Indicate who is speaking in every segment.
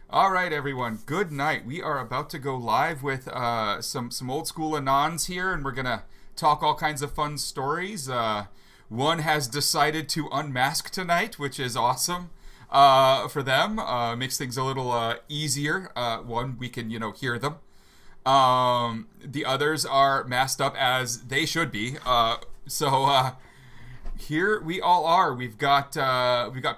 Speaker 1: All right, everyone. Good night. We are about to go live with some old school Anons here, and we're gonna talk all kinds of fun stories. One has decided to unmask tonight, which is awesome for them. Makes things a little easier. One, we can hear them. The others are masked up as they should be. So here we all are. We've got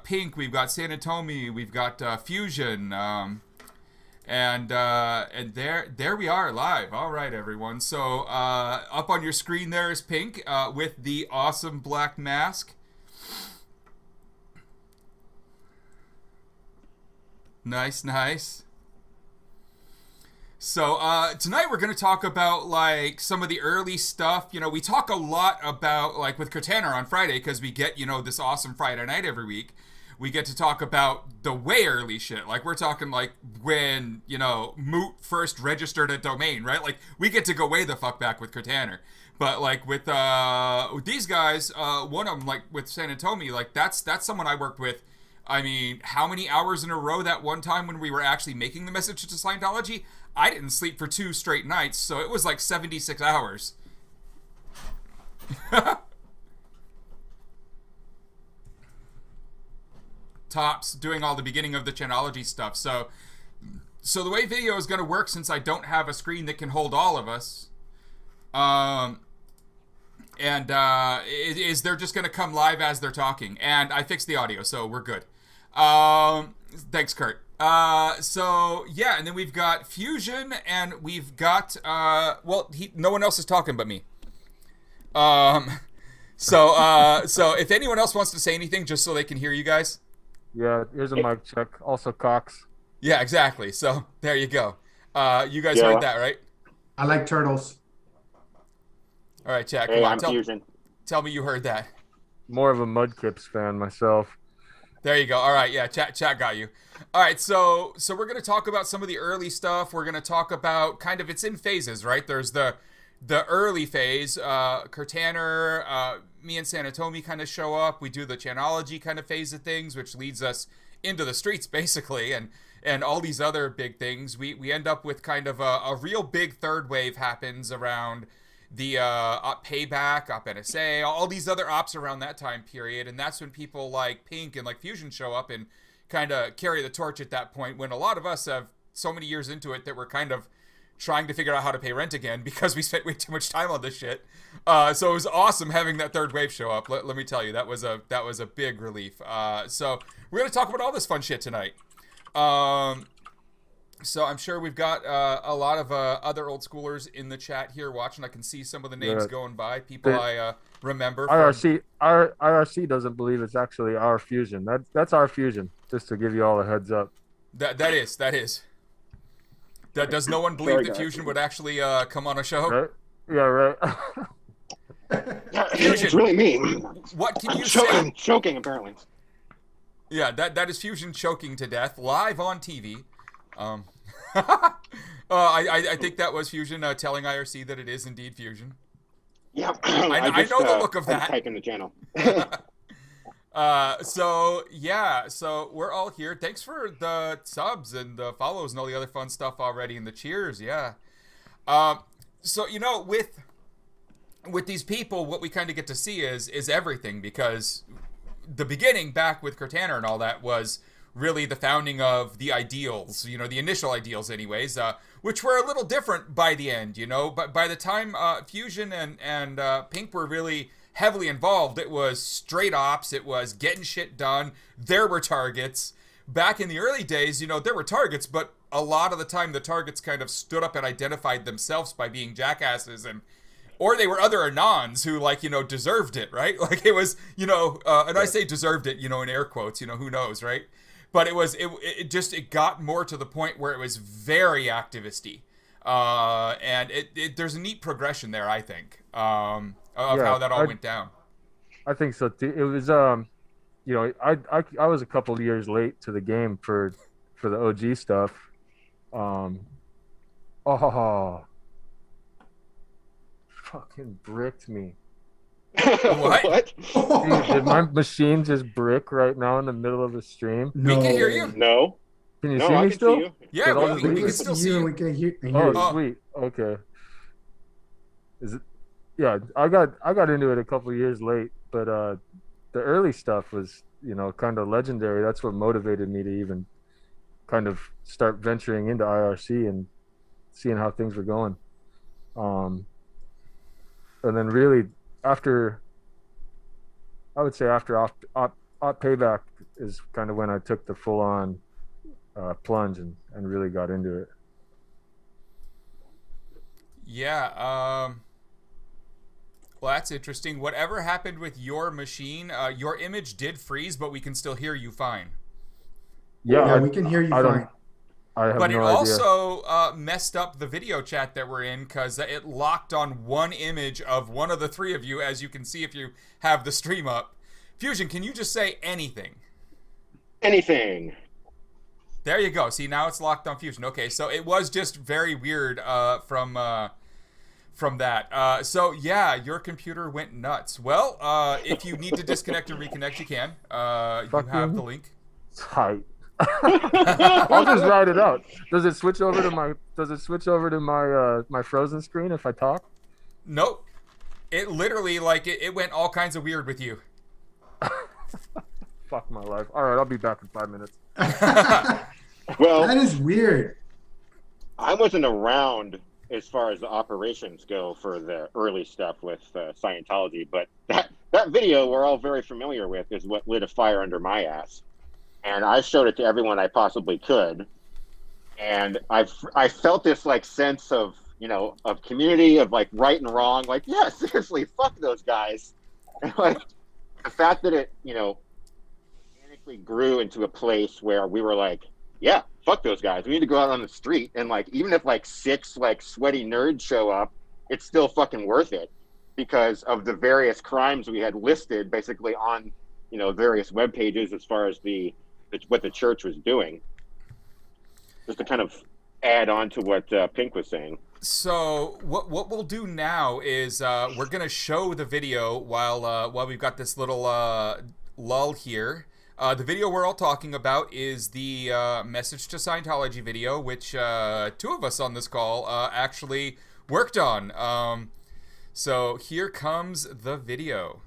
Speaker 1: Pink, we've got Sanatomi, we've got Fusion, and there we are live. All right, everyone. So up on your screen there is Pink with the awesome black mask. Nice, nice. So tonight we're going to talk about like some of the early stuff. We talk a lot about like with Cortana on Friday because we get this awesome Friday night every week. We get to talk about the way early shit. Like we're talking like when Moot first registered a domain, right? Like we get to go way the fuck back with Cortana. But like with these guys, one of them like with Sanatomi, like that's someone I worked with. I mean, how many hours in a row that one time when we were actually making the message to Scientology? I didn't sleep for 2 straight nights, so it was like 76 hours. Tops doing all the beginning of the Chanology stuff. So the way video is going to work, since I don't have a screen that can hold all of us, is they're just going to come live as they're talking. And I fixed the audio, so we're good. Thanks, Kurt. So yeah, and then we've got Fusion, and we've got no one else is talking but me. So if anyone else wants to say anything, just so they can hear you guys.
Speaker 2: Yeah, here's a mic check. Also, Cox.
Speaker 1: Yeah, exactly. So there you go. You guys heard that, right?
Speaker 3: I like turtles.
Speaker 1: All right, chat.
Speaker 4: Hey,
Speaker 1: Come on,
Speaker 4: I'm Fusion.
Speaker 1: tell me you heard that.
Speaker 2: More of a Mudkips fan myself.
Speaker 1: There you go. All right, yeah, chat got you. All right, so we're gonna talk about some of the early stuff. We're gonna talk about kind of it's in phases, right? There's the early phase. Cortana, me and Sanatomi kind of show up. We do the Chanology kind of phase of things, which leads us into the streets basically, and all these other big things. We end up with kind of a real big third wave happens around the Op Payback, Op NSA, all these other ops around that time period, and that's when people like Pink and like Fusion show up and kind of carry the torch at that point, when a lot of us have so many years into it that we're kind of trying to figure out how to pay rent again because we spent way too much time on this shit. So it was awesome having that third wave show up. Let me tell you, that was a big relief. So we're gonna talk about all this fun shit tonight. So I'm sure we've got a lot of other old schoolers in the chat here watching. I can see some of the names going by. People I remember.
Speaker 2: IRC doesn't believe it's actually our Fusion. That's our Fusion. Just to give you all a heads up.
Speaker 1: That is. Does no one believe that Fusion would actually come on a show?
Speaker 2: Right? Yeah, right.
Speaker 1: Fusion,
Speaker 4: it's really me.
Speaker 1: What can you
Speaker 4: I'm
Speaker 1: say?
Speaker 4: choking, apparently.
Speaker 1: Yeah, that is Fusion choking to death live on TV. I think that was Fusion telling IRC that it is indeed Fusion.
Speaker 4: Yeah,
Speaker 1: I know the look of that.
Speaker 4: Type in the channel.
Speaker 1: So we're all here. Thanks for the subs and the follows and all the other fun stuff already, and the cheers. Yeah. So with these people, what we kind of get to see is everything, because the beginning back with Cortana and all that was really the founding of the ideals, the initial ideals anyways, which were a little different by the end, but by the time Fusion and Pink were really heavily involved, it was straight ops, it was getting shit done, there were targets. Back in the early days, there were targets, but a lot of the time the targets kind of stood up and identified themselves by being jackasses, or they were other Anons who, deserved it, right? Like it was, and I say deserved it, in air quotes, who knows, right? But it got more to the point where it was very activisty. And there's a neat progression there, I think, of how that all went down.
Speaker 2: I think so too. It was, I was a couple of years late to the game for the OG stuff. Fucking bricked me.
Speaker 1: What?
Speaker 2: Dude, did my machine just brick right now in the middle of a stream?
Speaker 1: We can hear you.
Speaker 4: No.
Speaker 2: Can you
Speaker 3: No,
Speaker 2: see
Speaker 3: I
Speaker 2: me
Speaker 3: can see
Speaker 2: still?
Speaker 3: you.
Speaker 1: Yeah,
Speaker 2: I'll
Speaker 1: we,
Speaker 2: just
Speaker 1: we,
Speaker 4: We
Speaker 1: we
Speaker 2: leave
Speaker 1: can
Speaker 4: can
Speaker 2: it.
Speaker 1: still
Speaker 4: see
Speaker 1: see
Speaker 4: you and
Speaker 1: you.
Speaker 4: we can hear
Speaker 2: Oh,
Speaker 4: you.
Speaker 1: Oh,
Speaker 2: sweet. Okay. Is it? Yeah, I got into it a couple years late, but the early stuff was, kind of legendary. That's what motivated me to even kind of start venturing into IRC and seeing how things were going. Um, and then really after, I would say after op payback is kind of when I took the full on plunge and really got into it.
Speaker 1: yeah. Well, that's interesting. Whatever happened with your machine, your image did freeze, but we can still hear you fine.
Speaker 2: Yeah,
Speaker 4: Yeah, we can hear you
Speaker 2: I don't,
Speaker 4: fine.
Speaker 2: I have
Speaker 1: But it
Speaker 2: no idea.
Speaker 1: also messed up the video chat that we're in because it locked on one image of one of the three of you, as you can see if you have the stream up. Fusion, can you just say anything?
Speaker 3: Anything.
Speaker 1: There you go. See, now it's locked on Fusion. Okay, so it was just very weird from that. So yeah, your computer went nuts. Well, if you need to disconnect and reconnect, you can. You have the link.
Speaker 2: Tight. I'll just ride it out. Does it switch over to my my frozen screen if I talk?
Speaker 1: Nope. It literally it went all kinds of weird with you.
Speaker 2: Fuck my life. All right, I'll be back in 5 minutes.
Speaker 3: Well,
Speaker 4: That is weird.
Speaker 3: I wasn't around as far as the operations go for the early stuff with Scientology, but that video we're all very familiar with is what lit a fire under my ass. And I showed it to everyone I possibly could. And I felt this like sense of, of community, of like right and wrong. Like, yeah, seriously, fuck those guys. And like the fact that it, organically grew into a place where we were like, yeah, fuck those guys. We need to go out on the street. And like, even if like 6 like sweaty nerds show up, it's still fucking worth it because of the various crimes we had listed basically on, various web pages as far as what the church was doing. Just to kind of add on to what Pink was saying.
Speaker 1: So what we'll do now is we're gonna show the video while we've got this little lull here. The video we're all talking about is the Message to Scientology video, which 2 of us on this call actually worked on. So here comes the video.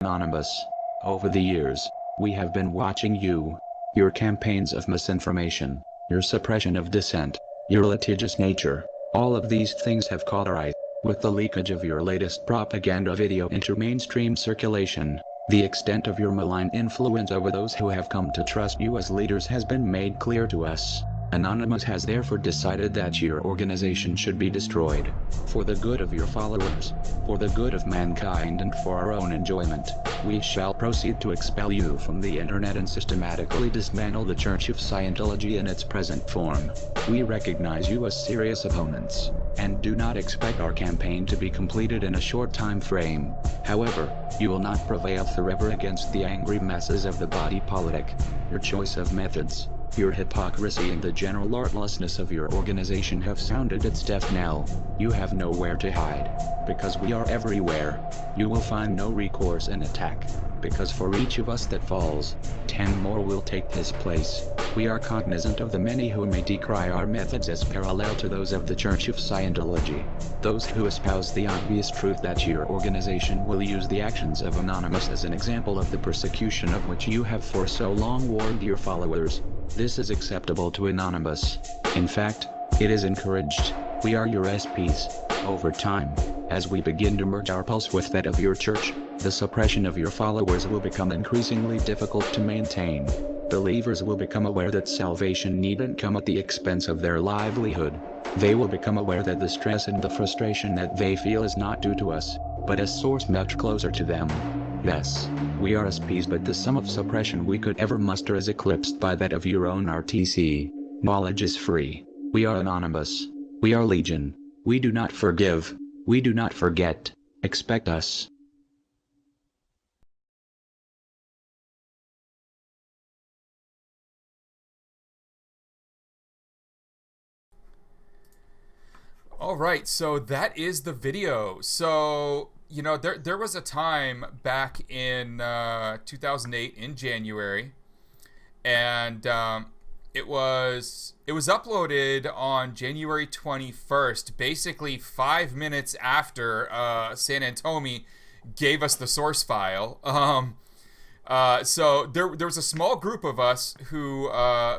Speaker 5: Anonymous. Over the years, we have been watching you. Your campaigns of misinformation, your suppression of dissent, your litigious nature, all of these things have caught our eye. With the leakage of your latest propaganda video into mainstream circulation, the extent of your malign influence over those who have come to trust you as leaders has been made clear to us. Anonymous has therefore decided that your organization should be destroyed. For the good of your followers, for the good of mankind and for our own enjoyment, we shall proceed to expel you from the internet and systematically dismantle the Church of Scientology in its present form. We recognize you as serious opponents, and do not expect our campaign to be completed in a short time frame. However, you will not prevail forever against the angry masses of the body politic. Your choice of methods, your hypocrisy and the general artlessness of your organization have sounded its death knell. You have nowhere to hide. Because we are everywhere. You will find no recourse in attack. Because for each of us that falls, 10 more will take his place. We are cognizant of the many who may decry our methods as parallel to those of the Church of Scientology. Those who espouse the obvious truth that your organization will use the actions of Anonymous as an example of the persecution of which you have for so long warned your followers. This is acceptable to Anonymous. In fact, it is encouraged. We are your SPs. Over time, as we begin to merge our pulse with that of your church, the suppression of your followers will become increasingly difficult to maintain. Believers will become aware that salvation needn't come at the expense of their livelihood. They will become aware that the stress and the frustration that they feel is not due to us, but a source much closer to them. Yes, we are SPs, but the sum of suppression we could ever muster is eclipsed by that of your own RTC. Knowledge is free. We are Anonymous. We are Legion. We do not forgive. We do not forget. Expect us.
Speaker 1: All right, so that is the video. So, there was a time back in 2008 in January and it was uploaded on January 21st, basically 5 minutes after San Antonio gave us the source file. So there was a small group of us who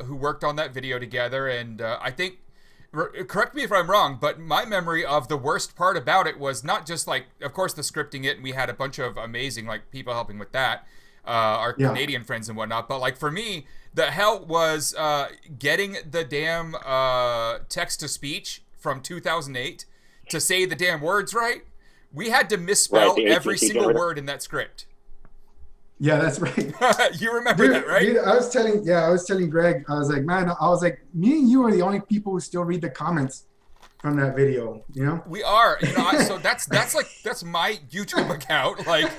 Speaker 1: worked on that video together, and I think, correct me if I'm wrong, but my memory of the worst part about it was not just like, of course, the scripting it, and we had a bunch of amazing like people helping with that, our Canadian friends and whatnot. But like for me, the hell was getting the damn text to speech from 2008 to say the damn words right. We had to misspell every single word in that script.
Speaker 4: Yeah, that's right.
Speaker 1: You remember that, right?
Speaker 4: Dude, I was telling Greg, I was like, man, me and you are the only people who still read the comments from that video, you know?
Speaker 1: We are, so that's my YouTube account, like,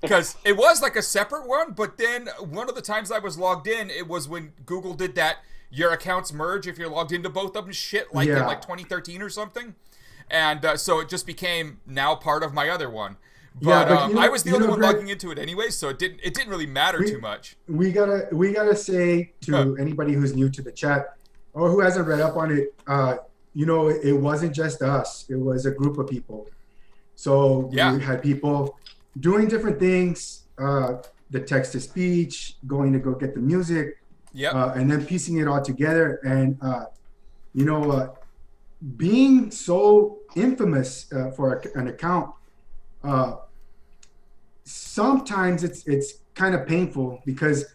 Speaker 1: because it was like a separate one, but then one of the times I was logged in, it was when Google did that, your accounts merge if you're logged into both of them shit, like in like 2013 or something. And so it just became now part of my other one. But, I was the only one logging into it anyway, so it didn't really matter too much.
Speaker 4: We gotta say to anybody who's new to the chat or who hasn't read up on it, it wasn't just us; it was a group of people. So we had people doing different things, the text to speech, going to go get the music, and then piecing it all together. And being so infamous for an account. Sometimes it's kind of painful because,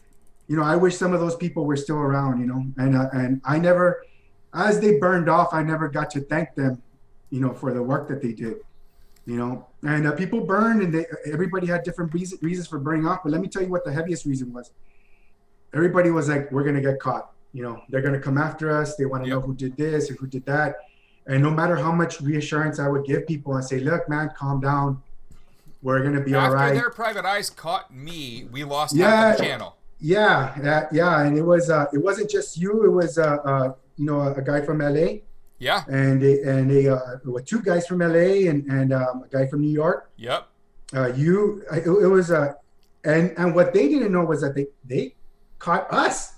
Speaker 4: I wish some of those people were still around, and I never, as they burned off, I never got to thank them, for the work that they did, and people burned and everybody had different reasons for burning off. But let me tell you what the heaviest reason was. Everybody was like, we're going to get caught, they're going to come after us. They want to know who did this or who did that. And no matter how much reassurance I would give people and say, look, man, calm down. We're going to be all right.
Speaker 1: After their private eyes caught me, we lost half of the channel.
Speaker 4: Yeah. And it wasn't just you. It was, a guy from LA.
Speaker 1: Yeah.
Speaker 4: And two guys from LA and a guy from New York.
Speaker 1: Yep.
Speaker 4: It was, and what they didn't know was that they caught us,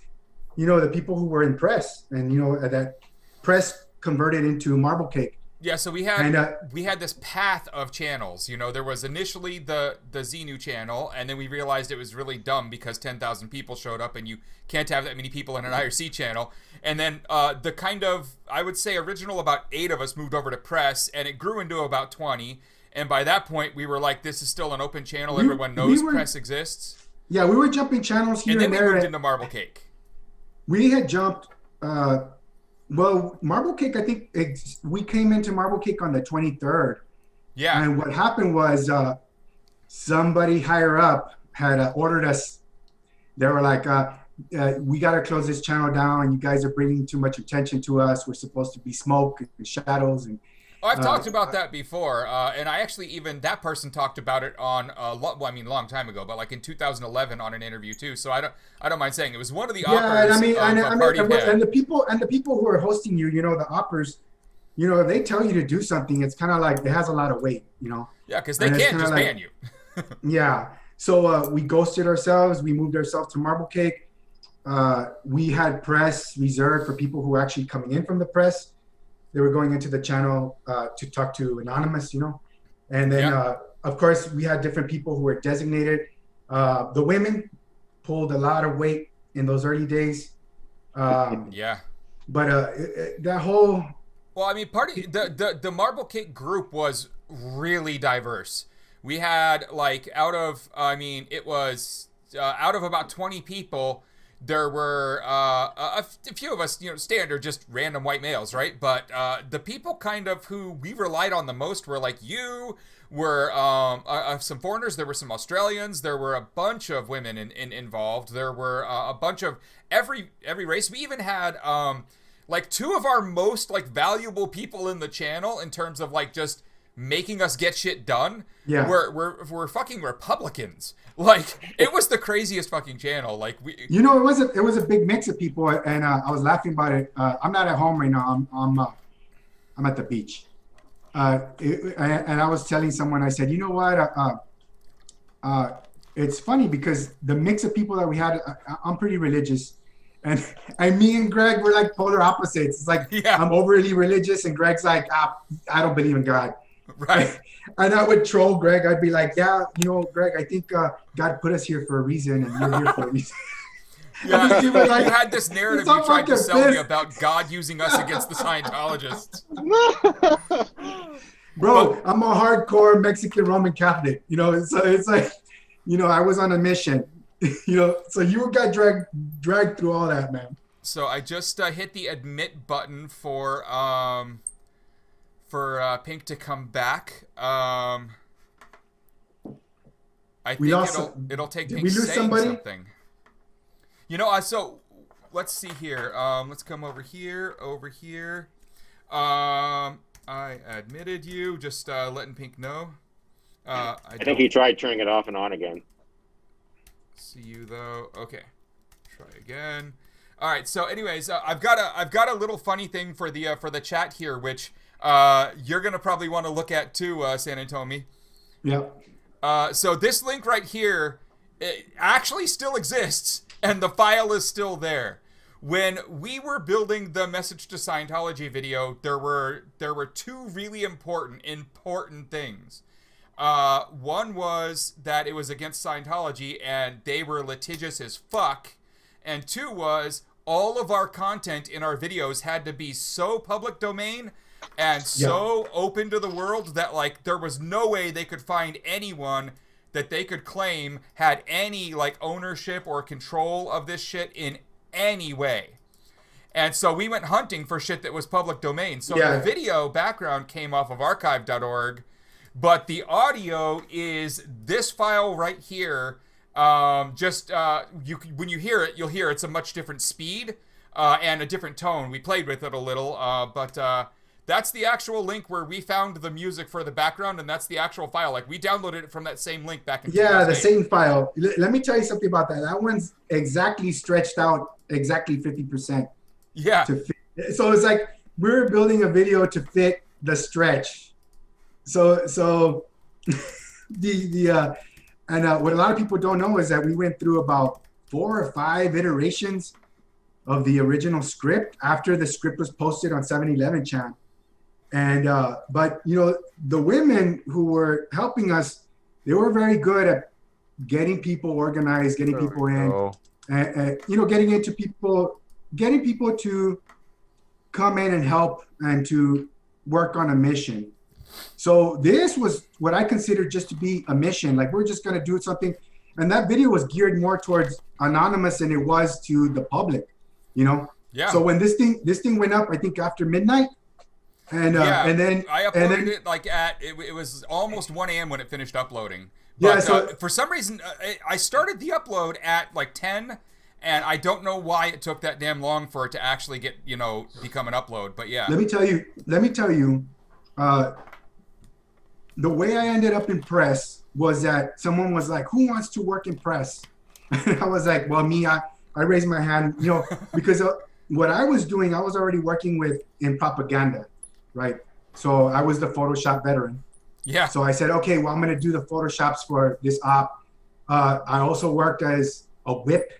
Speaker 4: the people who were in press, and, that press converted into Marblecake.
Speaker 1: Yeah, so we had this path of channels. There was initially the Xenu channel, and then we realized it was really dumb because 10,000 people showed up, and you can't have that many people in an IRC channel. And then the kind of, I would say, original about 8 of us moved over to press, and it grew into about 20. And by that point, we were like, this is still an open channel. Everyone knows press exists.
Speaker 4: Yeah, we were jumping channels here and there.
Speaker 1: And then we moved into Marblecake.
Speaker 4: We had jumped... Well, Marblecake, I think we came into Marblecake on the 23rd.
Speaker 1: Yeah.
Speaker 4: And what happened was somebody higher up had ordered us. They were like, we got to close this channel down. You guys are bringing too much attention to us. We're supposed to be smoke and shadows. And
Speaker 1: I've talked about that before. And I actually that person talked about it on, a long time ago, but like in 2011 on an interview too. So I don't mind saying it was one of the operators
Speaker 4: and the people who are hosting you, the operators, if they tell you to do something, it's kind of like, it has a lot of weight,
Speaker 1: Yeah, because they can't just ban you.
Speaker 4: Yeah. So we ghosted ourselves. We moved ourselves to Marblecake. We had press reserved for people who were actually coming in from the press. They were going into the channel to talk to Anonymous, And then, of course, we had different people who were designated. The women pulled a lot of weight in those early days. But that whole...
Speaker 1: Well, I mean, the Marblecake group was really diverse. We had, like, out of about 20 people... There were a few of us, standard, just random white males, right? But the people kind of who we relied on the most were like you, were some foreigners, there were some Australians, there were a bunch of women involved, there were a bunch of every race. We even had like 2 of our most like valuable people in the channel in terms of like just making us get shit done.
Speaker 4: Yeah,
Speaker 1: we're fucking Republicans. Like, it was the craziest fucking channel. Like,
Speaker 4: it was a big mix of people, and I was laughing about it. I'm not at home right now. I'm at the beach, and I was telling someone. I said, you know what? it's funny because the mix of people that we had, I'm pretty religious, and me and Greg were like polar opposites. It's like
Speaker 1: Yeah.
Speaker 4: I'm overly religious, and Greg's like, I don't believe in God.
Speaker 1: Right.
Speaker 4: And I would troll Greg. I'd be like, yeah, Greg, I think God put us here for a reason, and you're here for a reason.
Speaker 1: Yeah,
Speaker 4: he was like,
Speaker 1: you had this narrative
Speaker 4: "It's
Speaker 1: you tried to
Speaker 4: fucking
Speaker 1: sell me
Speaker 4: pissed."
Speaker 1: about God using us against the Scientologists.
Speaker 4: Bro, I'm a hardcore Mexican Roman Catholic. So it's like, I was on a mission. So you got dragged through all that, man.
Speaker 1: So I just hit the admit button for Pink to come back. I think it'll take Pink saying something. So let's see here. Let's come over here. I admitted you. Just letting Pink know. I
Speaker 3: think he tried turning it off and on again.
Speaker 1: See you though. Okay, try again. All right. So, anyways, I've got a little funny thing for the chat here, which you're gonna probably want to look at too, San Antonio.
Speaker 4: Yep.
Speaker 1: So this link right here, it actually still exists, and the file is still there. When we were building the Message to Scientology video, there were two really important things. One was that it was against Scientology and they were litigious as fuck. And two was all of our content in our videos had to be so public domain and so open to the world that like there was no way they could find anyone that they could claim had any like ownership or control of this shit in any way. And so we went hunting for shit that was public domain. So the video background came off of archive.org, but the audio is this file right here. When you hear it, you'll hear it's a much different speed and a different tone. We played with it a little, but that's the actual link where we found the music for the background, and that's the actual file. Like, we downloaded it from that same link back in 2008.
Speaker 4: the same file. Let me tell you something about that. That one's exactly stretched out exactly 50%.
Speaker 1: Yeah.
Speaker 4: So it's like we're building a video to fit the stretch. So what a lot of people don't know is that we went through about 4 or 5 iterations of the original script after the script was posted on 7-Eleven channel. And but the women who were helping us, they were very good at getting people organized, getting people in, and getting people to come in and help and to work on a mission. So this was what I considered just to be a mission. Like, we're just going to do something. And that video was geared more towards anonymous than it was to the public, Yeah. So when this thing went up, I think after midnight, and then
Speaker 1: I uploaded it like it was almost 1 a.m. when it finished uploading. But,
Speaker 4: so
Speaker 1: for some reason, I started the upload at like 10, and I don't know why it took that damn long for it to actually get become an upload. But yeah.
Speaker 4: Let me tell you, the way I ended up in press was that someone was like, "Who wants to work in press?" And I was like, "Well, me." I raised my hand, because what I was doing, I was already working in propaganda, right? So I was the Photoshop veteran.
Speaker 1: Yeah.
Speaker 4: So I said, okay, well, I'm going to do the Photoshops for this op. I also worked as a whip.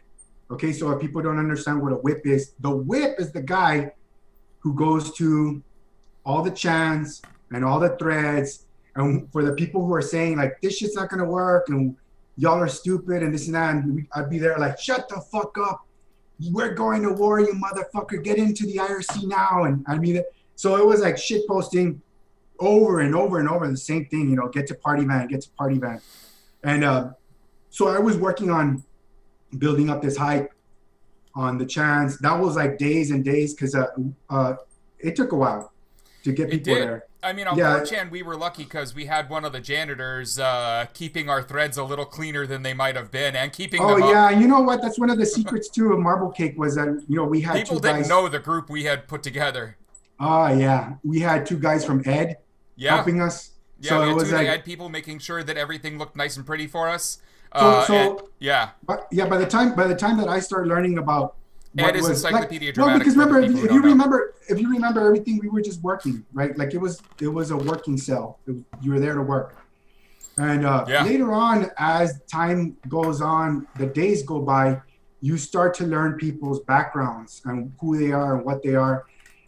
Speaker 4: Okay, so if people don't understand what a whip is, the whip is the guy who goes to all the chants and all the threads. And for the people who are saying, like, this shit's not going to work and y'all are stupid and this and that, and I'd be there like, shut the fuck up. We're going to war, you motherfucker. Get into the IRC now. And I mean, so it was like shit posting over and over and over the same thing, get to party van. And so I was working on building up this hype on the chants. That was like days and days because it took a while to get people there.
Speaker 1: I mean, on 4chan, we were lucky because we had one of the janitors keeping our threads a little cleaner than they might have been and keeping them up.
Speaker 4: You know what? That's one of the secrets, too, of Marblecake was that, we had
Speaker 1: people didn't know the group we had put together. We had 2 guys from Ed helping us. Yeah,
Speaker 4: so
Speaker 1: we had
Speaker 4: it was
Speaker 1: 2
Speaker 4: like,
Speaker 1: Ed people making sure that everything looked nice and pretty for us.
Speaker 4: By the time that I started learning about
Speaker 1: Ed is Encyclopedia Dramatic.
Speaker 4: Because remember, if you remember everything, we were just working, right? Like it was a working cell. You were there to work. And later on, as time goes on, the days go by, you start to learn people's backgrounds and who they are and what they are.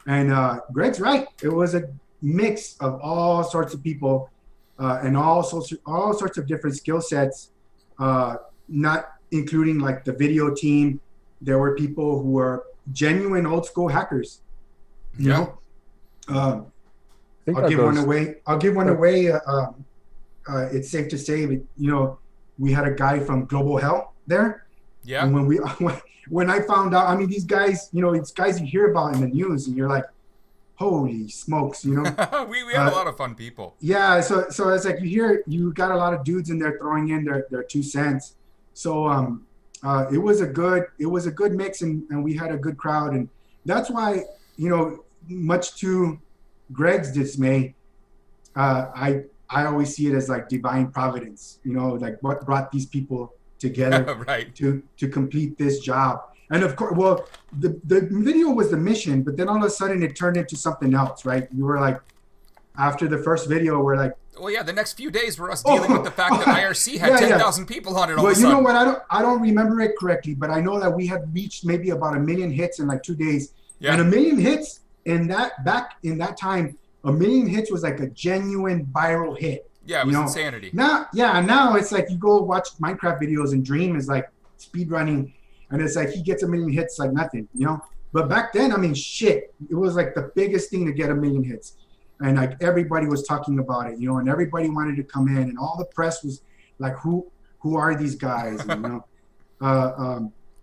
Speaker 4: And Gregg's right. It was a mix of all sorts of people and all sorts of different skill sets, not including like the video team. There were people who were genuine old school hackers. You know, I'll give one away. It's safe to say that, you know, we had a guy from Global Hell there. Yeah. And when I found out, I mean, these guys, you know, it's guys you hear about in the news, and you're like, holy smokes, you know.
Speaker 1: we had a lot of fun people.
Speaker 4: Yeah. So it's like you got a lot of dudes in there throwing in their 2 cents. So it was a good mix, and we had a good crowd, and that's why, you know, much to Gregg's dismay, I always see it as like divine providence, you know, like what brought these people together
Speaker 1: right.
Speaker 4: to complete this job. And of course, well, the video was the mission, but then all of a sudden it turned into something else, right? You were like, after the first video, we're like,
Speaker 1: well, yeah, the next few days were us dealing with the fact that IRC had 10,000 people on it all of a sudden.
Speaker 4: Well, you know what? I don't remember it correctly, but I know that we had reached maybe about 1 million hits in like 2 days. Yeah. And 1 million hits back in that time, 1 million hits was like a genuine viral hit.
Speaker 1: Yeah, it was insanity.
Speaker 4: Now it's like you go watch Minecraft videos and Dream is like speed running, and it's like he gets 1 million hits like nothing, you know. But back then, I mean, shit, it was like the biggest thing to get 1 million hits, and like everybody was talking about it, you know, and everybody wanted to come in, and all the press was like, who are these guys, you know?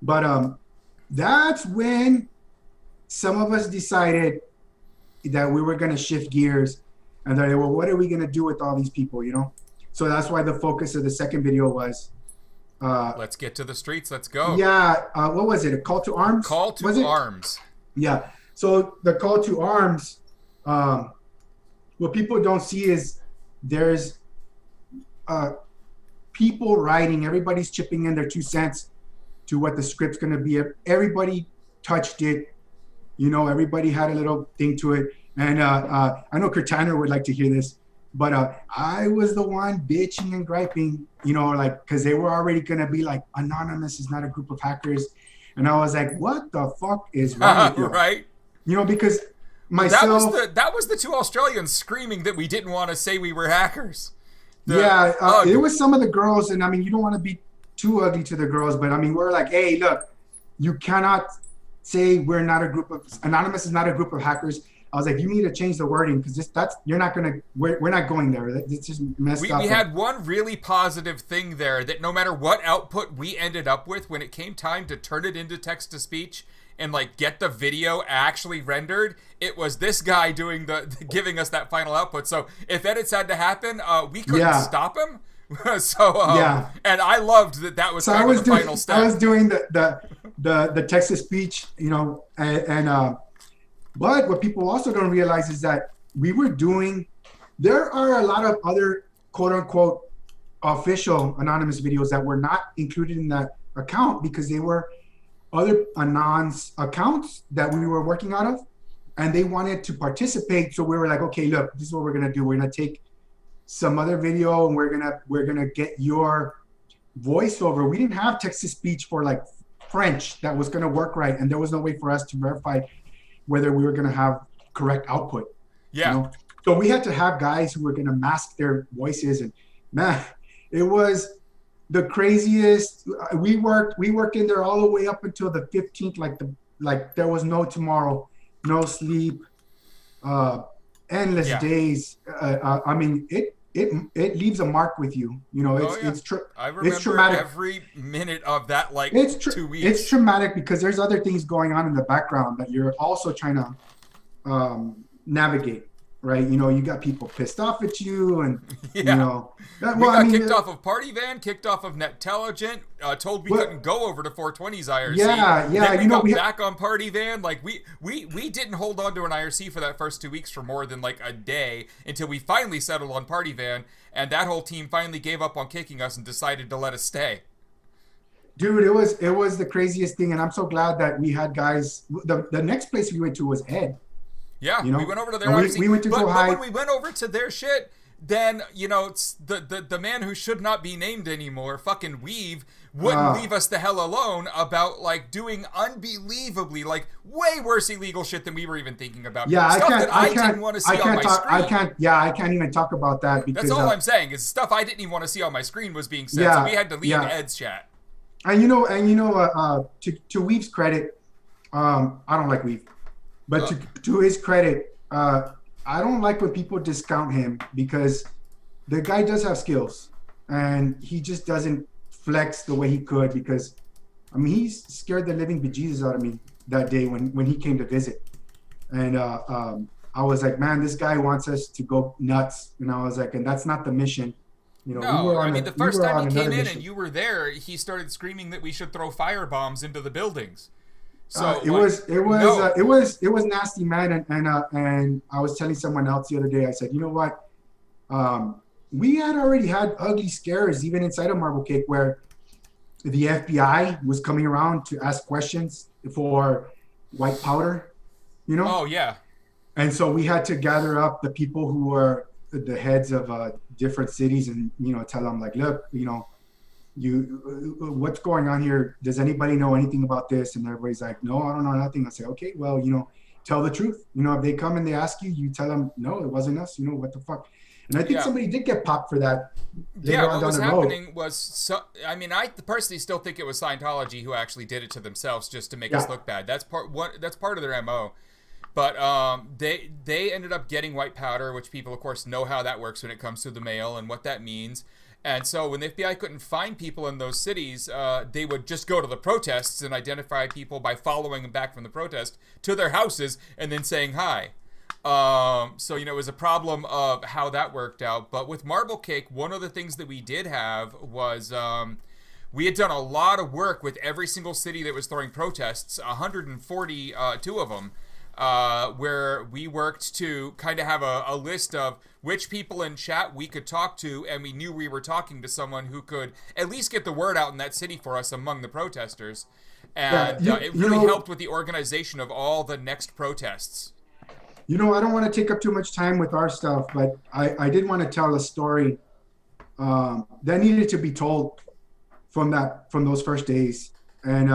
Speaker 4: But that's when some of us decided that we were going to shift gears, and that, well, what are we going to do with all these people, you know? So that's why the focus of the second video was
Speaker 1: let's get to the streets. Let's go.
Speaker 4: Yeah. What was it? A call to arms?
Speaker 1: Call to arms.
Speaker 4: Yeah. So the call to arms, what people don't see is there's people writing, everybody's chipping in their 2 cents to what the script's going to be. Everybody touched it. You know, everybody had a little thing to it. And I know Cortana would like to hear this, but I was the one bitching and griping, you know, like, because they were already going to be like, Anonymous is not a group of hackers. And I was like, what the fuck is wrong with you?
Speaker 1: Right.
Speaker 4: You know, because myself...
Speaker 1: That was the 2 Australians screaming that we didn't want to say we were hackers.
Speaker 4: It was some of the girls, and I mean, you don't want to be too ugly to the girls, but I mean, we're like, hey, look, you cannot say we're not a group of... Anonymous is not a group of hackers. I was like, you need to change the wording, because you're not gonna. We're not going there. It's just messed up.
Speaker 1: We had one really positive thing there, that no matter what output we ended up with, when it came time to turn it into text to speech and like get the video actually rendered, it was this guy doing giving us that final output. So if edits had to happen, we couldn't stop him. And I loved that was kind of the final step.
Speaker 4: I was doing the text to speech, you know, and but what people also don't realize is that there are a lot of other quote unquote official anonymous videos that were not included in that account because they were other Anons accounts that we were working out of, and they wanted to participate. So we were like, okay, look, this is what we're gonna do. We're gonna take some other video and we're gonna get your voiceover. We didn't have text to speech for like French that was gonna work right, and there was no way for us to verify whether we were going to have correct output.
Speaker 1: Yeah.
Speaker 4: You know? So we had to have guys who were going to mask their voices, and man, it was the craziest. We worked in there all the way up until the 15th, like there was no tomorrow, no sleep, endless days. I mean, it leaves a mark with you. You know,
Speaker 1: I remember
Speaker 4: traumatic.
Speaker 1: Every minute of that, like 2 weeks.
Speaker 4: It's traumatic because there's other things going on in the background that you're also trying to navigate, right? You know, you got people pissed off at you, and you know,
Speaker 1: we got kicked off of Party Van, kicked off of Netelligent, told we couldn't go over to 420's IRC. Then we got back on Party Van. Like we didn't hold on to an IRC for that first 2 weeks for more than like a day until we finally settled on Party Van, and that whole team finally gave up on kicking us and decided to let us stay.
Speaker 4: Dude, it was the craziest thing, and I'm so glad that we had guys. The next place we went to was Ed.
Speaker 1: Yeah,
Speaker 4: you know?
Speaker 1: We went over to their IRC.
Speaker 4: We went to
Speaker 1: but
Speaker 4: go hide.
Speaker 1: When we went over to their shit, then, you know, it's the man who should not be named anymore, fucking Weave, wouldn't leave us the hell alone about, like, doing unbelievably, like, way worse illegal shit than we were even thinking about.
Speaker 4: Yeah,
Speaker 1: stuff
Speaker 4: I can't
Speaker 1: didn't want to see on my
Speaker 4: talk,
Speaker 1: screen.
Speaker 4: I can't even talk about that because
Speaker 1: that's all I'm saying is stuff I didn't even want to see on my screen was being said,
Speaker 4: yeah,
Speaker 1: so we had to leave
Speaker 4: yeah.
Speaker 1: Ed's chat.
Speaker 4: And to Weave's credit, I don't like Weave, but to his credit, I don't like when people discount him because the guy does have skills and he just doesn't flex the way he could because, I mean, he scared the living bejesus out of me that day when he came to visit. And I was like, man, this guy wants us to go nuts. And I was like, and that's not the mission. You know,
Speaker 1: no, I mean, the first time he came in
Speaker 4: mission.
Speaker 1: and you were there, he started screaming that we should throw fire bombs into the buildings. So
Speaker 4: it was nasty, man. And I was telling someone else the other day, I said, you know what? We had already had ugly scares even inside of Marblecake where the FBI was coming around to ask questions for white powder, you know?
Speaker 1: Oh, yeah.
Speaker 4: And so we had to gather up the people who were the heads of different cities and, you know, tell them like, look, you know, what's going on here? Does anybody know anything about this? And everybody's like, no, I don't know nothing. I say, okay, well, you know, tell the truth. You know, if they come and they ask you, you tell them, no, it wasn't us. You know, what the fuck? And I think somebody did get popped for that.
Speaker 1: Yeah, what was happening was, I mean, I personally still think it was Scientology who actually did it to themselves just to make us look bad. That's part of their MO. But they ended up getting white powder, which people, of course, know how that works when it comes to the mail and what that means. And so when the FBI couldn't find people in those cities, they would just go to the protests and identify people by following them back from the protest to their houses and then saying hi. So, you know, it was a problem of how that worked out. But with Marblecake, one of the things that we did have was we had done a lot of work with every single city that was throwing protests, 142 of them. Where we worked to kind of have a list of which people in chat we could talk to, and we knew we were talking to someone who could at least get the word out in that city for us among the protesters. And it really helped with the organization of all the next protests.
Speaker 4: You know, I don't want to take up too much time with our stuff, but I did want to tell a story that needed to be told from those first days. And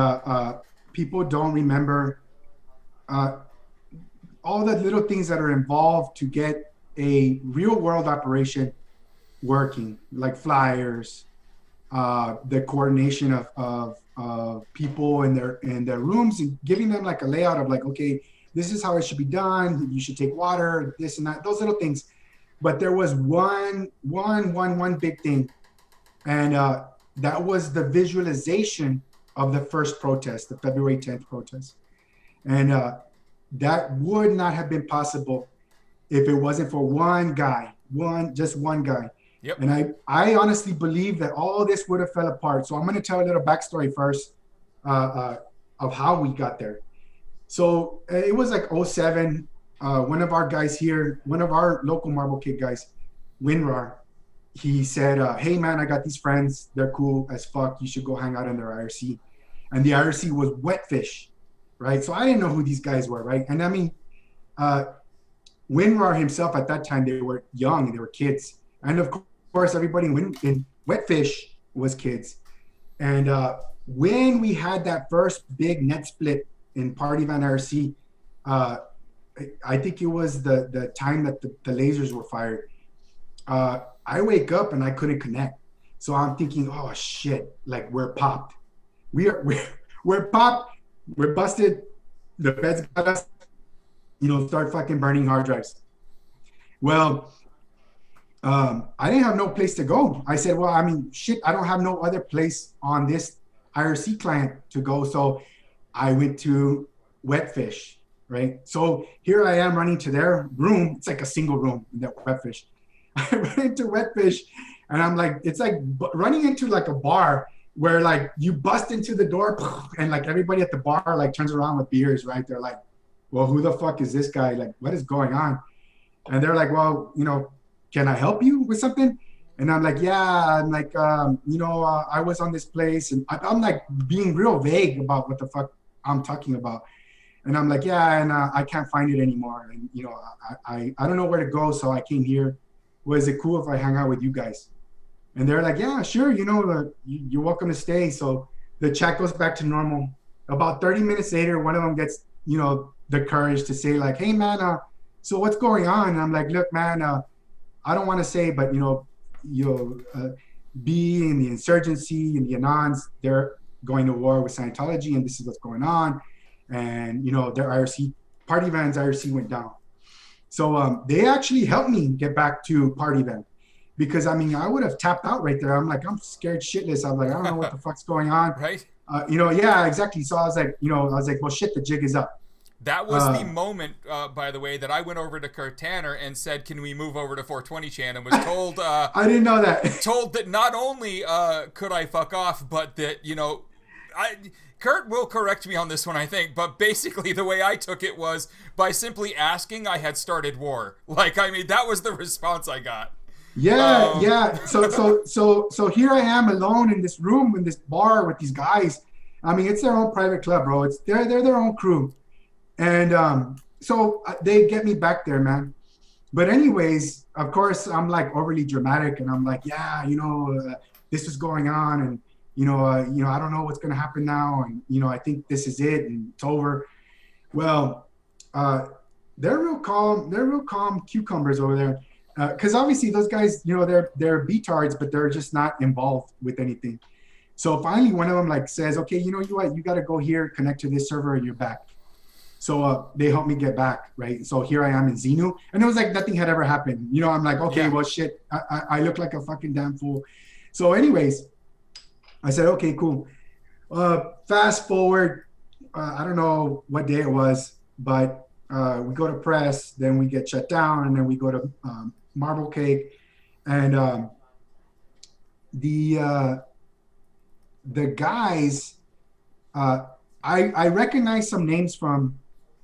Speaker 4: people don't remember all the little things that are involved to get a real world operation working, like flyers, the coordination of people in their rooms and giving them like a layout of like, okay, this is how it should be done. You should take water, this and that, those little things. But there was one big thing. And that was the visualization of the first protest, the February 10th protest. And that would not have been possible if it wasn't for one guy. Yep. And I honestly believe that all this would have fell apart. So I'm going to tell a little backstory first of how we got there. So it was like 2007. One of our guys here, one of our local Marblecake guys, Winrar, he said, hey man, I got these friends. They're cool as fuck. You should go hang out in their IRC. And the IRC was Wetfish. Right. So I didn't know who these guys were. Right. And I mean, Winrar himself at that time, they were young, they were kids. And of course, everybody in Wetfish was kids. And when we had that first big net split in Party Van IRC, I think it was the time that the lasers were fired. I wake up and I couldn't connect. So I'm thinking, oh shit, like we're popped. We're popped. We're busted. The feds got us, you know, start fucking burning hard drives. Well, I didn't have no place to go. I said, well, I mean, shit, I don't have no other place on this IRC client to go. So I went to Wetfish, right? So here I am running to their room. It's like a single room in that Wetfish. I ran into Wetfish and I'm like, it's like running into like a bar where like you bust into the door and like everybody at the bar like turns around with beers, right? They're like, well, who the fuck is this guy? Like, what is going on? And they're like, well, you know, can I help you with something? And I'm like, yeah, I'm like, you know, I was on this place and I'm like being real vague about what the fuck I'm talking about. And I'm like, yeah, and I can't find it anymore. And, you know, I don't know where to go. So I came here was it cool if I hang out with you guys? And they're like, yeah, sure, you're welcome to stay. So the chat goes back to normal. About 30 minutes later, one of them gets, the courage to say like, hey man, so what's going on? And I'm like, look, man, I don't want to say, but B and the insurgency and the Anons, they're going to war with Scientology, and this is what's going on. And their IRC party van's IRC went down. So they actually helped me get back to party van, because I would have tapped out right there. I'm like, I'm scared shitless. I'm like, I don't know what the fuck's going on.
Speaker 1: Right.
Speaker 4: Yeah, exactly. So I was like, well, shit, the jig is up.
Speaker 1: That was the moment, by the way, that I went over to Kurt Tanner and said, can we move over to 420 Chan, and was told...
Speaker 4: I didn't know that.
Speaker 1: Told that not only could I fuck off, but that, Kurt will correct me on this one, I think, but basically the way I took it was, by simply asking, I had started war. That was the response I got.
Speaker 4: Yeah, yeah. So here I am alone in this room, in this bar with these guys. It's their own private club, bro. They're their own crew. And so they get me back there, man. But anyways, of course, I'm like overly dramatic, and I'm like, yeah, this is going on, and I don't know what's gonna happen now, and I think this is it, and it's over. Well, they're real calm cucumbers over there, because obviously those guys, they're betards, but they're just not involved with anything. So finally, one of them like says, okay, you got to go here, connect to this server, and you're back. So they helped me get back, right? So here I am in Xenu, and it was like nothing had ever happened. I'm like, okay, yeah. Well, shit, I look like a fucking damn fool. So anyways, I said, okay, cool. Fast forward, I don't know what day it was, but we go to press, then we get shut down, and then we go to Marblecake, and the guys, I recognize some names from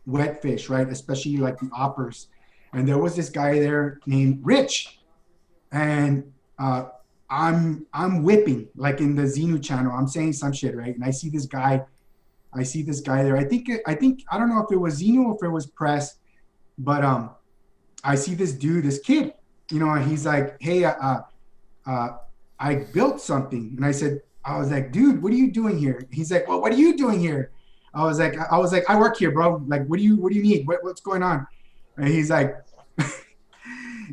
Speaker 4: Wetfish, right? Especially like the oppers. And there was this guy there named Rich, and I'm whipping like in the Xenu channel. I'm saying some shit, right? And I see this guy there. I think I don't know if it was Xenu or if it was press, but I see this dude, this kid, and he's like, hey, I built something. And I was like, dude, what are you doing here? He's like, well, what are you doing here? I was like, I work here, bro. Like, what do you need? What's going on? And he's like,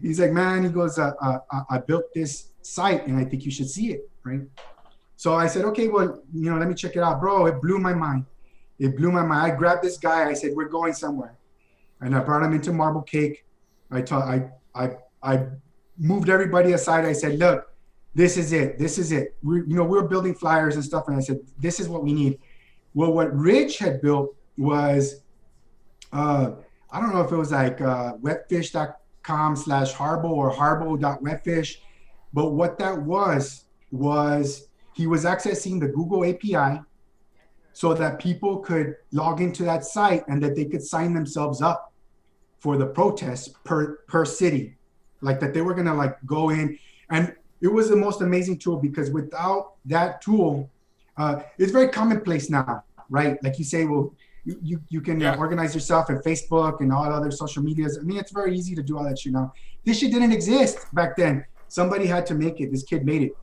Speaker 4: man, he goes, I built this site, and I think you should see it, right? So I said, okay, well, let me check it out, bro. It blew my mind. I grabbed this guy. I said, we're going somewhere, and I brought him into Marblecake. I moved everybody aside. I said, look, this is it. We're building flyers and stuff, and I said, this is what we need. Well, what Rich had built was, I don't know if it was like wetfish.com/harbo or harbo.wetfish, but what that was he was accessing the Google API so that people could log into that site and that they could sign themselves up for the protests per city, like that they were gonna like go in. And it was the most amazing tool, because without that tool, it's very commonplace now, right? Like you say, well, you can organize yourself at Facebook and all other social medias. It's very easy to do all that shit now. This shit didn't exist back then. Somebody had to make it. This kid made it.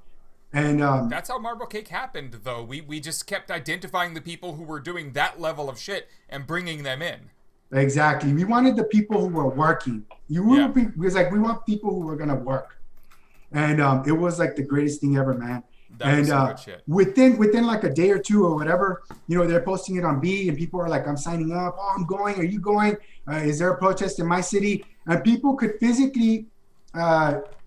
Speaker 4: And
Speaker 1: that's how Marblecake happened, though. We just kept identifying the people who were doing that level of shit and bringing them in.
Speaker 4: Exactly. We wanted the people who were working. We want people who were going to work. And it was like the greatest thing ever, man.
Speaker 1: That was some good shit.
Speaker 4: Within like a day or two or whatever, they're posting it on B, and people are like, I'm signing up. Oh, I'm going. Are you going? Is there a protest in my city? And people could physically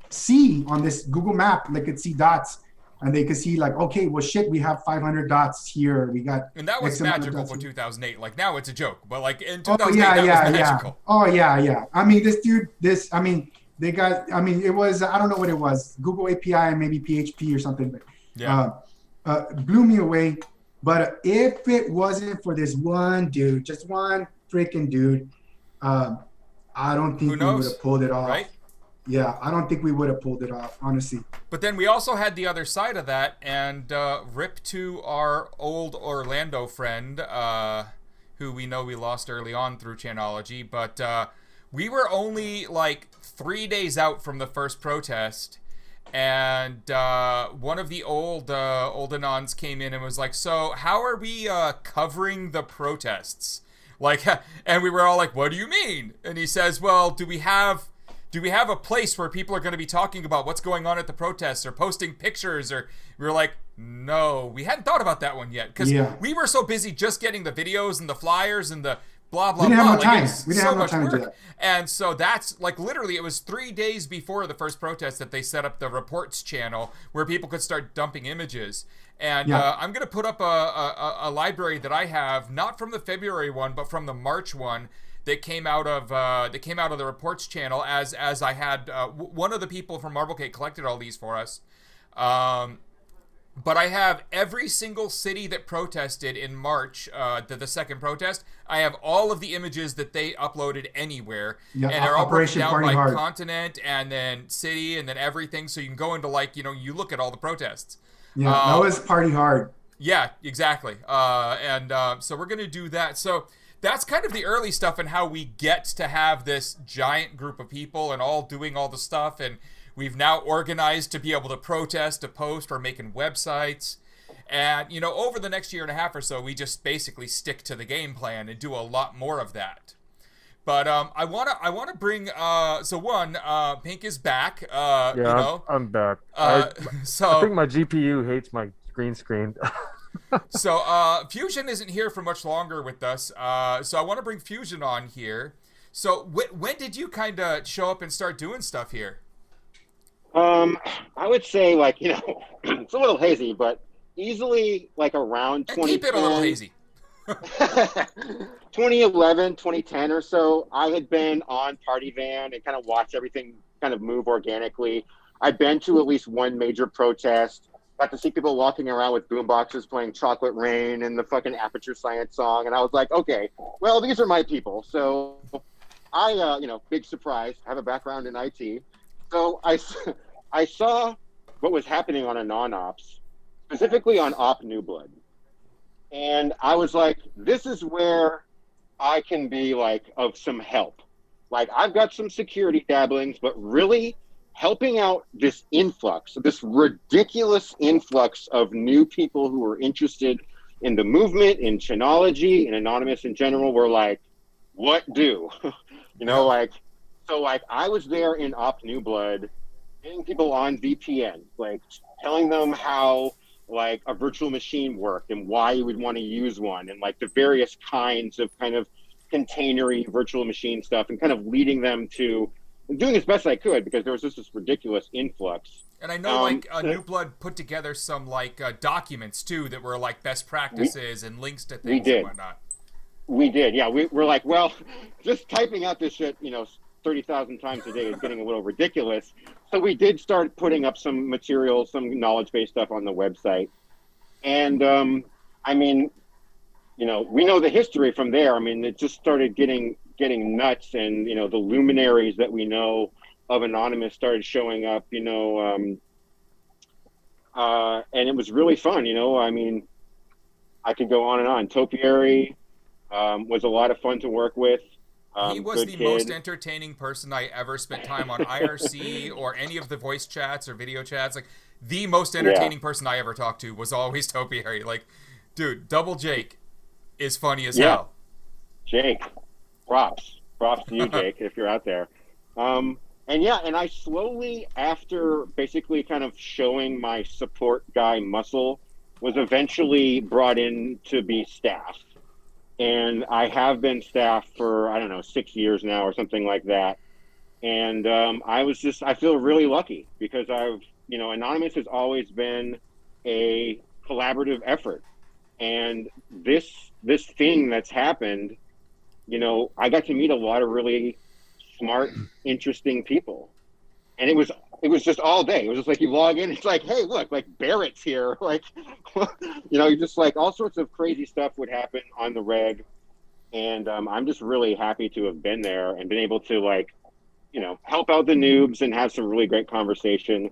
Speaker 4: see on this Google map, they could see dots, and they could see like, okay, well, shit, we have 500 dots here. We got.
Speaker 1: And that was magical for 2008. Like now it's a joke, but like in 2008, that was magical.
Speaker 4: Oh yeah. They got, it was, I don't know what it was, Google API and maybe PHP or something, but blew me away. But if it wasn't for this one dude, just one freaking dude, I don't think we would have pulled it off.
Speaker 1: Right?
Speaker 4: Yeah, I don't think we would have pulled it off, honestly.
Speaker 1: But then we also had the other side of that, and rip to our old Orlando friend, who we know we lost early on through Chanology, but we were only like 3 days out from the first protest, and one of the old Anons came in and was like, "So how are we covering the protests?" Like, and we were all like, "What do you mean?" And he says, "Well, do we have a place where people are going to be talking about what's going on at the protests or posting pictures?" Or we were like, "No, we hadn't thought about that one yet," because we were so busy just getting the videos and the flyers and the blah blah blah.
Speaker 4: We didn't have no
Speaker 1: like,
Speaker 4: time.
Speaker 1: It was
Speaker 4: We didn't
Speaker 1: so
Speaker 4: have no
Speaker 1: much
Speaker 4: time to do
Speaker 1: work.
Speaker 4: that.
Speaker 1: And so that's like literally, it was 3 days before the first protest that they set up the reports channel where people could start dumping images. And I'm gonna put up a library that I have, not from the February one, but from the March one, that came out of the reports channel, as I had one of the people from Marblecake collected all these for us. But I have every single city that protested in March, the second protest. I have all of the images that they uploaded anywhere, and they're all broken down by continent and then city and then everything. So you can go into, like, you look at all the protests.
Speaker 4: Yeah, that was Party Hard.
Speaker 1: Yeah, exactly. So we're gonna do that. So that's kind of the early stuff and how we get to have this giant group of people and all doing all the stuff. And we've now organized to be able to protest, to post, or making websites. And, over the next year and a half or so, we just basically stick to the game plan and do a lot more of that. But I wanna bring Pink is back.
Speaker 2: I'm back.
Speaker 1: So
Speaker 2: I think my GPU hates my green screen.
Speaker 1: So Fusion isn't here for much longer with us. So I want to bring Fusion on here. So when did you kind of show up and start doing stuff here?
Speaker 3: I would say, like, it's a little hazy, but easily like around 2010.
Speaker 1: Keep it a little hazy.
Speaker 3: 2011, 2010 or so. I had been on Party Van and kind of watched everything kind of move organically. I'd been to at least one major protest. Got to see people walking around with boomboxes playing Chocolate Rain and the fucking Aperture Science song. And I was like, okay, well, these are my people. So I, big surprise, have a background in IT. So I saw what was happening on AnonOps, specifically on Op New Blood. And I was like, this is where I can be, like, of some help. Like, I've got some security dabblings, but really helping out this influx, this ridiculous influx of new people who are interested in the movement, in Chanology, in Anonymous in general, were like, what do? So I was there in Op New Blood, getting people on VPN, like telling them how, like, a virtual machine worked and why you would want to use one, and like the various kinds of kind of containery virtual machine stuff, and kind of leading them to doing as best I could, because there was just this ridiculous influx.
Speaker 1: And I know New Blood put together some like documents too that were like best practices and links to things and whatnot.
Speaker 3: We did, yeah. We're like, well, just typing out this shit, 30,000 times a day is getting a little ridiculous. So we did start putting up some material, some knowledge-based stuff on the website. And, we know the history from there. I mean, it just started getting nuts, and, the luminaries that we know of Anonymous started showing up, and it was really fun, I mean, I could go on and on. Topiary was a lot of fun to work with.
Speaker 1: He was the most entertaining person I ever spent time on IRC or any of the voice chats or video chats. Like, the most entertaining person I ever talked to was always Topiary. Like, dude, Double Jake is funny as hell.
Speaker 3: Jake, props to you, Jake, if you're out there. And I slowly, after basically kind of showing my support guy muscle, was eventually brought in to be staff. And I have been staff for, 6 years now or something like that. And I feel really lucky, because Anonymous has always been a collaborative effort. And this thing that's happened, I got to meet a lot of really smart, interesting people. And it was just all day. It was just like, you log in, it's like, hey, look, like Barrett's here. Like, just like all sorts of crazy stuff would happen on the reg. And I'm just really happy to have been there and been able to, like, help out the noobs and have some really great conversation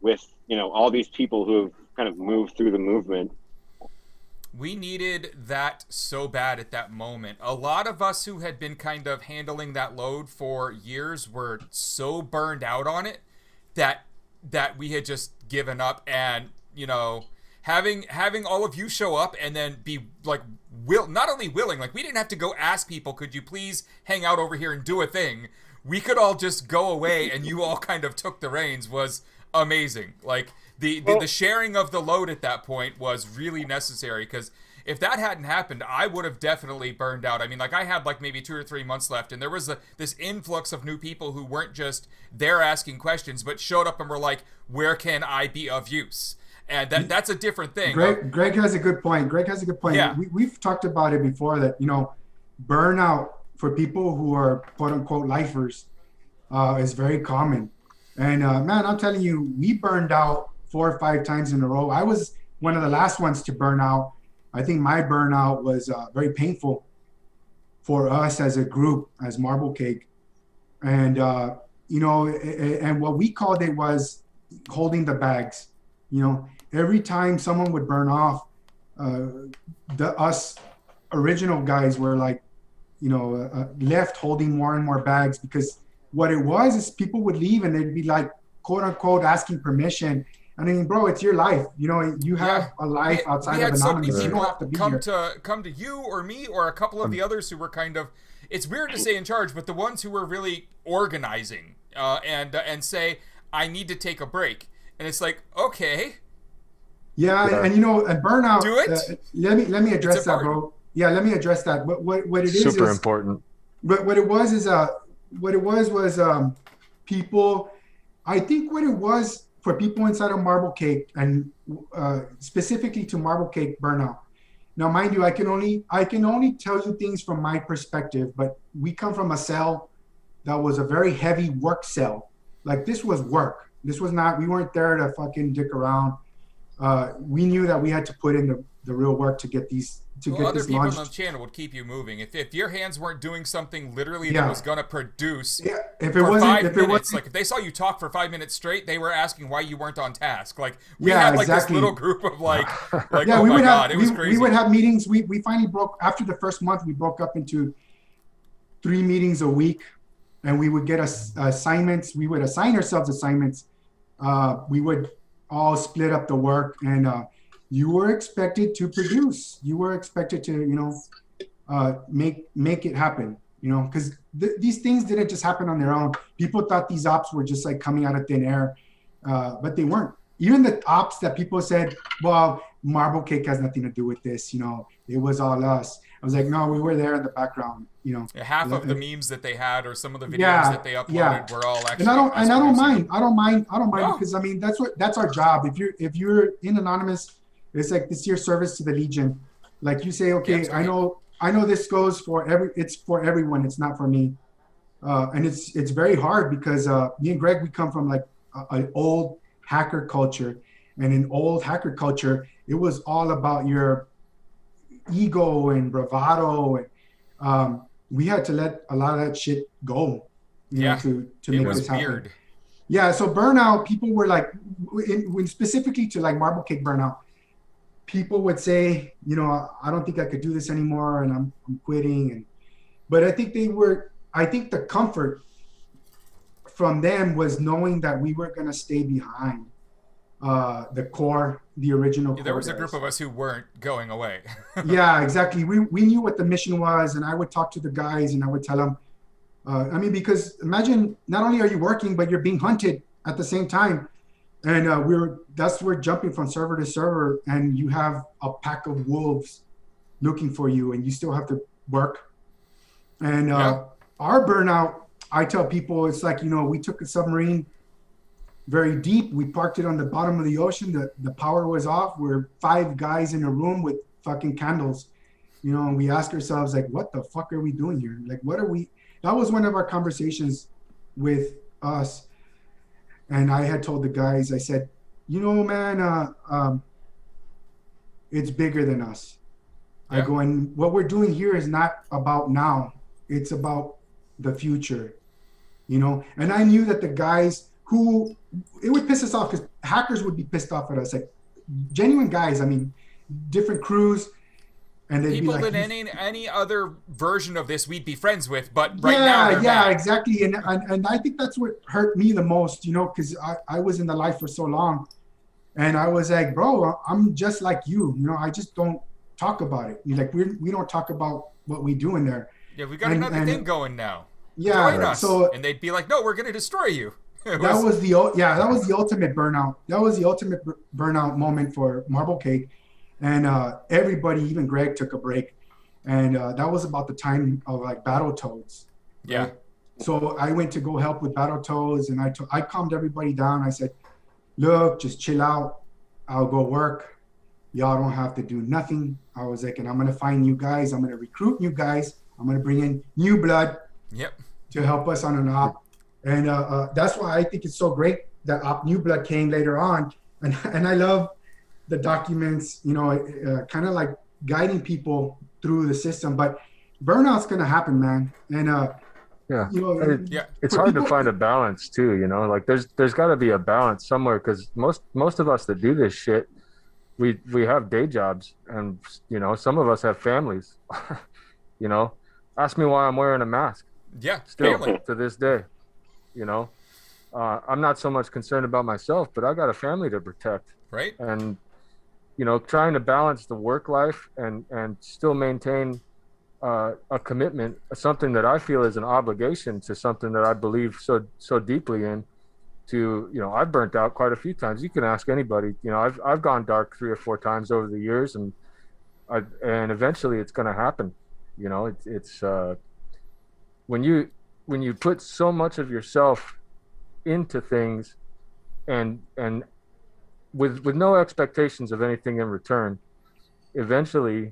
Speaker 3: with, all these people who have kind of moved through the movement.
Speaker 1: We needed that so bad at that moment. A lot of us who had been kind of handling that load for years were so burned out on it that we had just given up. And, you know, having all of you show up and then be like, not only willing, like we didn't have to go ask people, could you please hang out over here and do a thing? We could all just go away, and you all kind of took the reins. Was amazing. Like the sharing of the load at that point was really necessary, because if that hadn't happened, I would have definitely burned out. I mean, like I had like maybe 2 or 3 months left, and there was this influx of new people who weren't just there asking questions, but showed up and were like, where can I be of use? And that's a different thing.
Speaker 4: Gregg has a good point. Gregg has a good point.
Speaker 1: Yeah.
Speaker 4: We've talked about it before that, you know, burnout for people who are quote unquote lifers is very common. And man, I'm telling you, we burned out 4 or 5 times in a row. I was one of the last ones to burn out. I think my burnout was very painful for us as a group, as Marblecake. And, you know, and what we called it was holding the bags. You know, every time someone would burn off, us original guys were like, you know, left holding more and more bags, because what it was is people would leave and they'd be like, quote unquote, asking permission. I mean, bro, it's your life. You know, you have a life outside of Anonymous. You don't have to be here.
Speaker 1: Come to you or me or a couple of the others who were kind of, it's weird to say in charge, but the ones who were really organizing and say, I need to take a break. And it's like, okay.
Speaker 4: Yeah, and you know, and burnout.
Speaker 1: Do it.
Speaker 4: Let me address that, bro. Yeah, let me address that. What it is
Speaker 2: super important.
Speaker 4: But what it was people. I think what it was for people inside of Marblecake, and specifically to Marblecake burnout. Now, mind you, I can only tell you things from my perspective, but we come from a cell that was a very heavy work cell. Like, this was work. This was not, we weren't there to fucking dick around. We knew that we had to put in the real work to get these,
Speaker 1: other people
Speaker 4: launched.
Speaker 1: on the channel would keep you moving. If your hands weren't doing something literally that was going to produce
Speaker 4: if
Speaker 1: they saw you talk for 5 minutes straight, they were asking why you weren't on task. Like, we had like this little group of like oh my God, it was crazy.
Speaker 4: We would have meetings. We finally broke, after the first month, we broke up into 3 meetings a week, and we would get assignments. We would assign ourselves assignments. We would all split up the work, and you were expected to produce. You were expected to, you know, make it happen, you know, because these things didn't just happen on their own. People thought these ops were just like coming out of thin air, but they weren't. Even the ops that people said, well, Marblecake has nothing to do with this, you know, it was all us. I was like, no, we were there in the background, you know.
Speaker 1: Half of the memes that they had, or some of the videos that they uploaded, were all actually.
Speaker 4: And I don't mind. I don't mind because I mean that's our job. If you're in Anonymous, it's like this is your service to the Legion. Like, you say, okay, I know this goes for it's for everyone. It's not for me, and it's very hard because me and Gregg, we come from like an old hacker culture, and in old hacker culture, it was all about your ego and bravado, and we had to let a lot of that shit go, you know, to make this happen. Weird. Yeah, so burnout, people were like, when specifically to like Marblecake burnout, people would say, you know, I don't think I could do this anymore, and I'm quitting. But I think the comfort from them was knowing that we were gonna stay behind the original core.
Speaker 1: There was a group of us who weren't going away.
Speaker 4: Yeah, exactly. We knew what the mission was, and I would talk to the guys and I would tell them, I mean, because imagine, not only are you working, but you're being hunted at the same time. And we're jumping from server to server, and you have a pack of wolves looking for you, and you still have to work. And our burnout, I tell people, it's like, you know, we took a submarine very deep. We parked it on the bottom of the ocean. The power was off. We're 5 guys in a room with fucking candles, you know, and we ask ourselves, like, what the fuck are we doing here? Like, what are we? That was one of our conversations with us. And I had told the guys, I said, you know, man, it's bigger than us. Yeah. I go, and what we're doing here is not about now. It's about the future, you know? And I knew that the guys who, it would piss us off, because hackers would be pissed off at us. Like, genuine guys, I mean, different crews, and they'd
Speaker 1: People
Speaker 4: be like,
Speaker 1: that any other version of this we'd be friends with, but right now they're
Speaker 4: yeah,
Speaker 1: mad.
Speaker 4: exactly. And I think that's what hurt me the most, you know, because I was in the life for so long, and I was like, bro, I'm just like you know, I just don't talk about it. Like we don't talk about what we do in there.
Speaker 1: Yeah, we got another thing going now.
Speaker 4: Yeah,
Speaker 1: Join us.
Speaker 4: so
Speaker 1: and they'd be like, no, we're going to destroy you.
Speaker 4: that was the ultimate burnout. That was the ultimate burnout moment for Marblecake, and everybody, even Gregg, took a break, and that was about the time of like Battletoads.
Speaker 1: Yeah.
Speaker 4: Right? So I went to go help with Battletoads, and I calmed everybody down. I said, look, just chill out. I'll go work. Y'all don't have to do nothing. I was like, and I'm gonna find new guys. I'm gonna recruit new guys. I'm gonna bring in new blood.
Speaker 1: Yep.
Speaker 4: To help us on an op. And that's why I think it's so great that op new blood came later on. And I love the documents, you know, kind of like guiding people through the system. But burnout's gonna happen, man. And you know,
Speaker 2: it's hard to find a balance too, you know, like there's got to be a balance somewhere, because most of us that do this shit, we have day jobs, and you know, some of us have families. You know, ask me why I'm wearing a mask.
Speaker 1: Yeah,
Speaker 2: still
Speaker 1: family.
Speaker 2: To this day, you know, I'm not so much concerned about myself, but I got a family to protect.
Speaker 1: Right.
Speaker 2: And you know, trying to balance the work life and still maintain a commitment, something that I feel is an obligation to something that I believe so deeply in. To, you know, I've burnt out quite a few times. You can ask anybody. You know, I've gone dark 3 or 4 times over the years, and eventually it's going to happen. You know, it's when you put so much of yourself into things, and with no expectations of anything in return, eventually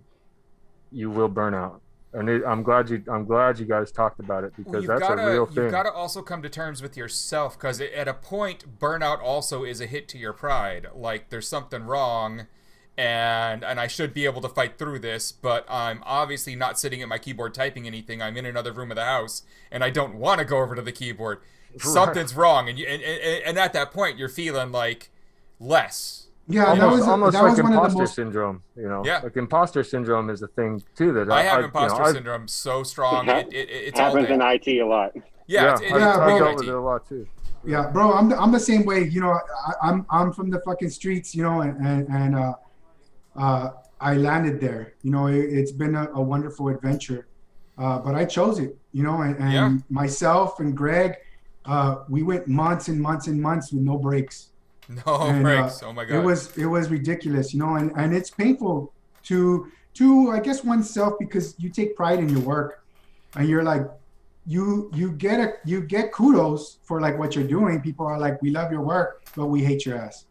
Speaker 2: you will burn out. And I'm glad you guys talked about it, because that's a real thing.
Speaker 1: You've got to also come to terms with yourself, because at a point, burnout also is a hit to your pride. Like, there's something wrong, and I should be able to fight through this, but I'm obviously not sitting at my keyboard typing anything. I'm in another room of the house, and I don't want to go over to the keyboard. Right. Something's wrong, and at that point, you're feeling like less.
Speaker 2: Yeah, almost like imposter syndrome, you know.
Speaker 1: Yeah.
Speaker 2: Like imposter syndrome is a thing too that
Speaker 1: I have imposter syndrome so strong. It's
Speaker 3: happens in IT a lot.
Speaker 2: Yeah, I dealt with it a lot too.
Speaker 4: Yeah, bro, I'm the same way. You know, I'm from the fucking streets, you know, and I landed there. You know, it's been a wonderful adventure, but I chose it. You know, and myself and Gregg, we went months and months and months with no breaks.
Speaker 1: No breaks. Oh my God.
Speaker 4: It was ridiculous, you know, and it's painful to I guess oneself, because you take pride in your work, and you're like, you get kudos for like what you're doing. People are like, we love your work, but we hate your ass,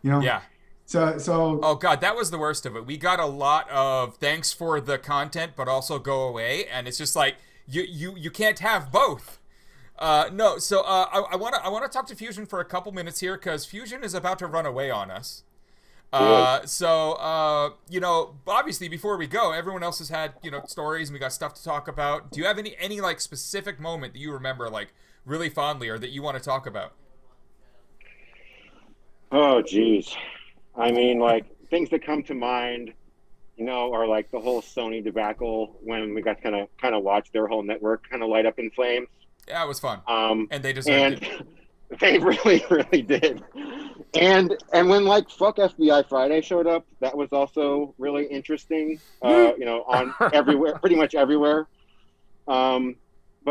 Speaker 4: you know.
Speaker 1: Yeah.
Speaker 4: So
Speaker 1: oh God, that was the worst of it. We got a lot of thanks for the content, but also go away, and it's just like you can't have both. No, so I want to talk to Fusion for a couple minutes here, because Fusion is about to run away on us. So you know, obviously before we go, everyone else has had, you know, stories, and we got stuff to talk about. Do you have any like specific moment that you remember like really fondly, or that you want to talk about?
Speaker 3: Oh geez, I mean, like things that come to mind, you know, are like the whole Sony debacle when we got to kind of watch their whole network kind of light up in flames.
Speaker 1: Yeah, it was fun. And they deserved it.
Speaker 3: They really, really did. And when like Fuck FBI Friday showed up, that was also really interesting. You know, on everywhere, pretty much everywhere. But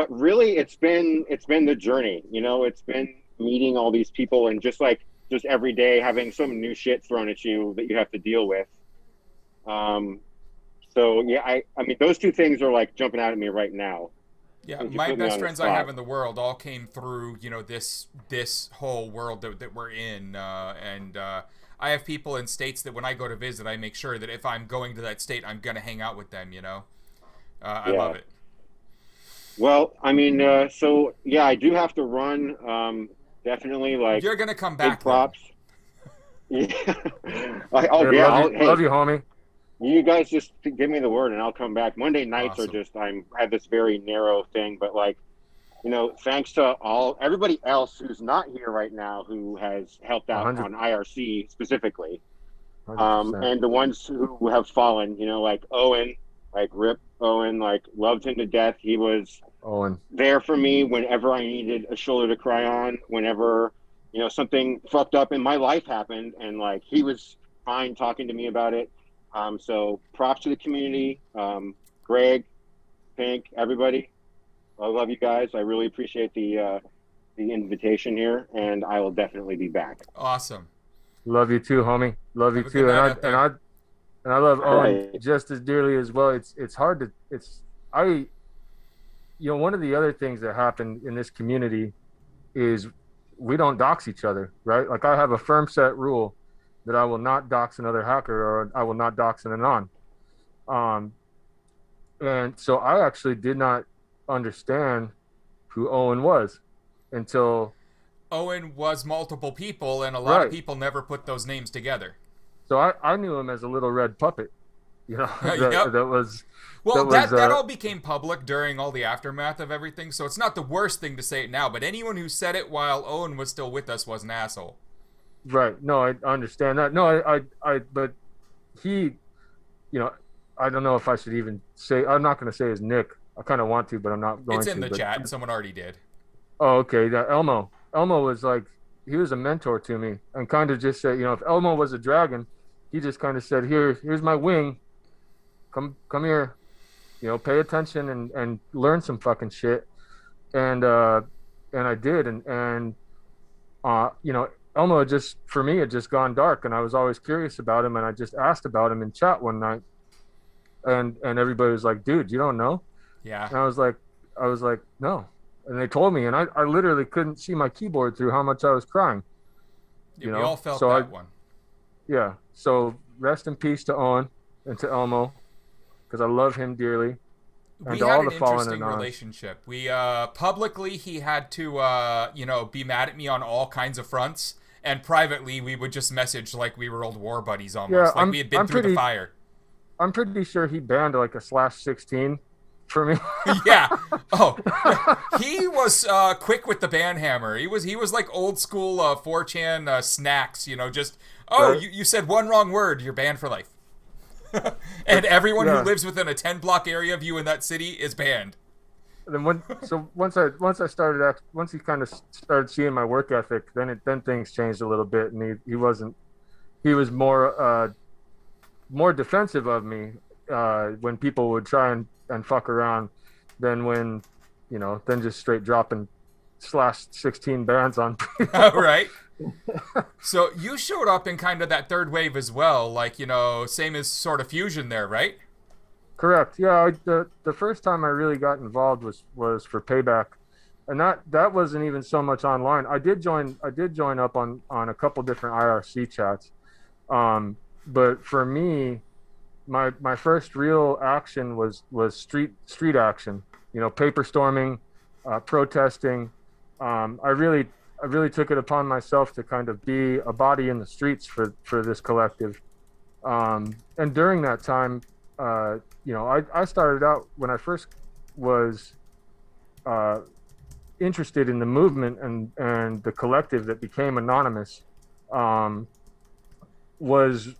Speaker 3: really, it's been the journey. You know, it's been meeting all these people, and just every day having some new shit thrown at you that you have to deal with. So yeah, I mean, those two things are like jumping out at me right now.
Speaker 1: Yeah, my best friends I have in the world all came through, you know, this whole world that we're in, and I have people in states that when I go to visit, I make sure that if I'm going to that state, I'm gonna hang out with them. You know, I love it.
Speaker 3: Well, I mean, so yeah, I do have to run. Definitely, like
Speaker 1: you're gonna come back.
Speaker 3: Big props. Yeah.
Speaker 2: Love you, homie.
Speaker 3: You guys just give me the word and I'll come back. Monday nights are just, I have this very narrow thing, but like, you know, thanks to everybody else who's not here right now, who has helped out
Speaker 2: 100.
Speaker 3: on IRC specifically,
Speaker 2: 100%.
Speaker 3: and the ones who have fallen, you know, like Owen, Like Rip Owen, like loved him to death. He was
Speaker 2: Owen.
Speaker 3: there for me whenever I needed a shoulder to cry on, whenever, something fucked up in my life happened, and like he was fine talking to me about it. So props to the community. Greg, Pink, everybody. I love you guys. I really appreciate the invitation here, and I will definitely be back.
Speaker 1: Awesome.
Speaker 2: Love you too, homie. Love you
Speaker 1: Have a good
Speaker 2: too.
Speaker 1: night
Speaker 2: And
Speaker 1: out there.
Speaker 2: I love Owen
Speaker 3: Right.
Speaker 2: just as dearly as well. It's hard to one of the other things that happened in this community is we don't dox each other, right? Like I have a firm set rule that I will not dox another hacker, or I will not dox an anon. And so I actually did not understand who Owen was until
Speaker 1: Owen was multiple people, and a lot of
Speaker 2: Right.
Speaker 1: people never put those names together.
Speaker 2: so I knew him as a little red puppet, that,
Speaker 1: Yep.
Speaker 2: that was
Speaker 1: Well,
Speaker 2: that was,
Speaker 1: that all became public during all the aftermath of everything, so it's not the worst thing to say it now, but anyone who said it while Owen was still with us was an asshole.
Speaker 2: right. No, I understand that. No, but he, I don't know if I should even say. I'm not going to say his nick. I kind of want to, but I'm not going to.
Speaker 1: It's in the
Speaker 2: but-
Speaker 1: chat. Someone already did.
Speaker 2: Oh, okay. That Elmo was like, he was a mentor to me, and kind of just said, if Elmo was a dragon, he just kind of said, here's my wing. Come here, pay attention and learn some fucking shit. And I did, and Elmo had just, for me, had just gone dark, and I was always curious about him, and I just asked about him in chat one night, and everybody was like, dude, you don't know?
Speaker 1: Yeah.
Speaker 2: And I was like, no. And they told me, and I literally couldn't see my keyboard through how much I was crying.
Speaker 1: Yeah, we all felt
Speaker 2: so
Speaker 1: that one.
Speaker 2: Yeah. So rest in peace to Owen and to Elmo, because I love him dearly. And
Speaker 1: We
Speaker 2: to
Speaker 1: had
Speaker 2: all
Speaker 1: an
Speaker 2: the fallen
Speaker 1: interesting
Speaker 2: Anons.
Speaker 1: relationship. We publicly he had to be mad at me on all kinds of fronts, and privately we would just message like we were old war buddies almost,
Speaker 2: Yeah,
Speaker 1: like we had been through the fire.
Speaker 2: I'm pretty sure he banned like a /16 for me.
Speaker 1: Yeah. Oh, yeah. He was quick with the ban hammer. He was like old school 4chan snacks. Just
Speaker 2: Right.
Speaker 1: you said one wrong word, you're banned for life. And everyone who
Speaker 2: Yeah.
Speaker 1: lives within a 10-block area of you in that city is banned.
Speaker 2: And then once he kind of started seeing my work ethic, then things changed a little bit, and he was more defensive of me when people would try and fuck around than when then just straight dropping /16 bans on people.
Speaker 1: Right. So you showed up in kind of that third wave as well, like same as sort of Fusion there, right?
Speaker 2: Correct. Yeah, the first time I really got involved was for Payback, and that wasn't even so much online. I did join up on a couple different IRC chats, but for me, my first real action was street action. Paper storming, protesting. I really took it upon myself to kind of be a body in the streets for this collective, and during that time. I started out when I first was interested in the movement and the collective that became Anonymous. I was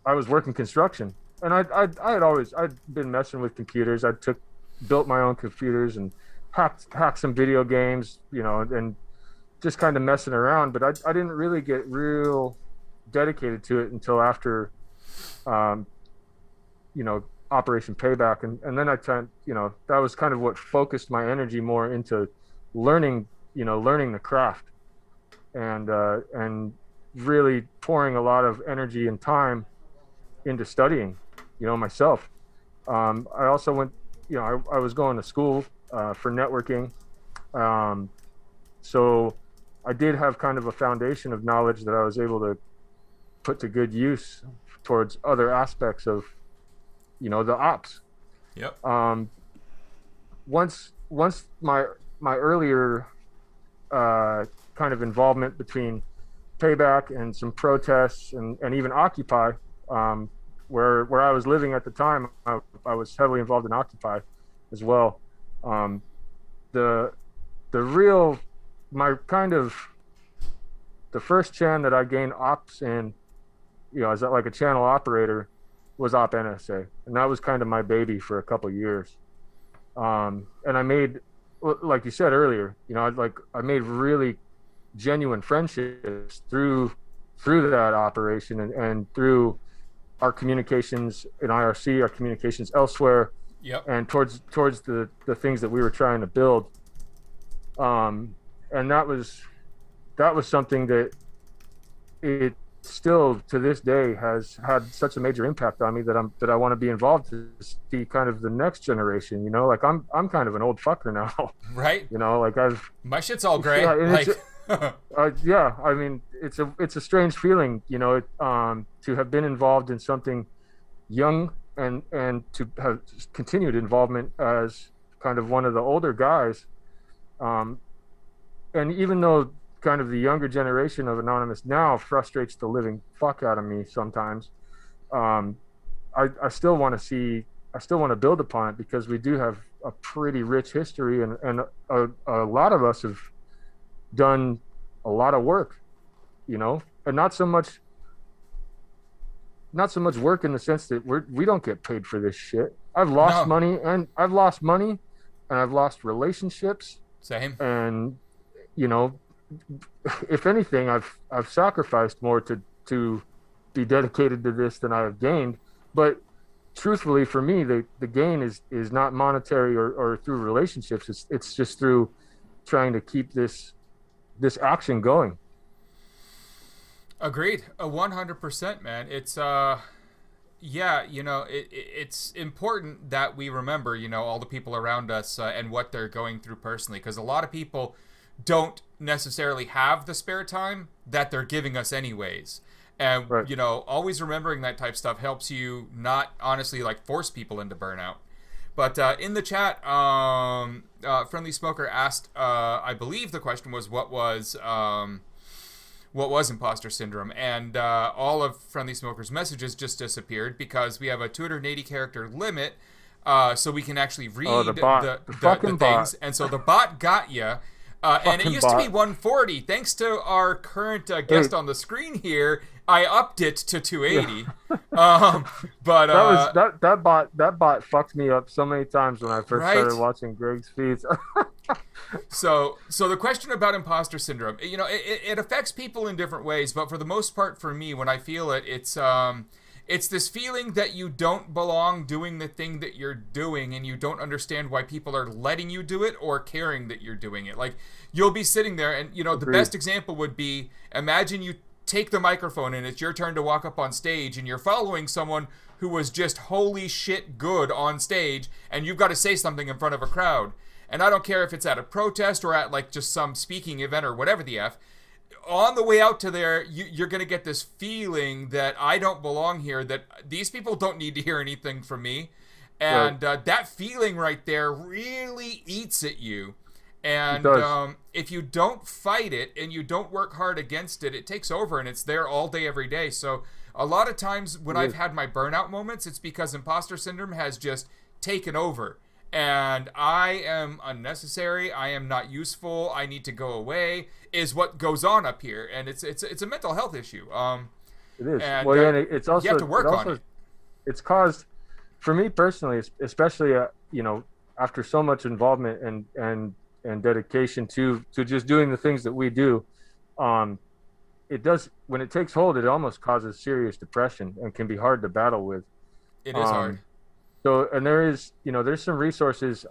Speaker 2: working construction, and I'd been messing with computers. Built my own computers and hacked some video games, and just kind of messing around. But I didn't really get real dedicated to it until after. Operation Payback, and then I that was kind of what focused my energy more into learning the craft, and really pouring a lot of energy and time into studying myself. I also went I was going to school for networking, so I did have kind of a foundation of knowledge that I was able to put to good use towards other aspects of the ops.
Speaker 1: Yep.
Speaker 2: Once my earlier kind of involvement between Payback and some protests and even Occupy, where I was living at the time, I was heavily involved in Occupy as well. The first chan that I gained ops in, as like a channel operator, was Op NSA, and that was kind of my baby for a couple years. And I made, like you said earlier, you know, I made really genuine friendships through that operation, and through our communications in IRC, our communications elsewhere,
Speaker 1: Yep.
Speaker 2: and towards the things that we were trying to build. And that was something that it still to this day has had such a major impact on me that I want to be involved to see kind of the next generation, you know, like I'm kind of an old fucker now.
Speaker 1: Right.
Speaker 2: You know, like
Speaker 1: my shit's all gray.
Speaker 2: Yeah,
Speaker 1: like
Speaker 2: yeah, I mean, it's a strange feeling, you know, to have been involved in something young and to have continued involvement as kind of one of the older guys. And even though kind of the younger generation of Anonymous now frustrates the living fuck out of me sometimes, I still want to build upon it, because we do have a pretty rich history, and a lot of us have done a lot of work, you know, and not so much work in the sense that we don't get paid for this shit. I've lost money, and I've lost relationships.
Speaker 1: Same.
Speaker 2: And, you know, if anything, I've sacrificed more to be dedicated to this than I have gained. But truthfully, for me, the gain is not monetary or through relationships. It's just through trying to keep this action going.
Speaker 1: Agreed. 100%, man. It's yeah, you know, it's important that we remember, you know, all the people around us and what they're going through personally, because a lot of people don't necessarily have the spare time that they're giving us anyways. And,
Speaker 2: right.
Speaker 1: You know, always remembering that type of stuff helps you not honestly like force people into burnout. But in the chat, Friendly Smoker asked, I believe the question was, what was Imposter Syndrome? And all of Friendly Smoker's messages just disappeared because we have a 280 character limit, so we can actually read the things.
Speaker 2: Bot.
Speaker 1: And so the bot got you. And it used to be 140. Thanks to our current guest on the screen here, I upped it to 280. Yeah. But
Speaker 2: that bot fucked me up so many times when I first started watching Gregg's feeds.
Speaker 1: So the question about imposter syndrome, you know, it affects people in different ways, but for the most part, for me, when I feel it, it's this feeling that you don't belong doing the thing that you're doing, and you don't understand why people are letting you do it or caring that you're doing it. Like, you'll be sitting there, and, you know, the best example would be, imagine you take the microphone and it's your turn to walk up on stage, and you're following someone who was just holy shit good on stage, and you've got to say something in front of a crowd. And I don't care if it's at a protest or at, like, just some speaking event or whatever the F. On the way out to there, you're going to get this feeling that I don't belong here, that these people don't need to hear anything from me. And that feeling right there really eats at you. And if you don't fight it and you don't work hard against it, it takes over, and it's there all day, every day. So a lot of times when I've had my burnout moments, it's because imposter syndrome has just taken over. And I am unnecessary. I am not useful. I need to go away. Is what goes on up here, and it's a mental health issue.
Speaker 2: It is.
Speaker 1: And,
Speaker 2: well, yeah, it's also
Speaker 1: you have to work on it.
Speaker 2: It's caused, for me personally, especially you know, after so much involvement and dedication to just doing the things that we do, it does, when it takes hold, it almost causes serious depression and can be hard to battle with.
Speaker 1: It is hard.
Speaker 2: So, and there's some resources.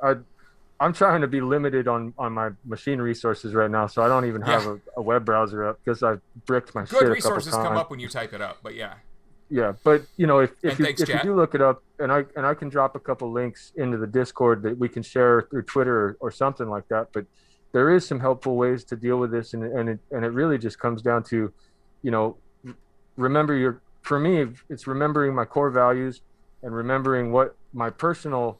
Speaker 2: I'm trying to be limited on my machine resources right now, so I don't even have a web browser up because I've bricked my shit a couple times.
Speaker 1: Good resources come up when you type it up, but yeah.
Speaker 2: Yeah, but you know, if you do look it up, and I can drop a couple links into the Discord that we can share through Twitter or something like that. But there is some helpful ways to deal with this, and it really just comes down to, you know, for me, it's remembering my core values and remembering what my personal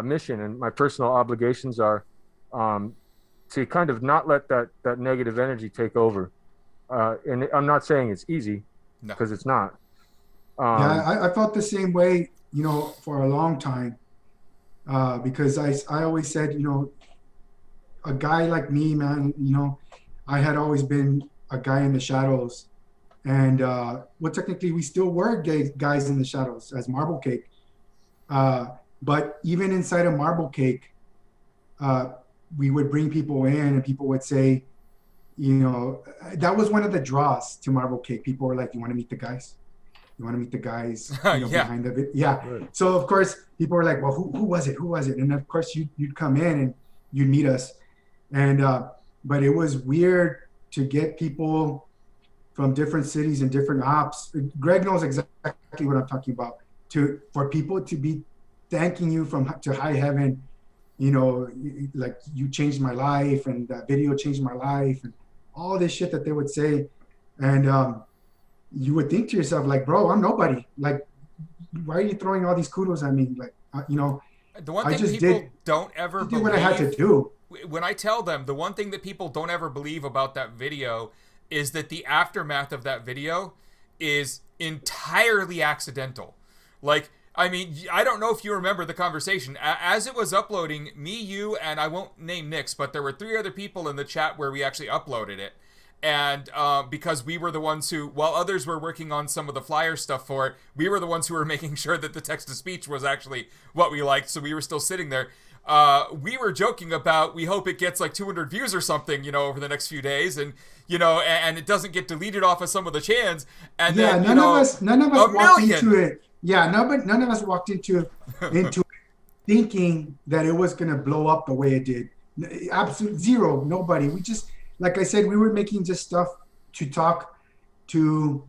Speaker 2: mission and my personal obligations are, to kind of not let that negative energy take over. And I'm not saying it's easy, because it's not.
Speaker 4: I felt the same way, you know, for a long time, because I always said, you know, a guy like me, man, you know, I had always been a guy in the shadows, And well, technically, we still were guys in the shadows as Marblecake. But even inside of Marblecake, we would bring people in, and people would say, you know, that was one of the draws to Marblecake. People were like, "You want to meet the guys? You want to meet the guys behind the video?" Yeah. Right. So of course, people were like, "Well, who was it? Who was it?" And of course, you'd come in and you'd meet us, and but it was weird to get people from different cities and different ops. Gregg knows exactly what I'm talking about. For people to be thanking you to high heaven, you know, like, "You changed my life," and that video changed my life, and all this shit that they would say. And you would think to yourself, like, "Bro, I'm nobody. Like, why are you throwing all these kudos at me?" Like, you know,
Speaker 1: the one thing people don't ever believe,
Speaker 4: what I had to do.
Speaker 1: When I tell them, the one thing that people don't ever believe about that video is that the aftermath of that video is entirely accidental. Like, I mean, I don't know if you remember the conversation. As it was uploading, me, you, and I won't name Nick's, but there were 3 other people in the chat where we actually uploaded it. And because we were the ones who, while others were working on some of the flyer stuff for it, we were the ones who were making sure that the text-to-speech was actually what we liked, so we were still sitting there. We were joking about, we hope it gets like 200 views or something, you know, over the next few days, and, you know, and it doesn't get deleted off of some of the chans. And
Speaker 4: yeah,
Speaker 1: then,
Speaker 4: none of us walked into it. Yeah, none of us walked into it thinking that it was gonna blow up the way it did. Absolute zero, nobody. We just, like I said, we were making just stuff to talk to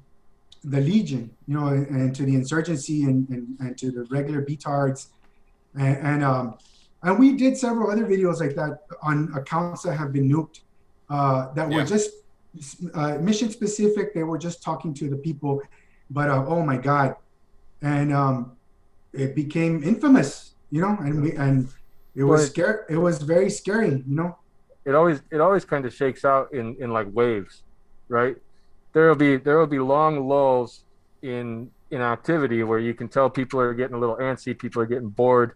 Speaker 4: the Legion, you know, and to the insurgency and to the regular betards, and we did several other videos like that on accounts that have been nuked, that were just mission specific. They were just talking to the people, but oh my God, and it became infamous, you know, and it was scary. It was very scary, you know.
Speaker 2: It always kind of shakes out in like waves, right? There will be long lulls in activity where you can tell people are getting a little antsy, people are getting bored,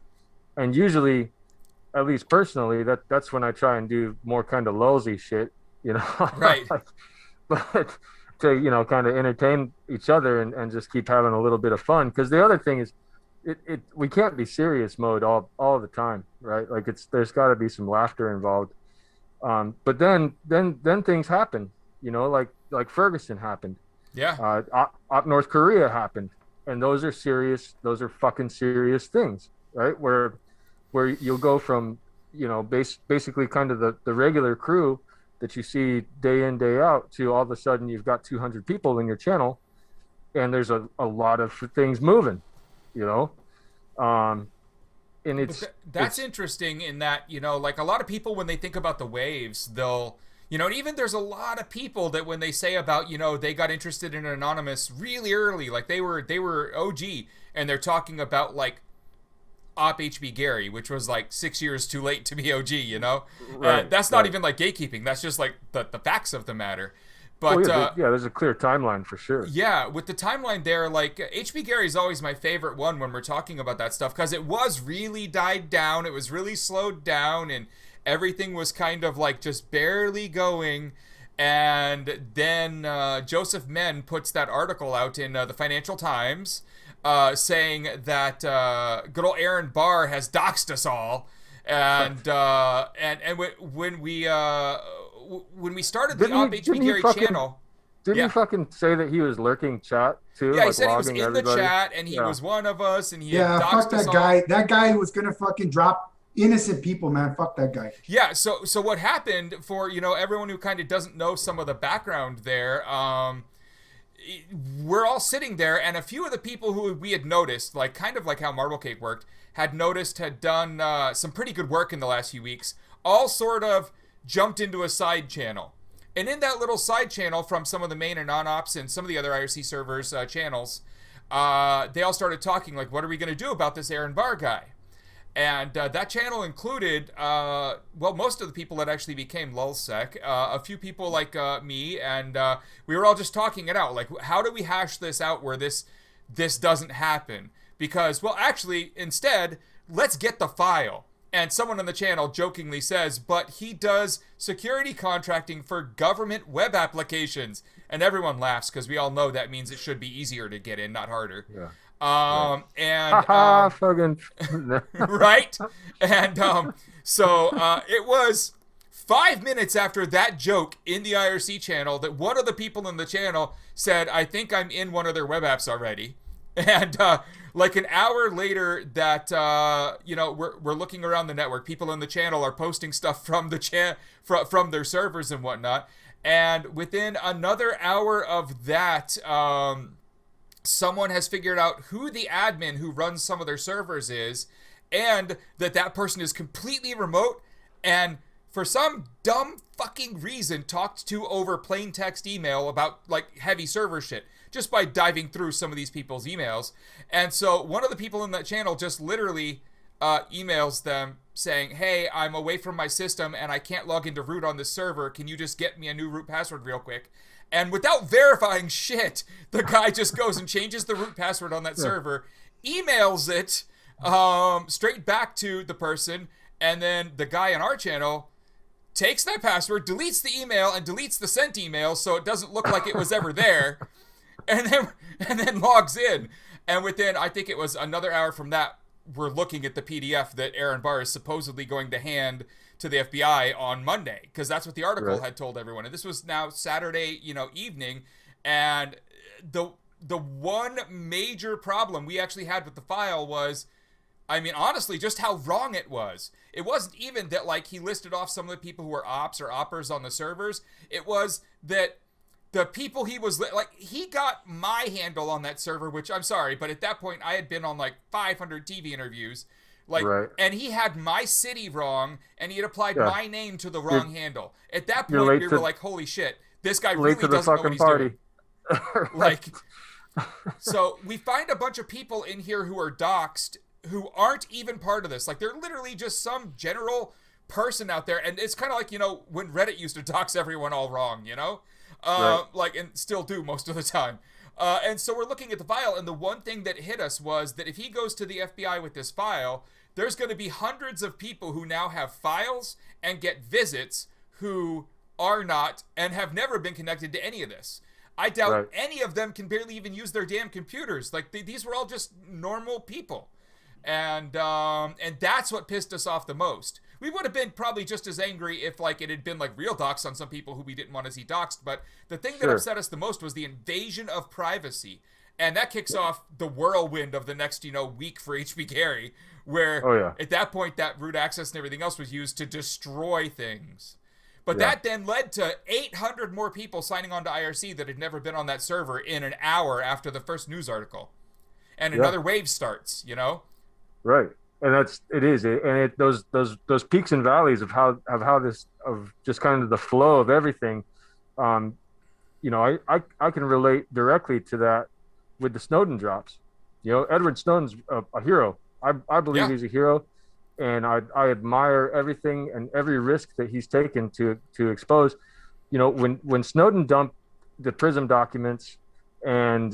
Speaker 2: and usually, at least personally, that's when I try and do more kind of lullsy shit, you know.
Speaker 1: Right.
Speaker 2: But to, you know, kind of entertain each other and just keep having a little bit of fun, because the other thing is, we can't be serious mode all the time, right? Like, there's got to be some laughter involved. But then things happen, you know, like Ferguson happened.
Speaker 1: Yeah.
Speaker 2: Op North Korea happened, and those are fucking serious things, right? Where you'll go from, you know, basically kind of the regular crew that you see day in, day out, to all of a sudden you've got 200 people in your channel, and there's a lot of things moving, you know. And
Speaker 1: that's interesting in that, you know, like, a lot of people, when they think about the waves, they'll, you know, and even there's a lot of people that when they say about, you know, they got interested in Anonymous really early, like they were OG, and they're talking about like Op HB Gary, which was like 6 years too late to be OG, you know. Right, that's not even like gatekeeping. That's just like the facts of the matter. But
Speaker 2: there's a clear timeline for sure.
Speaker 1: Yeah, with the timeline there, like, HB Gary is always my favorite one when we're talking about that stuff, because it was really died down, it was really slowed down, and everything was kind of like just barely going. And then Joseph Men puts that article out in the Financial Times, saying that good old Aaron Barr has doxed us all, and when we started the Op HB Gary channel,
Speaker 2: didn't he fucking say that he was lurking chat too?
Speaker 1: Yeah,
Speaker 2: like,
Speaker 1: he said he was in
Speaker 2: everybody?
Speaker 1: the chat, and he was one of us, and he
Speaker 4: fuck that guy. That guy was gonna fucking drop innocent people, man. Fuck that guy.
Speaker 1: Yeah. So what happened, for, you know, everyone who kind of doesn't know some of the background there, we're all sitting there, and a few of the people who we had noticed, like, kind of like how Marblecake worked, had done some pretty good work in the last few weeks, all sort of jumped into a side channel. And in that little side channel from some of the main AnonOps and some of the other IRC servers channels, they all started talking like, what are we going to do about this Aaron Barr guy? And that channel included, most of the people that actually became LulzSec, a few people like me, and we were all just talking it out. Like, how do we hash this out where this doesn't happen? Because, well, actually, instead, let's get the file. And someone on the channel jokingly says, but he does security contracting for government web applications. And everyone laughs because we all know that means it should be easier to get in, not harder.
Speaker 2: Yeah.
Speaker 1: Fucking right. And so it was 5 minutes after that joke in the IRC channel that one of the people in the channel said, I think I'm in one of their web apps already. And like an hour later that, we're looking around the network. People in the channel are posting stuff from the from their servers and whatnot. And within another hour of that, someone has figured out who the admin who runs some of their servers is, and that person is completely remote and for some dumb fucking reason talked to over plain text email about like heavy server shit just by diving through some of these people's emails. And so one of the people in that channel just literally emails them saying, hey, I'm away from my system and I can't log into root on this server. Can you just get me a new root password real quick? And without verifying shit, the guy just goes and changes the root password on that server, emails it straight back to the person, and then the guy on our channel takes that password, deletes the email, and deletes the sent email so it doesn't look like it was ever there, and then logs in. And within, I think it was another hour from that, we're looking at the PDF that Aaron Barr is supposedly going to hand to the FBI on Monday, because that's what the article had told everyone. And this was now Saturday, evening, and the one major problem we actually had with the file was, I mean, honestly, just how wrong it was. It wasn't even that, like, he listed off some of the people who were ops or oppers on the servers. It was that the people he was, he got my handle on that server, which I'm sorry, but at that point I had been on like 500 TV interviews. And he had my city wrong, and he had applied my name to the wrong handle. At that point, we were like, holy shit, this guy really doesn't know what he's doing. So we find a bunch of people in here who are doxxed, who aren't even part of this. Like, they're literally just some general person out there. And it's kind of like, when Reddit used to dox everyone all wrong, and still do most of the time. And so we're looking at the file, and the one thing that hit us was that if he goes to the FBI with this file, there's going to be hundreds of people who now have files and get visits who are not and have never been connected to any of this. I doubt any of them can barely even use their damn computers. Like, these were all just normal people. And that's what pissed us off the most. We would have been probably just as angry if, like, it had been, like, real dox on some people who we didn't want to see doxed. But the thing that upset us the most was the invasion of privacy. And that kicks off the whirlwind of the next, week for HB Gary, where at that point that root access and everything else was used to destroy things. But that then led to 800 more people signing on to IRC that had never been on that server in an hour after the first news article. And another wave starts,
Speaker 2: Right. And those peaks and valleys of how just kind of the flow of everything. I can relate directly to that with the Snowden drops. Edward Snowden's a hero. I believe he's a hero, and I admire everything and every risk that he's taken to expose. When Snowden dumped the PRISM documents and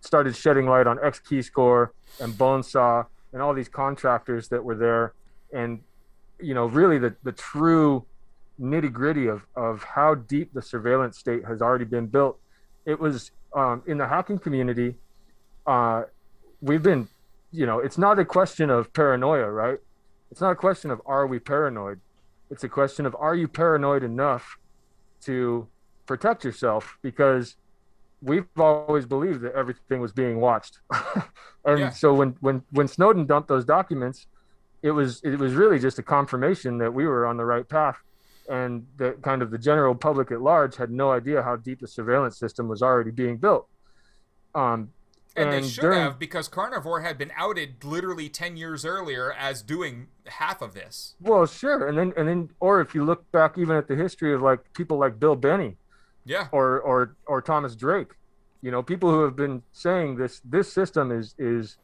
Speaker 2: started shedding light on XKeyscore and Bonesaw and all these contractors that were there, and really the true nitty gritty of how deep the surveillance state has already been built. It was in the hacking community. We've been, it's not a question of paranoia, right? It's not a question of, are we paranoid? It's a question of, are you paranoid enough to protect yourself? Because we've always believed that everything was being watched. So when Snowden dumped those documents, it was really just a confirmation that we were on the right path, and that kind of the general public at large had no idea how deep the surveillance system was already being built.
Speaker 1: And they should have, because Carnivore had been outed literally 10 years earlier as doing half of this.
Speaker 2: Well, sure. And then, or if you look back even at the history of like people like Bill Benny, or Thomas Drake, people who have been saying this system is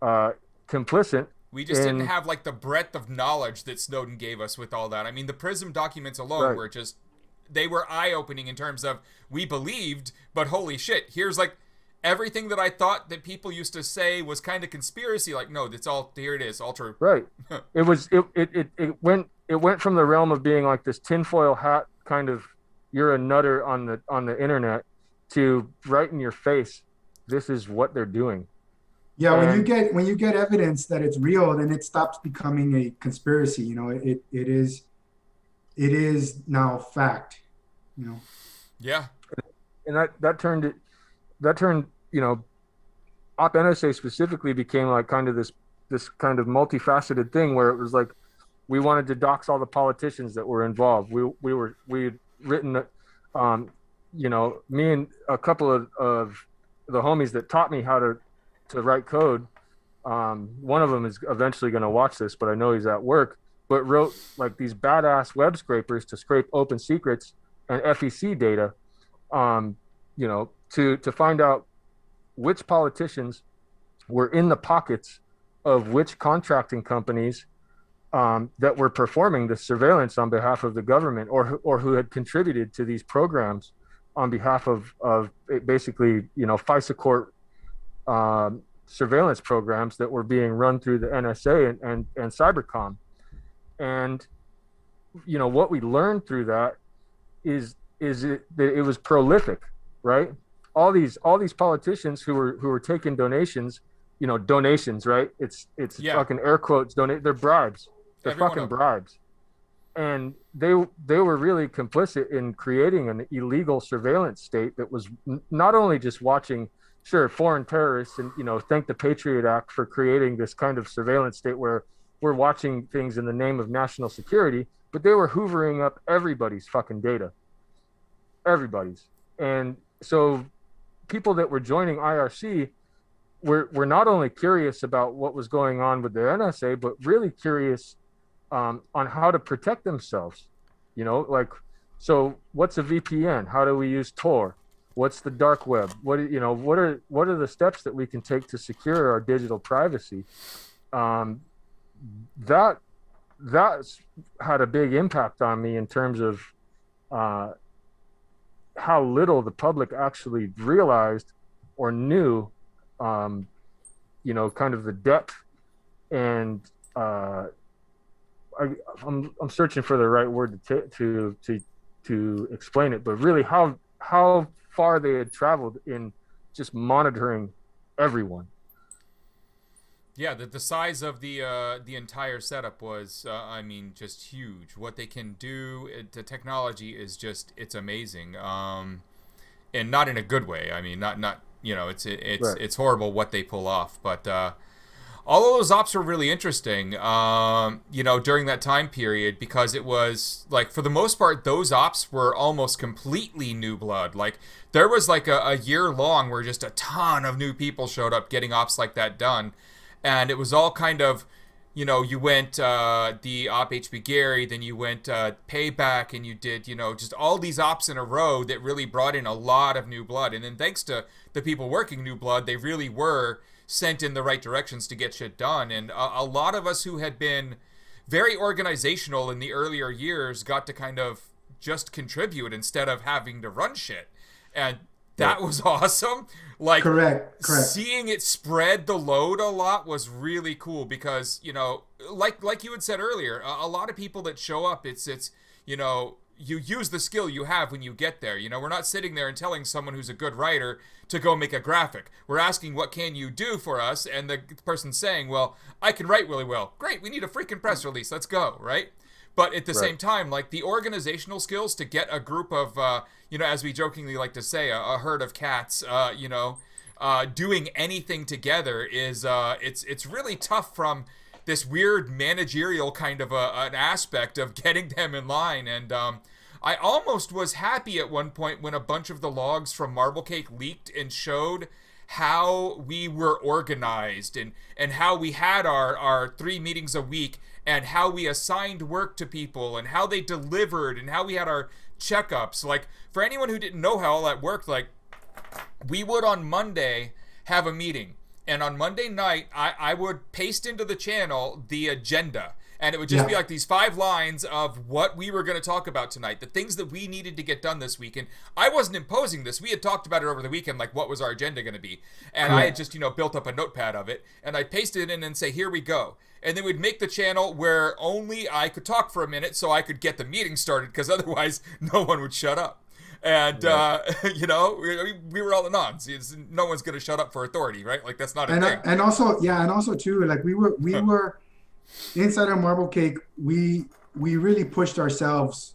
Speaker 2: complicit.
Speaker 1: We just didn't have like the breadth of knowledge that Snowden gave us with all that. I mean, the PRISM documents alone were just, they were eye-opening in terms of, we believed, but holy shit, here's like, everything that I thought that people used to say was kind of conspiracy, like, no, it's all, here it is, all true.
Speaker 2: Right. It went from the realm of being like this tinfoil hat kind of, you're a nutter on the internet, to right in your face, this is what they're doing.
Speaker 4: Yeah, and when you get evidence that it's real, then it stops becoming a conspiracy. You know, it is now fact. You know.
Speaker 1: Yeah.
Speaker 2: And that turned, you know, Op NSA specifically became like kind of this kind of multifaceted thing where it was like we wanted to dox all the politicians that were involved. We'd written, you know, me and a couple of the homies that taught me how to write code. One of them is eventually going to watch this, but I know he's at work. But wrote like these badass web scrapers to scrape open secrets and FEC data, you know, to find out which politicians were in the pockets of which contracting companies that were performing the surveillance on behalf of the government, or who had contributed to these programs on behalf of basically, you know, FISA court surveillance programs that were being run through the NSA and Cybercom. And, you know, what we learned through that is that it was prolific, right? All these politicians who were taking donations, you know, right? It's fucking air quotes, they're bribes. They're fucking bribes. And they were really complicit in creating an illegal surveillance state that was not only just watching, sure, foreign terrorists, and, you know, thank the Patriot Act for creating this kind of surveillance state where we're watching things in the name of national security, but they were hoovering up everybody's fucking data. Everybody's. And so people that were joining IRC were not only curious about what was going on with the NSA, but really curious on how to protect themselves. You know, like, so what's a VPN? How do we use Tor? What's the dark web? What are the steps that we can take to secure our digital privacy? That's had a big impact on me in terms of how little the public actually realized or knew, you know, kind of the depth. And I'm searching for the right word to explain it, but really how far they had traveled in just monitoring everyone.
Speaker 1: Yeah, the size of the entire setup was, I mean, just huge. What they can do, the technology is just, it's amazing, and not in a good way. I mean, not you know, it's right. It's horrible what they pull off, but all of those ops were really interesting, you know, during that time period, because it was like, for the most part, those ops were almost completely new blood. Like, there was like a year long where just a ton of new people showed up getting ops like that done. And it was all kind of, you know, you went the Op HB Gary, then you went Payback, and you did, you know, just all these ops in a row that really brought in a lot of new blood. And then thanks to the people working new blood, they really were sent in the right directions to get shit done. And a lot of us who had been very organizational in the earlier years got to kind of just contribute instead of having to run shit. And that was awesome. Like, correct. Seeing it spread the load a lot was really cool, because, you know, like you had said earlier, a lot of people that show up, it's you know, you use the skill you have when you get there. You know, we're not sitting there and telling someone who's a good writer to go make a graphic. We're asking, what can you do for us? And the person's saying, well, I can write really well. Great, we need a freaking press release. Let's go, right? But at the same time, like, the organizational skills to get a group of, you know, as we jokingly like to say, a herd of cats, you know, doing anything together is, it's really tough from this weird managerial kind of an aspect of getting them in line. And I almost was happy at one point when a bunch of the logs from Marblecake leaked and showed how we were organized and how we had our 3 meetings a week, and how we assigned work to people, and how they delivered, and how we had our checkups. Like, for anyone who didn't know how all that worked, like, we would on Monday have a meeting, and on Monday night, I would paste into the channel the agenda, And it would just be like these 5 lines of what we were going to talk about tonight, the things that we needed to get done this week. And I wasn't imposing this. We had talked about it over the weekend, like what was our agenda going to be. And I had just, built up a notepad of it. And I pasted it in and say, here we go. And then we'd make the channel where only I could talk for a minute so I could get the meeting started, because otherwise no one would shut up. And, we were all Anons. No one's going to shut up for authority, right? Like, that's not a thing.
Speaker 4: And also, too, like, we were inside of Marblecake, we really pushed ourselves,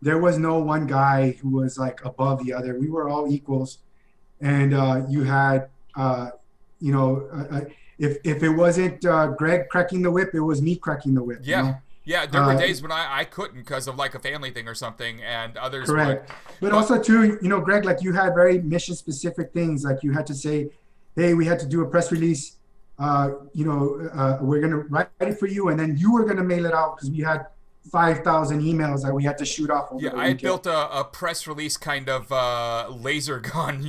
Speaker 4: There was no one guy who was, like, above the other. We were all equals. And you had, if it wasn't Gregg cracking the whip, it was me cracking the whip.
Speaker 1: Yeah. Yeah, there were days when I couldn't because of like a family thing or something, and others
Speaker 4: correct. But also too, Gregg, like you had very mission specific things. Like you had to say, hey, we had to do a press release. We're gonna write it for you, and then you were gonna mail it out because we had 5,000 emails that we had to shoot off.
Speaker 1: I had built a press release kind of laser gun,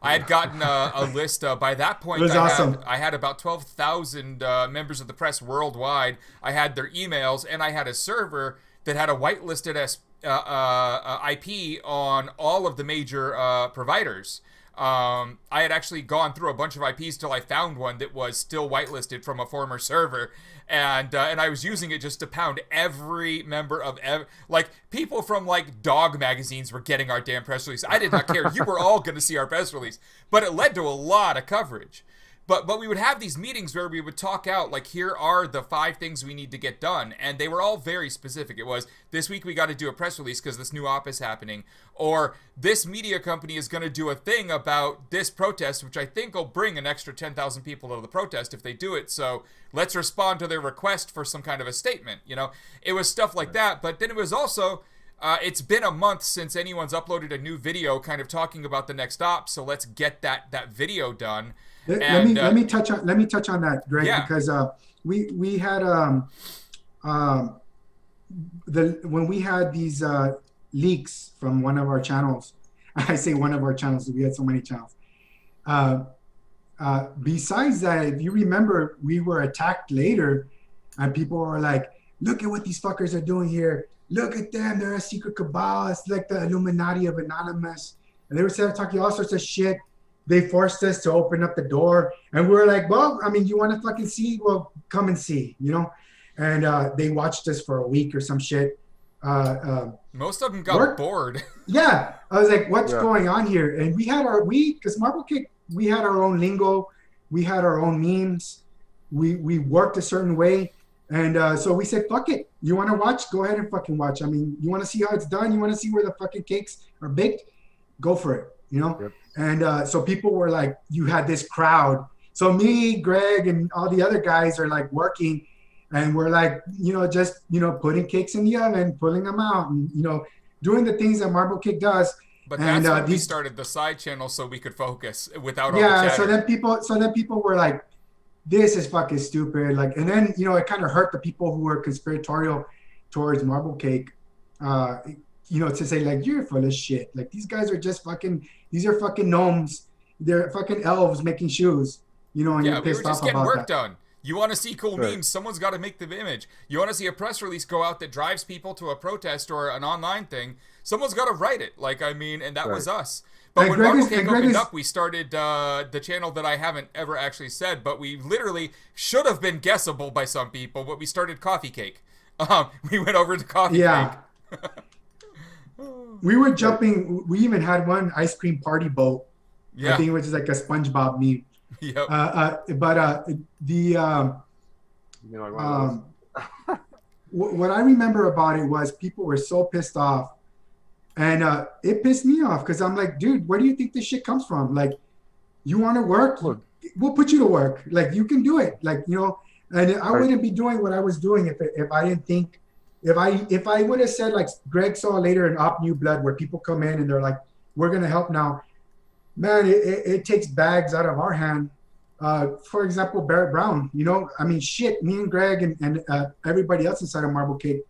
Speaker 1: I had gotten a list. By that point,
Speaker 4: it was awesome.
Speaker 1: I had about 12,000 members of the press worldwide. I had their emails, and I had a server that had a whitelisted IP on all of the major providers. I had actually gone through a bunch of IPs till I found one that was still whitelisted from a former server, and I was using it just to pound every member of like people from like dog magazines were getting our damn press release. I did not care. You were all going to see our press release, but it led to a lot of coverage. But we would have these meetings where we would talk out, like, here are the 5 things we need to get done. And they were all very specific. It was, this week we got to do a press release because this new op is happening. Or, this media company is going to do a thing about this protest, which I think will bring an extra 10,000 people to the protest if they do it. So, let's respond to their request for some kind of a statement. It was stuff like that. But then it was also, it's been a month since anyone's uploaded a new video kind of talking about the next op. So, let's get that video done.
Speaker 4: Let me touch on that, Gregg, because we had when we had these leaks from one of our channels. I say one of our channels, we had so many channels. Besides that, if you remember, we were attacked later, and people were like, "Look at what these fuckers are doing here! Look at them! They're a secret cabal. It's like the Illuminati of Anonymous." And they were talking all sorts of shit. They forced us to open up the door, and we were like, well, I mean, you want to fucking see? Well, come and see, And they watched us for a week or some shit.
Speaker 1: Most of them got bored.
Speaker 4: Yeah. I was like, what's going on here? And because Marblecake, we had our own lingo. We had our own memes. We worked a certain way. And so we said, fuck it. You want to watch? Go ahead and fucking watch. I mean, you want to see how it's done? You want to see where the fucking cakes are baked? Go for it,
Speaker 2: Yep.
Speaker 4: And so people were like, you had this crowd. So me, Gregg, and all the other guys are like working, and we're like, just, putting cakes in the oven, pulling them out, and, doing the things that Marblecake does.
Speaker 1: But that's when we started the side channel so we could focus without all the chatter.
Speaker 4: So then people were like, this is fucking stupid. Like, and then, it kind of hurt the people who were conspiratorial towards Marblecake, to say like, you're full of shit. Like, these guys are just these are fucking gnomes. They're fucking elves making shoes, and you're pissed off about that.
Speaker 1: We were just getting work done. You want to see cool memes, someone's got to make the image. You want to see a press release go out that drives people to a protest or an online thing, someone's got to write it. Like, I mean, and that was us. But when Marblecake opened up, we started the channel that I haven't ever actually said, but we literally should have been guessable by some people, but we started Coffee Cake. We went over to Coffee Cake.
Speaker 4: We were jumping. We even had one ice cream party boat. Yeah. I think it was just like a SpongeBob meme.
Speaker 1: Yep.
Speaker 4: What I remember about it was people were so pissed off, and it pissed me off because I'm like, dude, where do you think this shit comes from? Like, you want to work? We'll put you to work. Like, you can do it. Like, and I wouldn't be doing what I was doing if I didn't think. If I would have said, like Gregg saw later in Op New Blood, where people come in and they're like, we're going to help now. Man, it takes bags out of our hand. For example, Barrett Brown, I mean, shit, me and Gregg and everybody else inside of Marblecake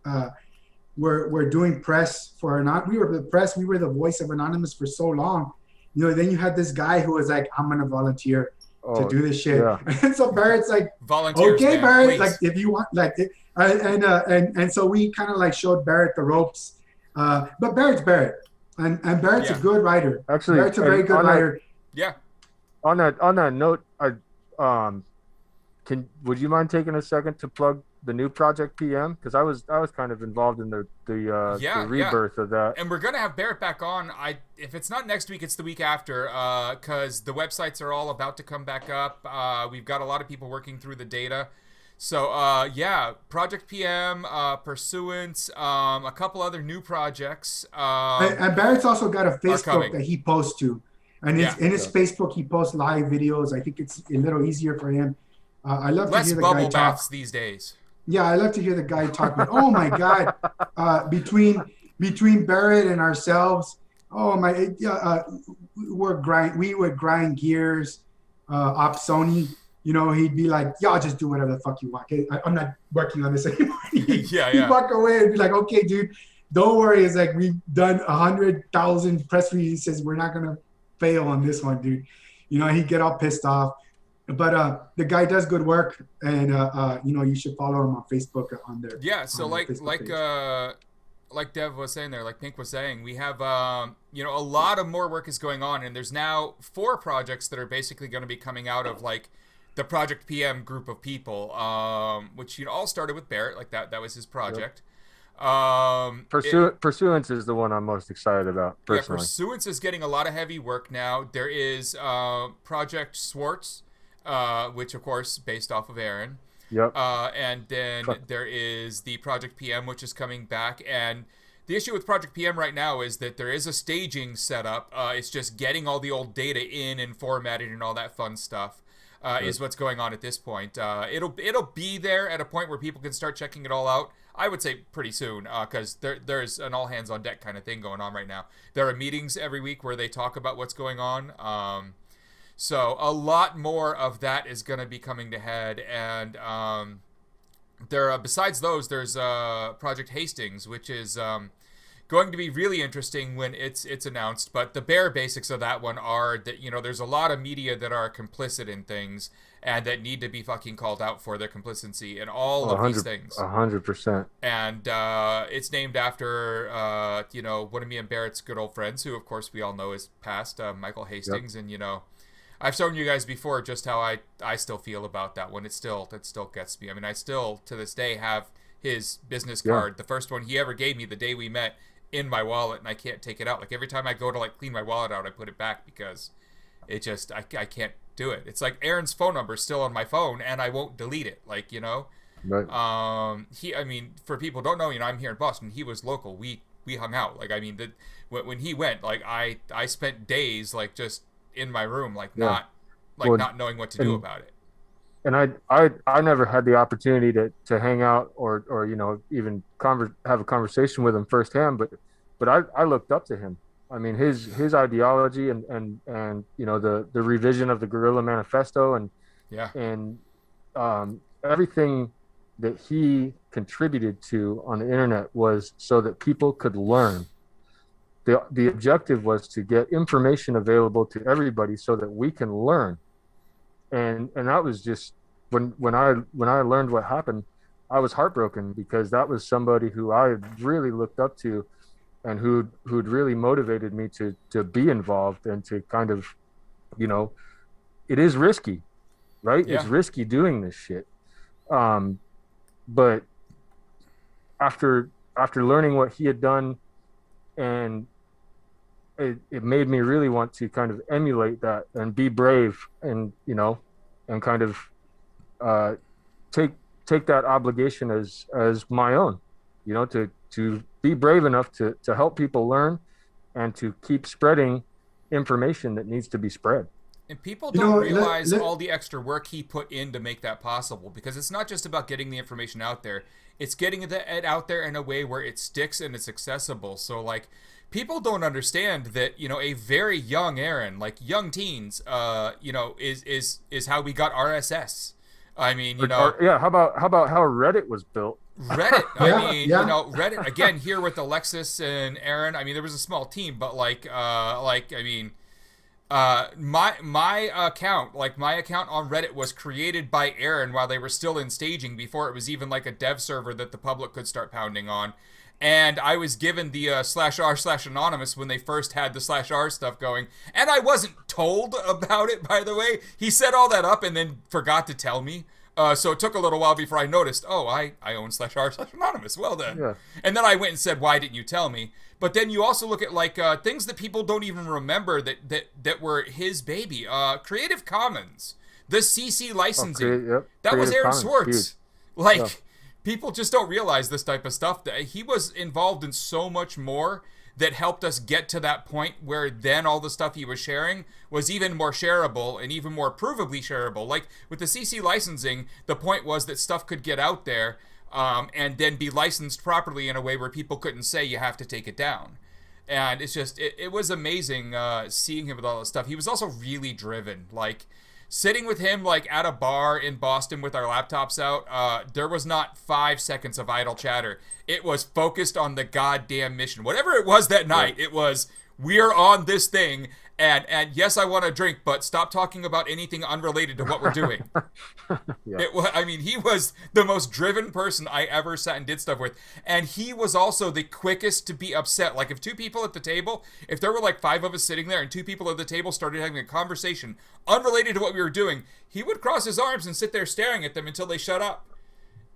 Speaker 4: were doing press for we were the press. We were the voice of Anonymous for so long. Then you had this guy who was like, I'm going to volunteer. to do this shit.
Speaker 2: Yeah.
Speaker 4: And so Barrett's like,
Speaker 1: Volunteers,
Speaker 4: okay,
Speaker 1: man,
Speaker 4: Barrett,
Speaker 1: please.
Speaker 4: like if you want, like, and so we kind of like showed Barrett the ropes. But Barrett's Barrett, and Barrett's a good writer.
Speaker 2: Actually,
Speaker 4: Barrett's a very good writer.
Speaker 1: Yeah.
Speaker 2: On that note, would you mind taking a second to plug the new Project PM? Because I was kind of involved in the rebirth of that.
Speaker 1: And we're gonna have Barrett back on. If it's not next week, it's the week after. Because the websites are all about to come back up. We've got a lot of people working through the data. So Project PM, Pursuance, a couple other new projects.
Speaker 4: And Barrett's also got a Facebook that he posts to. And in his Facebook, he posts live videos. I think it's a little easier for him. I love to hear the guy talk.
Speaker 1: Less bubble baths these days.
Speaker 4: Yeah, I love to hear the guy talk. But, oh my God, between Barrett and ourselves, oh my, we would grind gears. Sony, he'd be like, y'all just do whatever the fuck you want. I'm not working on this anymore. He'd walk away and be like, okay, dude, don't worry. It's like we've done 100,000 press releases. We're not gonna fail on this one, dude. He'd get all pissed off. But the guy does good work, and you should follow him on Facebook on there.
Speaker 1: Yeah, so like Dev was saying there, like Pink was saying, we have a lot of more work is going on, and there's now 4 projects that are basically going to be coming out of like the Project PM group of people, which all started with Barrett, like that was his project. Yep.
Speaker 2: Pursuance is the one I'm most excited about personally.
Speaker 1: Yeah, Pursuance is getting a lot of heavy work now. There is Project Swartz, which of course based off of Aaron.
Speaker 2: Yep.
Speaker 1: And then there is the Project PM, which is coming back. And the issue with Project PM right now is that there is a staging setup. It's just getting all the old data in and formatted and all that fun stuff is what's going on at this point. It'll be there at a point where people can start checking it all out. I would say pretty soon, because there's an all hands on deck kind of thing going on right now. There are meetings every week where they talk about what's going on. So a lot more of that is going to be coming to head. And besides those, there's Project Hastings, which is going to be really interesting when it's announced. But the bare basics of that one are that, there's a lot of media that are complicit in things and that need to be fucking called out for their complicity in all of these things.
Speaker 2: 100%.
Speaker 1: And it's named after, one of me and Barrett's good old friends, who, of course, we all know is passed, Michael Hastings. Yep. And, I've shown you guys before just how I still feel about that one. That still gets me. I mean, I still, to this day, have his business card, the first one he ever gave me the day we met, in my wallet, and I can't take it out. Like, every time I go to, like, clean my wallet out, I put it back because it just, I can't do it. It's like Aaron's phone number is still on my phone, and I won't delete it. Like,
Speaker 2: Right.
Speaker 1: For people who don't know, I'm here in Boston. He was local. We hung out. Like, when he went, like, I spent days, like, just in my room, like, not knowing what to do about it.
Speaker 2: And I never had the opportunity to hang out or even have a conversation with him firsthand, but I looked up to him. I mean, his ideology and the revision of the Guerrilla Manifesto and everything that he contributed to on the internet was so that people could learn. The objective was to get information available to everybody so that we can learn. And that was just when I learned what happened, I was heartbroken because that was somebody who I really looked up to and who'd really motivated me to be involved and to kind of, it is risky, right? Yeah. It's risky doing this shit. But after learning what he had done, and it made me really want to kind of emulate that and be brave and and kind of take that obligation as my own, to be brave enough to help people learn and to keep spreading information that needs to be spread.
Speaker 1: And people don't realize all the extra work he put in to make that possible, because it's not just about getting the information out there. It's getting it out there in a way where it sticks and it's accessible. So, like, people don't understand that, a very young Aaron, like young teens, is how we got RSS. I mean,
Speaker 2: how about how Reddit was built?
Speaker 1: Reddit, Reddit, again, here with Alexis and Aaron, I mean, there was a small team, but My account, like my account on Reddit, was created by Aaron while they were still in staging, before it was even like a dev server that the public could start pounding on. And I was given the /r/anonymous when they first had the /r stuff going, and I wasn't told about it, by the way. He set all that up and then forgot to tell me. So it took a little while before I noticed, oh, I own /r/anonymous. Well then.
Speaker 2: Yeah.
Speaker 1: And then I went and said, why didn't you tell me? But then you also look at like things that people don't even remember that were his baby. Creative Commons, the CC licensing. That was Aaron Swartz. Like, yeah. People just don't realize this type of stuff. That he was involved in so much more that helped us get to that point where then all the stuff he was sharing was even more shareable and even more provably shareable. Like with the CC licensing, the point was that stuff could get out there and then be licensed properly in a way where people couldn't say you have to take it down. And it's just, it was amazing seeing him with all this stuff. He was also really driven. Like, sitting with him like at a bar in Boston with our laptops out, there was not 5 seconds of idle chatter. It was focused on the goddamn mission. Whatever it was that night, it was, we're on this thing, and yes, I want a drink, but stop talking about anything unrelated to what we're doing. Yeah. I mean, he was the most driven person I ever sat and did stuff with, and he was also the quickest to be upset. Like, if two people at the table, if there were like 5 of us sitting there and 2 people at the table started having a conversation unrelated to what we were doing, he would cross his arms and sit there staring at them until they shut up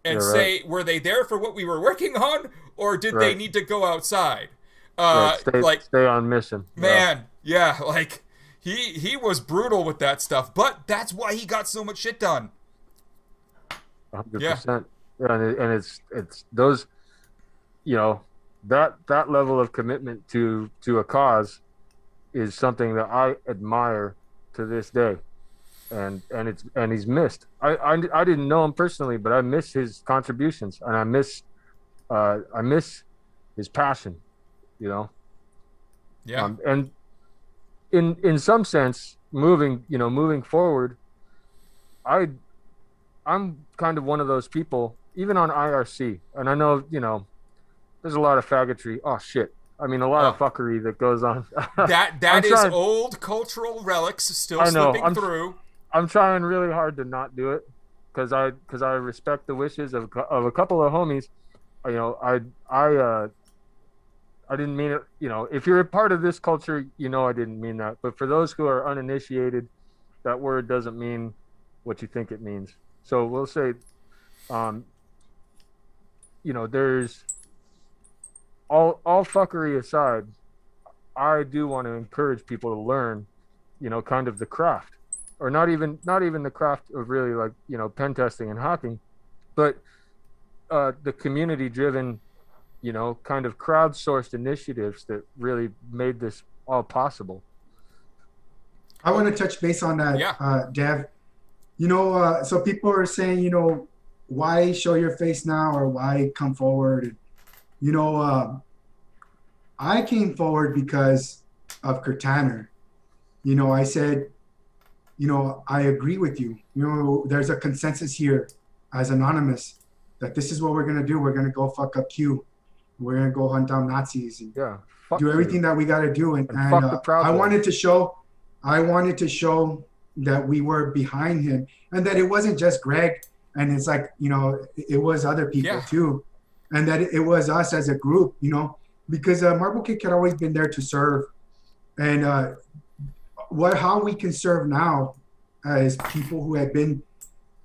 Speaker 1: and say, were they there for what we were working on, or did they need to go outside?
Speaker 2: Stay on mission.
Speaker 1: Man, yeah, like he was brutal with that stuff, but that's why he got so much shit done.
Speaker 2: 100%. Yeah, and it's those, you know, that level of commitment to a cause is something that I admire to this day. And he's missed. I didn't know him personally, but I miss his contributions, and I miss his passion, you know.
Speaker 1: Yeah.
Speaker 2: And in some sense, moving forward, I'm kind of one of those people, even on IRC, and I know, you know, there's a lot of faggotry. Oh shit. I mean, a lot of fuckery that goes on.
Speaker 1: that is old cultural relics still slipping through.
Speaker 2: I'm trying really hard to not do it, because I respect the wishes of a couple of homies. You know, I didn't mean it. You know, if you're a part of this culture, you know I didn't mean that. But for those who are uninitiated, that word doesn't mean what you think it means. So we'll say, you know, there's all fuckery aside, I do want to encourage people to learn, you know, kind of the craft. Or not even the craft of really, like, you know, pen testing and hacking, but the community-driven, you know, kind of crowdsourced initiatives that really made this all possible.
Speaker 4: I want to touch base on that, Dev. You know, so people are saying, you know, why show your face now, or why come forward? You know, I came forward because of Cortana. You know, I said, you know, I agree with you. You know, there's a consensus here as Anonymous that this is what we're going to do. We're going to go fuck up Q. We're going to go hunt down Nazis and do everything that we got to do. And I wanted to show that we were behind him, and that it wasn't just Gregg. And it's like, you know, it was other people too. And that it was us as a group, you know, because Marblecake had always been there to serve. And how we can serve now as people who have been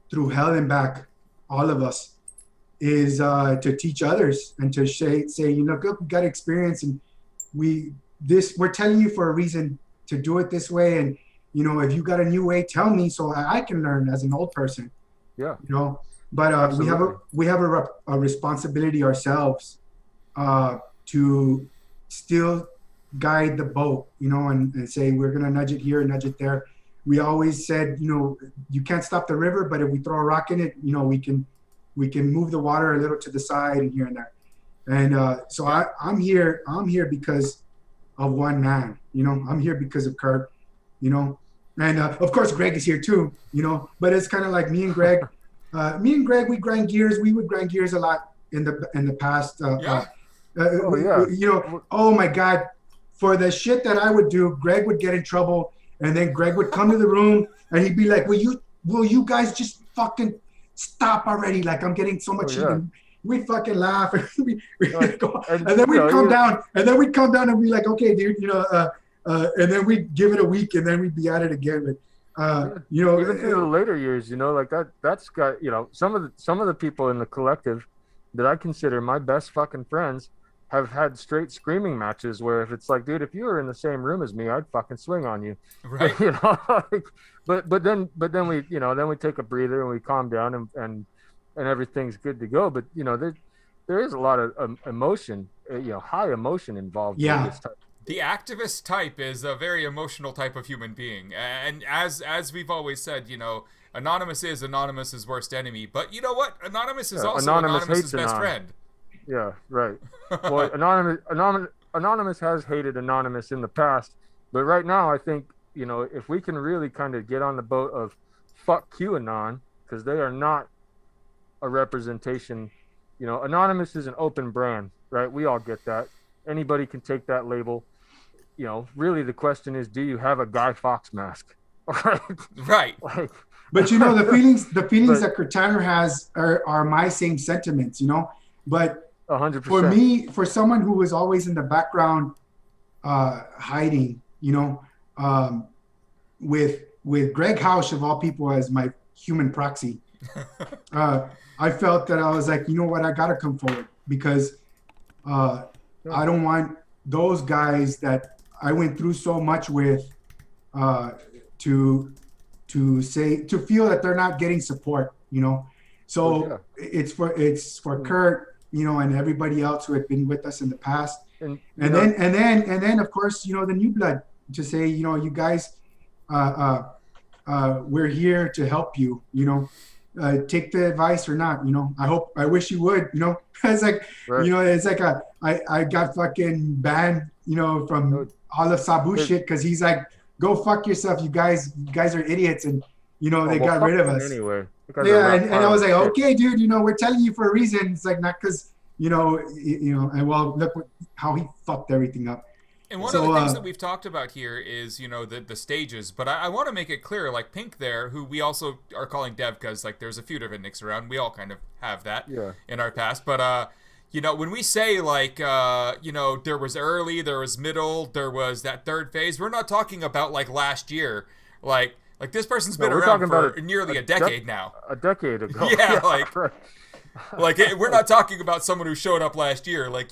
Speaker 4: through hell and back, all of us, is to teach others and to say, you know, we got experience, and we're telling you for a reason to do it this way. And, you know, if you got a new way, tell me so I can learn as an old person.
Speaker 2: Yeah.
Speaker 4: You know, but we have a responsibility ourselves to still guide the boat, you know, and say we're gonna nudge it here, nudge it there. We always said, you know, you can't stop the river, but if we throw a rock in it, you know, we can move the water a little to the side and here and there. And so I'm here because of one man, you know. I'm here because of Kurt, you know, and of course Gregg is here too, you know. But it's kind of like me and Gregg, we grind gears. We would grind gears a lot in the past. You know, oh my God. For the shit that I would do, Gregg would get in trouble And then Gregg would come to the room and he'd be like, will you guys just fucking stop already? Like, I'm getting so much heat. And we'd fucking laugh and and then we'd come down and be like, okay, dude, and then we'd give it a week and then we'd be at it again. But,
Speaker 2: even through the later years, like that's got, some of the people in the collective that I consider my best fucking friends have had straight screaming matches where if it's like, dude, if you were in the same room as me, I'd fucking swing on you.
Speaker 1: Right.
Speaker 2: But then we, then we take a breather and we calm down and everything's good to go. But, there is a lot of emotion, high emotion involved.
Speaker 4: Yeah.
Speaker 2: In this type.
Speaker 1: The activist type is a very emotional type of human being. And as we've always said, Anonymous is Anonymous's worst enemy. But you know what? Anonymous is also Anonymous's best friend.
Speaker 2: Yeah, right. Well, Anonymous has hated Anonymous in the past. But right now, I think, if we can really kind of get on the boat of fuck QAnon, because they are not a representation. Anonymous is an open brand, right? We all get that. Anybody can take that label. Really the question is, do you have a Guy Fawkes mask?
Speaker 1: Right.
Speaker 4: But the feelings that Cortana has are my same sentiments, But
Speaker 2: 100%.
Speaker 4: For me, for someone who was always in the background, hiding, with Gregg Housh of all people as my human proxy, I felt that I was like, you know what, I gotta come forward because I don't want those guys that I went through so much with to feel that they're not getting support, So it's for Kurt, and everybody else who had been with us in the past, and then of course the new blood to say you guys, we're here to help you, take the advice or not, I wish you would, it's like, it's like I got fucking banned, from all of Sabu shit because he's like, go fuck yourself, you guys are idiots, and they got rid of us
Speaker 2: anyway.
Speaker 4: Yeah, and I was like, okay, dude, we're telling you for a reason. It's like not because and well, look how he fucked everything up.
Speaker 1: And one of the things that we've talked about here is, the stages. But I want to make it clear, like Pink there, who we also are calling Dev because, like, there's a few different Nicks around. We all kind of have that in our past. But, when we say, like, there was early, there was middle, there was that third phase, we're not talking about, like, last year. Like this person's been around for nearly a decade now.
Speaker 2: A decade ago.
Speaker 1: Yeah, like... Like, we're not talking about someone who showed up last year. Like,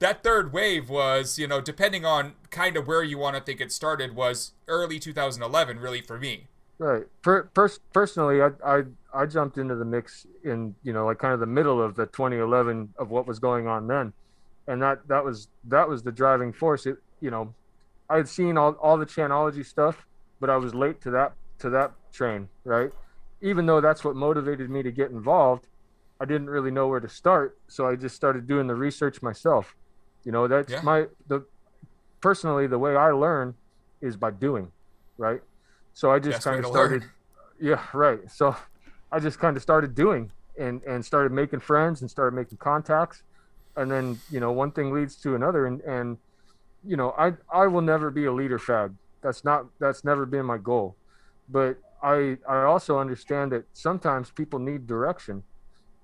Speaker 1: that third wave was, depending on kind of where you want to think it started, was early 2011, really, for me.
Speaker 2: Right. Personally, I jumped into the mix in, like kind of the middle of the 2011 of what was going on then. And that was the driving force. I had seen all the Chanology stuff, but I was late to that train, right? Even though that's what motivated me to get involved, I didn't really know where to start, so I just started doing the research myself. That's personally the way I learn is by doing, right? So I just kind of started, So I just kind of started doing and started making friends and started making contacts, and then one thing leads to another, and I will never be a leader fag. That's never been my goal, but I also understand that sometimes people need direction.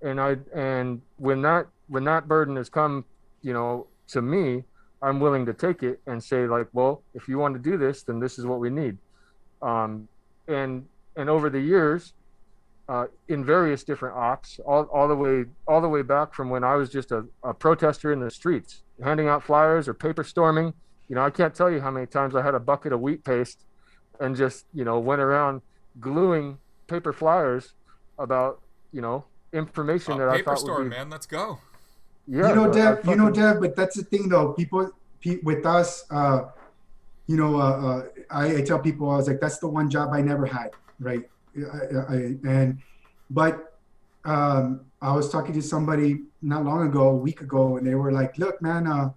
Speaker 2: And when that burden has come, to me, I'm willing to take it and say, like, well, if you want to do this, then this is what we need. And over the years, in various different ops, all the way back from when I was just a protester in the streets, handing out flyers or paper storming. I can't tell you how many times I had a bucket of wheat paste and just went around gluing paper flyers about information that I thought would be...
Speaker 1: man, let's go.
Speaker 4: Yeah, Dev, but that's the thing though. People with us, I tell people, I was like, that's the one job I never had, right? But I was talking to somebody not long ago, a week ago, and they were like, look, man,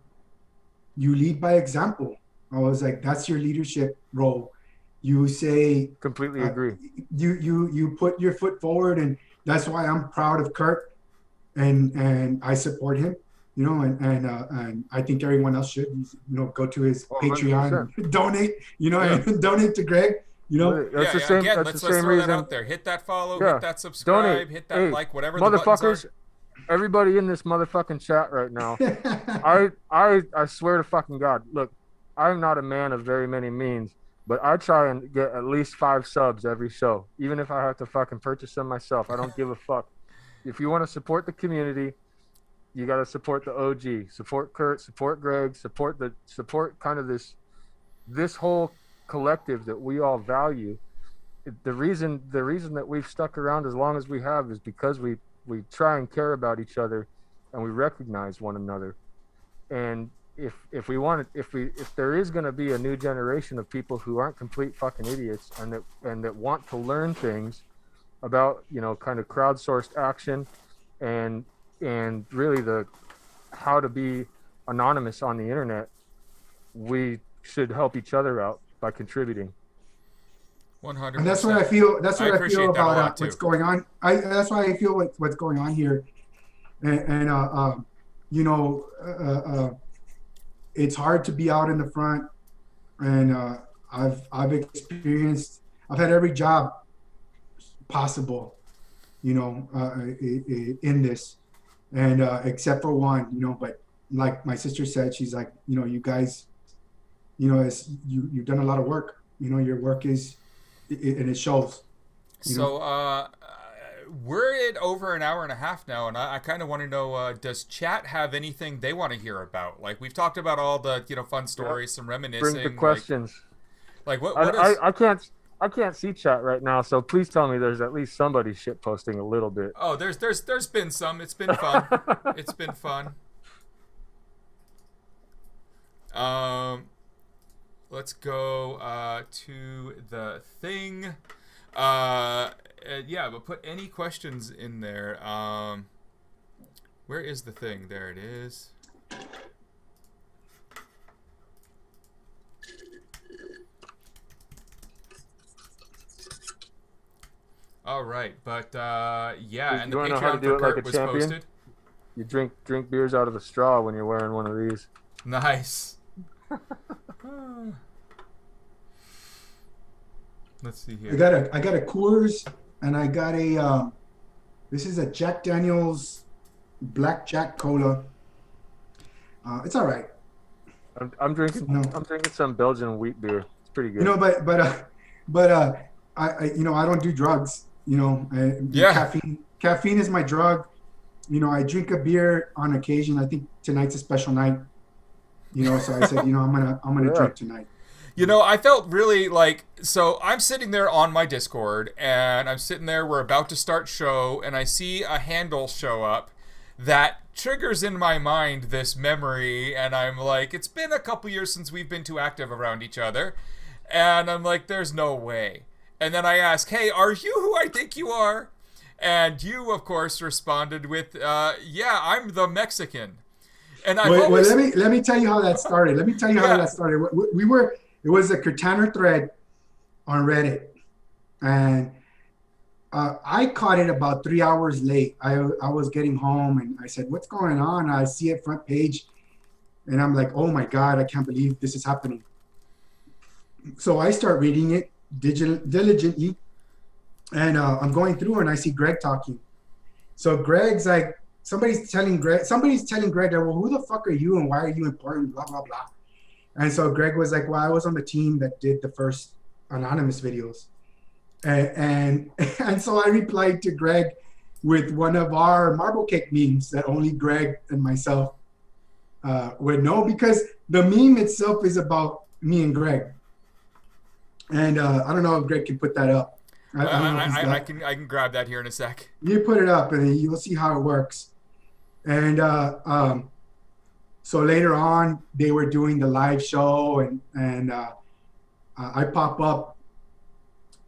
Speaker 4: you lead by example. I was like, that's your leadership role. You say...
Speaker 2: Completely agree.
Speaker 4: You put your foot forward, and that's why I'm proud of Kurt, and I support him. you know, and I think everyone else should, you know, go to his Patreon, and donate, you know, and donate to Greg, you know.
Speaker 2: That's the same.
Speaker 1: Again,
Speaker 2: that's
Speaker 1: let's
Speaker 2: the same
Speaker 1: throw
Speaker 2: reason.
Speaker 1: that out there. Hit that follow, hit that subscribe,
Speaker 2: donate.
Speaker 1: hit that like, whatever the
Speaker 2: motherfuckers,
Speaker 1: buttons are.
Speaker 2: everybody in this motherfucking chat right now. I swear to fucking God, look, I'm not a man of very many means, but I try and get at least 5 subs every show, even if I have to fucking purchase them myself. I don't give a fuck. If you want to support the community, you got to support the OG, support Kurt, support Greg, support kind of this whole collective that we all value. The reason that we've stuck around as long as we have is because we try and care about each other, and we recognize one another. And if there is going to be a new generation of people who aren't complete fucking idiots and that want to learn things about, you know, kind of crowdsourced action and really how to be anonymous on the internet, we should help each other out by contributing.
Speaker 1: 100%.
Speaker 4: And that's what I feel. That's what I feel about
Speaker 1: too.
Speaker 4: What's going on. That's why I feel what's going on here, and you know, it's hard to be out in the front, and I've had every job possible, you know, in this, and except for one, you know. But like my sister said, she's like, you know, you guys, you know, you've done a lot of work. You know, your work is. And it shows.
Speaker 1: So we're at over an hour and a half now, and I kind of want to know, does chat have anything they want to hear about? Like, we've talked about all the, you know, fun stories, some reminiscing.
Speaker 2: Bring the questions.
Speaker 1: Like what is...
Speaker 2: I can't see chat right now, so please tell me there's at least somebody shit posting a little bit.
Speaker 1: Oh, there's been some. It's been fun. It's been fun. Let's go to the thing. Yeah, but put any questions in there. Where is the thing? There it is. All right, but yeah, and the Patreon for Kurt was posted.
Speaker 2: You drink beers out of a straw when you're wearing one of these.
Speaker 1: Nice. Let's see here.
Speaker 4: I got a Coors, and I got a this is a Jack Daniel's Blackjack Cola. It's all right.
Speaker 2: I'm drinking some Belgian wheat beer. It's pretty good.
Speaker 4: You know, but I you know, I don't do drugs. You know,
Speaker 1: yeah.
Speaker 4: Caffeine is my drug. You know, I drink a beer on occasion. I think tonight's a special night. You know, so I said, you know, I'm gonna drink tonight.
Speaker 1: You know, I felt really like, so I'm sitting there on my Discord, and I'm sitting there, we're about to start show, and I see a handle show up that triggers in my mind this memory, and I'm like, it's been a couple years since we've been too active around each other, and I'm like, there's no way. And then I ask, hey, are you who I think you are? And you, of course, responded with, yeah, I'm the Mexican. And
Speaker 4: let me tell you how that started. Let me tell you how that started. It was a Cortana thread on Reddit, and I caught it about 3 hours late. I was getting home, and I said, "What's going on?" I see it front page, and I'm like, "Oh my God, I can't believe this is happening." So I start reading it diligently, and I'm going through, and I see Greg talking. So Greg's like, somebody's telling Greg that, well, who the fuck are you, and why are you important? Blah blah blah. And so Greg was like, well, I was on the team that did the first anonymous videos. And so I replied to Greg with one of our Marblecake memes that only Greg and myself would know, because the meme itself is about me and Greg. And I don't know if Greg can put that up.
Speaker 1: I can grab that here in a sec.
Speaker 4: You put it up and you'll see how it works. And so later on, they were doing the live show, and I pop up.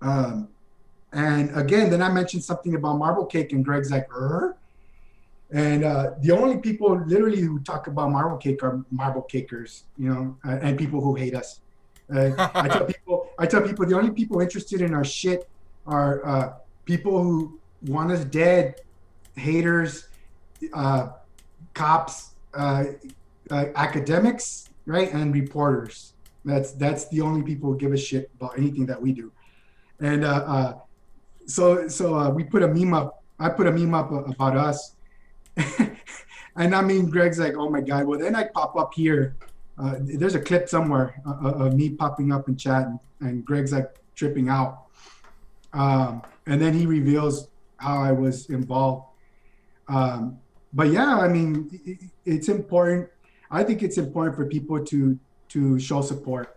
Speaker 4: And again, then I mentioned something about Marblecake, and Greg's like, and the only people literally who talk about Marblecake are Marblecakers, you know, and people who hate us. I tell people the only people interested in our shit are people who want us dead, haters, cops, academics, right, and reporters. That's the only people who give a shit about anything that we do. And so we put a meme up. I put a meme up about us. And I mean, Gregg's like, oh my God. Well, then I pop up here. There's a clip somewhere of me popping up in chat, and Gregg's like tripping out. And then he reveals how I was involved. But yeah, I mean, it's important. I think it's important for people to show support.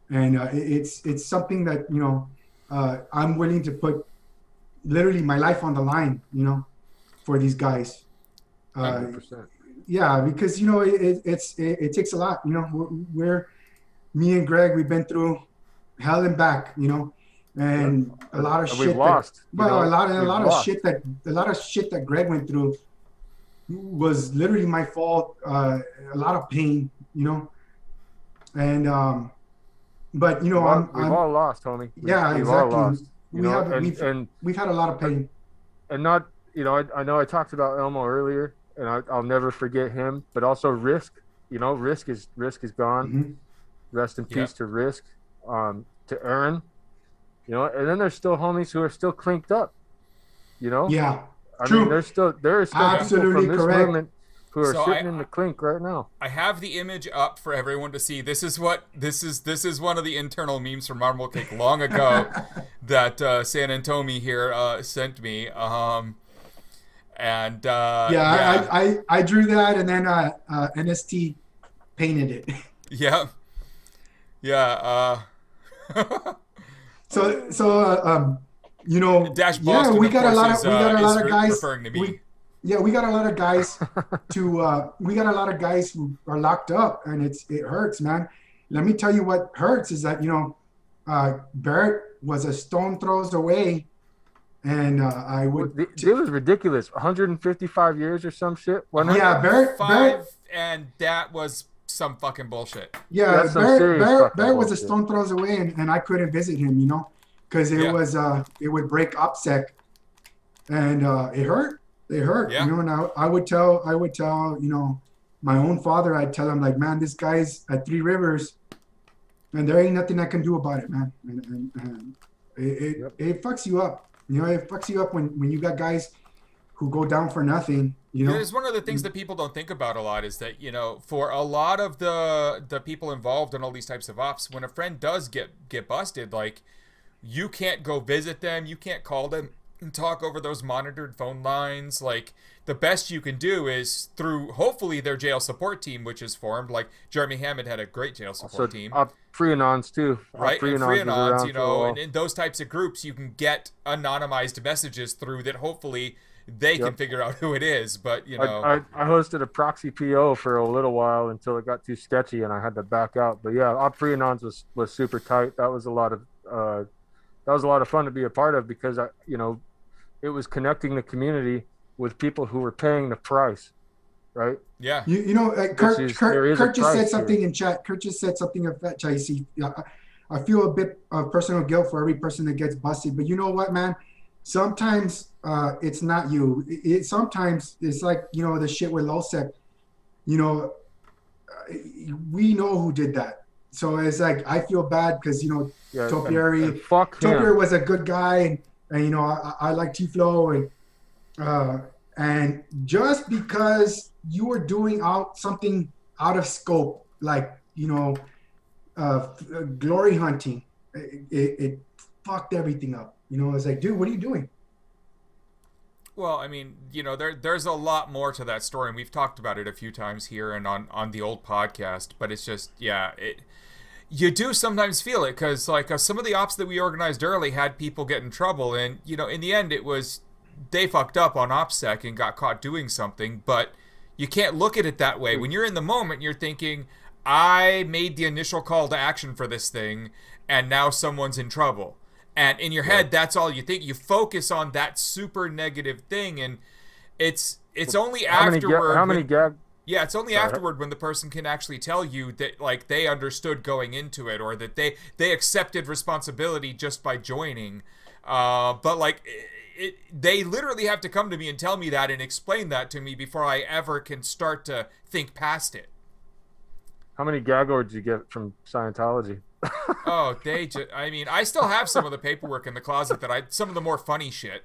Speaker 4: And it's something that, you know, I'm willing to put literally my life on the line, you know, for these guys.
Speaker 2: 100%.
Speaker 4: Yeah, because, you know, it takes a lot, you know. We're me and Gregg, we've been through hell and back, you know, and a lot of shit.
Speaker 2: We've lost.
Speaker 4: Well, a lot of shit that Gregg went through was literally my fault. A lot of pain, you know, and but you know,
Speaker 2: we've all lost, homie.
Speaker 4: Yeah,
Speaker 2: we've all
Speaker 4: exactly.
Speaker 2: lost.
Speaker 4: We've had a lot of pain.
Speaker 2: And not, you know, I know I talked about Elmo earlier, and I'll never forget him. But also Risk, you know, Risk is gone.
Speaker 4: Mm-hmm.
Speaker 2: Rest in peace to Risk. To Aaron, you know, and then there's still homies who are still clinked up, you know.
Speaker 4: Yeah,
Speaker 2: I
Speaker 4: true.
Speaker 2: mean, there are still
Speaker 4: absolutely
Speaker 2: people from this movement who are sitting in the clink right now.
Speaker 1: I have the image up for everyone to see. This is one of the internal memes from Marblecake long ago that San Antonio here sent me. I drew that, and then NST painted it. Yeah.
Speaker 4: So you know,
Speaker 1: Dash Boston,
Speaker 4: yeah, we got a lot of guys
Speaker 1: referring to me.
Speaker 4: We got a lot of guys who are locked up, and it hurts, man. Let me tell you what hurts is that, you know, Barrett was a stone throws away, and I would.
Speaker 2: It was ridiculous. 155 years or some shit.
Speaker 4: Yeah, Barrett,
Speaker 1: and that was some fucking bullshit.
Speaker 4: Yeah, Barrett was a stone throws away, and I couldn't visit him, you know, because it would break OPSEC, and it hurt. It hurt, you know. And I would tell, you know, my own father, I'd tell him, like, man, this guy's at Three Rivers, and there ain't nothing I can do about it, man. And it fucks you up, you know. It fucks you up when you got guys who go down for nothing. You know,
Speaker 1: there's one of the things that people don't think about a lot is that, you know, for a lot of the people involved in all these types of ops, when a friend does get busted, like, you can't go visit them, you can't call them and talk over those monitored phone lines. Like, the best you can do is through hopefully their jail support team, which is formed. Like, Jeremy Hammond had a great jail support team.
Speaker 2: Free Anons too,
Speaker 1: right? Free Anons, you know, and in those types of groups, you can get anonymized messages through that. Hopefully they can figure out who it is. But, you know,
Speaker 2: I hosted a proxy PO for a little while until it got too sketchy and I had to back out. But yeah, Free Anons was super tight. That was a lot of fun to be a part of, because you know, it was connecting the community with people who were paying the price, right?
Speaker 1: Yeah.
Speaker 4: You know, Kurt just said something in chat. Kurt just said something of that, JC. I feel a bit of personal guilt for every person that gets busted, but you know what, man? Sometimes it's not you. Sometimes it's like, you know, the shit with LoSec. You know, we know who did that. So it's like, I feel bad because, you know, Topiary was a good guy, and you know, I like T-Flow, and just because you were doing something out of scope, like, you know, glory hunting, it fucked everything up. You know, it's like, dude, what are you doing?
Speaker 1: Well, I mean, you know, there's a lot more to that story, and we've talked about it a few times here and on the old podcast, but it's just, you do sometimes feel it, because, like, some of the ops that we organized early had people get in trouble, and, you know, in the end, it was, they fucked up on OPSEC and got caught doing something, but you can't look at it that way. When you're in the moment, you're thinking, I made the initial call to action for this thing, and now someone's in trouble. And in your head, that's all you think. You focus on that super negative thing, and it's only afterward. It's only afterward when the person can actually tell you that, like, they understood going into it, or that they accepted responsibility just by joining. But, like, they literally have to come to me and tell me that and explain that to me before I ever can start to think past it.
Speaker 2: How many gag orders did you get from Scientology?
Speaker 1: Oh, I mean, I still have some of the paperwork in the closet some of the more funny shit.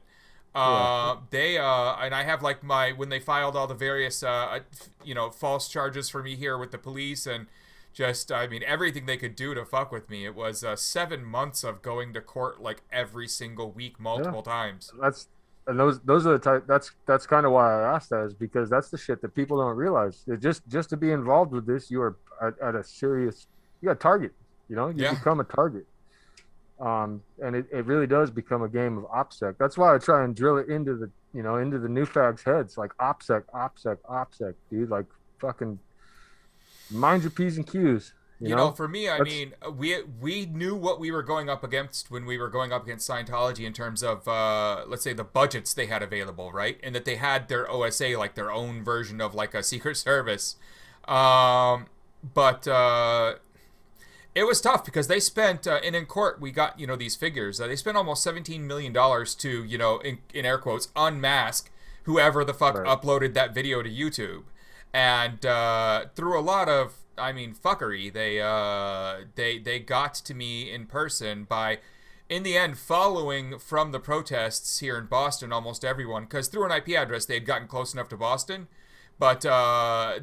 Speaker 1: And I have like when they filed all the various, false charges for me here with the police and just, I mean, everything they could do to fuck with me. It was 7 months of going to court like every single week, multiple times.
Speaker 2: Those are the type. That's kind of why I asked that, is because that's the shit that people don't realize. Just to be involved with this, you are at a serious, you got a target. You become a target. And it really does become a game of OPSEC. That's why I try and drill it into the new fags' heads, like OPSEC, dude. Like fucking mind your P's and Q's. You know,
Speaker 1: for me, I mean, we knew what we were going up against when we were going up against Scientology in terms of, let's say, the budgets they had available, right? And that they had their OSA, like their own version of like a Secret Service. But it was tough because they spent, and in court we got, these figures. They spent almost $17 million to, in air quotes, unmask whoever the fuck uploaded that video to YouTube. And through a lot of, fuckery, they got to me in person by, in the end, following from the protests here in Boston, almost everyone, because through an IP address they had gotten close enough to Boston. But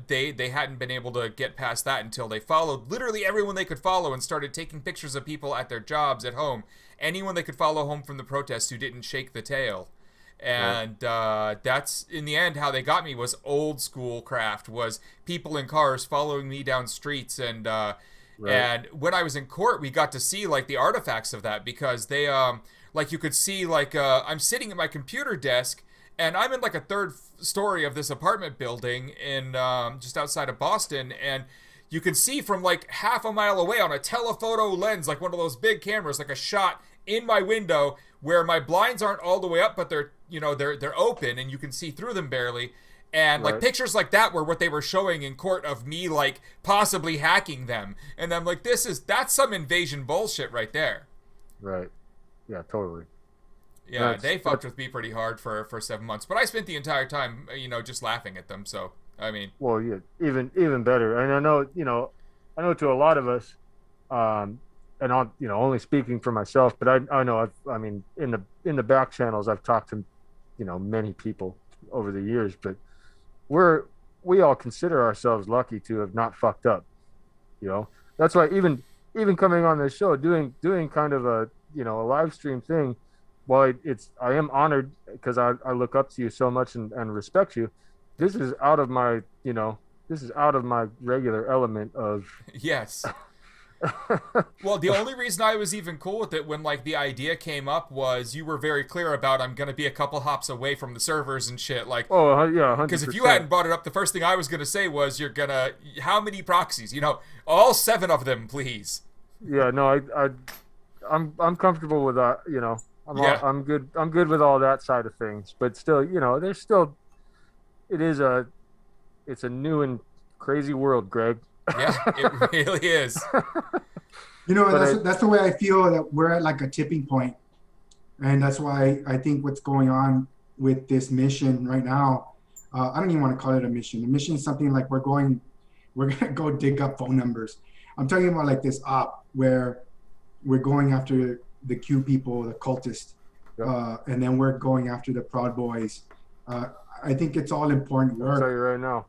Speaker 1: they hadn't been able to get past that until they followed literally everyone they could follow and started taking pictures of people at their jobs, at home. Anyone they could follow home from the protests who didn't shake the tail. And that's, in the end, how they got me was old school craft, was people in cars following me down streets. And and when I was in court, we got to see, like, the artifacts of that because they, like, you could see, like, I'm sitting at my computer desk and I'm in like a third story of this apartment building in just outside of Boston, and you can see from like half a mile away on a telephoto lens, like one of those big cameras, like a shot in my window where my blinds aren't all the way up, but they're open and you can see through them barely. And like pictures like that were what they were showing in court of me like possibly hacking them. And I'm like, that's some invasion bullshit right there.
Speaker 2: Right. Yeah, totally.
Speaker 1: Yeah, they fucked with me pretty hard for 7 months, but I spent the entire time, just laughing at them. So, I mean, well,
Speaker 2: yeah, even better. And I know to a lot of us, and I'm, only speaking for myself, but I know in the back channels, I've talked to, many people over the years, but we all consider ourselves lucky to have not fucked up. That's why even coming on this show, doing kind of a live stream thing. Well, I am honored because I look up to you so much and respect you. This is out of my regular element of.
Speaker 1: Yes. Well, the only reason I was even cool with it when like the idea came up was you were very clear about I'm going to be a couple hops away from the servers and shit. Like,
Speaker 2: oh yeah, 100%.
Speaker 1: Because if you hadn't brought it up, the first thing I was going to say was how many proxies? All 7 of them, please.
Speaker 2: Yeah, no, I'm comfortable with that. I'm good. I'm good with all that side of things, but still, there's still, it's a new and crazy world, Greg.
Speaker 1: Yeah, it really is.
Speaker 4: That's the way I feel, that we're at like a tipping point, and that's why I think what's going on with this mission right now, I don't even want to call it a mission. A mission is something like we're gonna go dig up phone numbers. I'm talking about like this op where we're going after the Q people, the cultists, and then we're going after the Proud Boys. I think it's all important work.
Speaker 2: I'll tell you right now,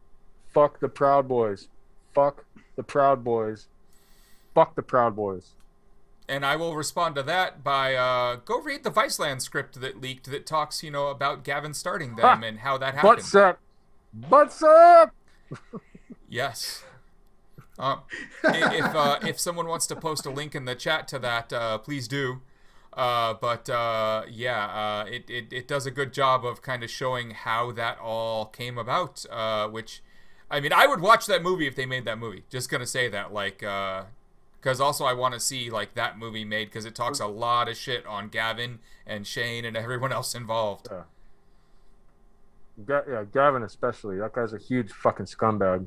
Speaker 2: fuck the Proud Boys. Fuck the Proud Boys. Fuck the Proud Boys.
Speaker 1: And I will respond to that by go read the Viceland script that leaked that talks, about Gavin starting them and how that happened.
Speaker 2: Butts up.
Speaker 1: Yes. If someone wants to post a link in the chat to that, please do. It does a good job of kind of showing how that all came about, which, I would watch that movie if they made that movie. Just gonna say that, like, because also I want to see, like, that movie made, because it talks a lot of shit on Gavin and Shane and everyone else involved.
Speaker 2: Yeah, Gavin especially. That guy's a huge fucking scumbag.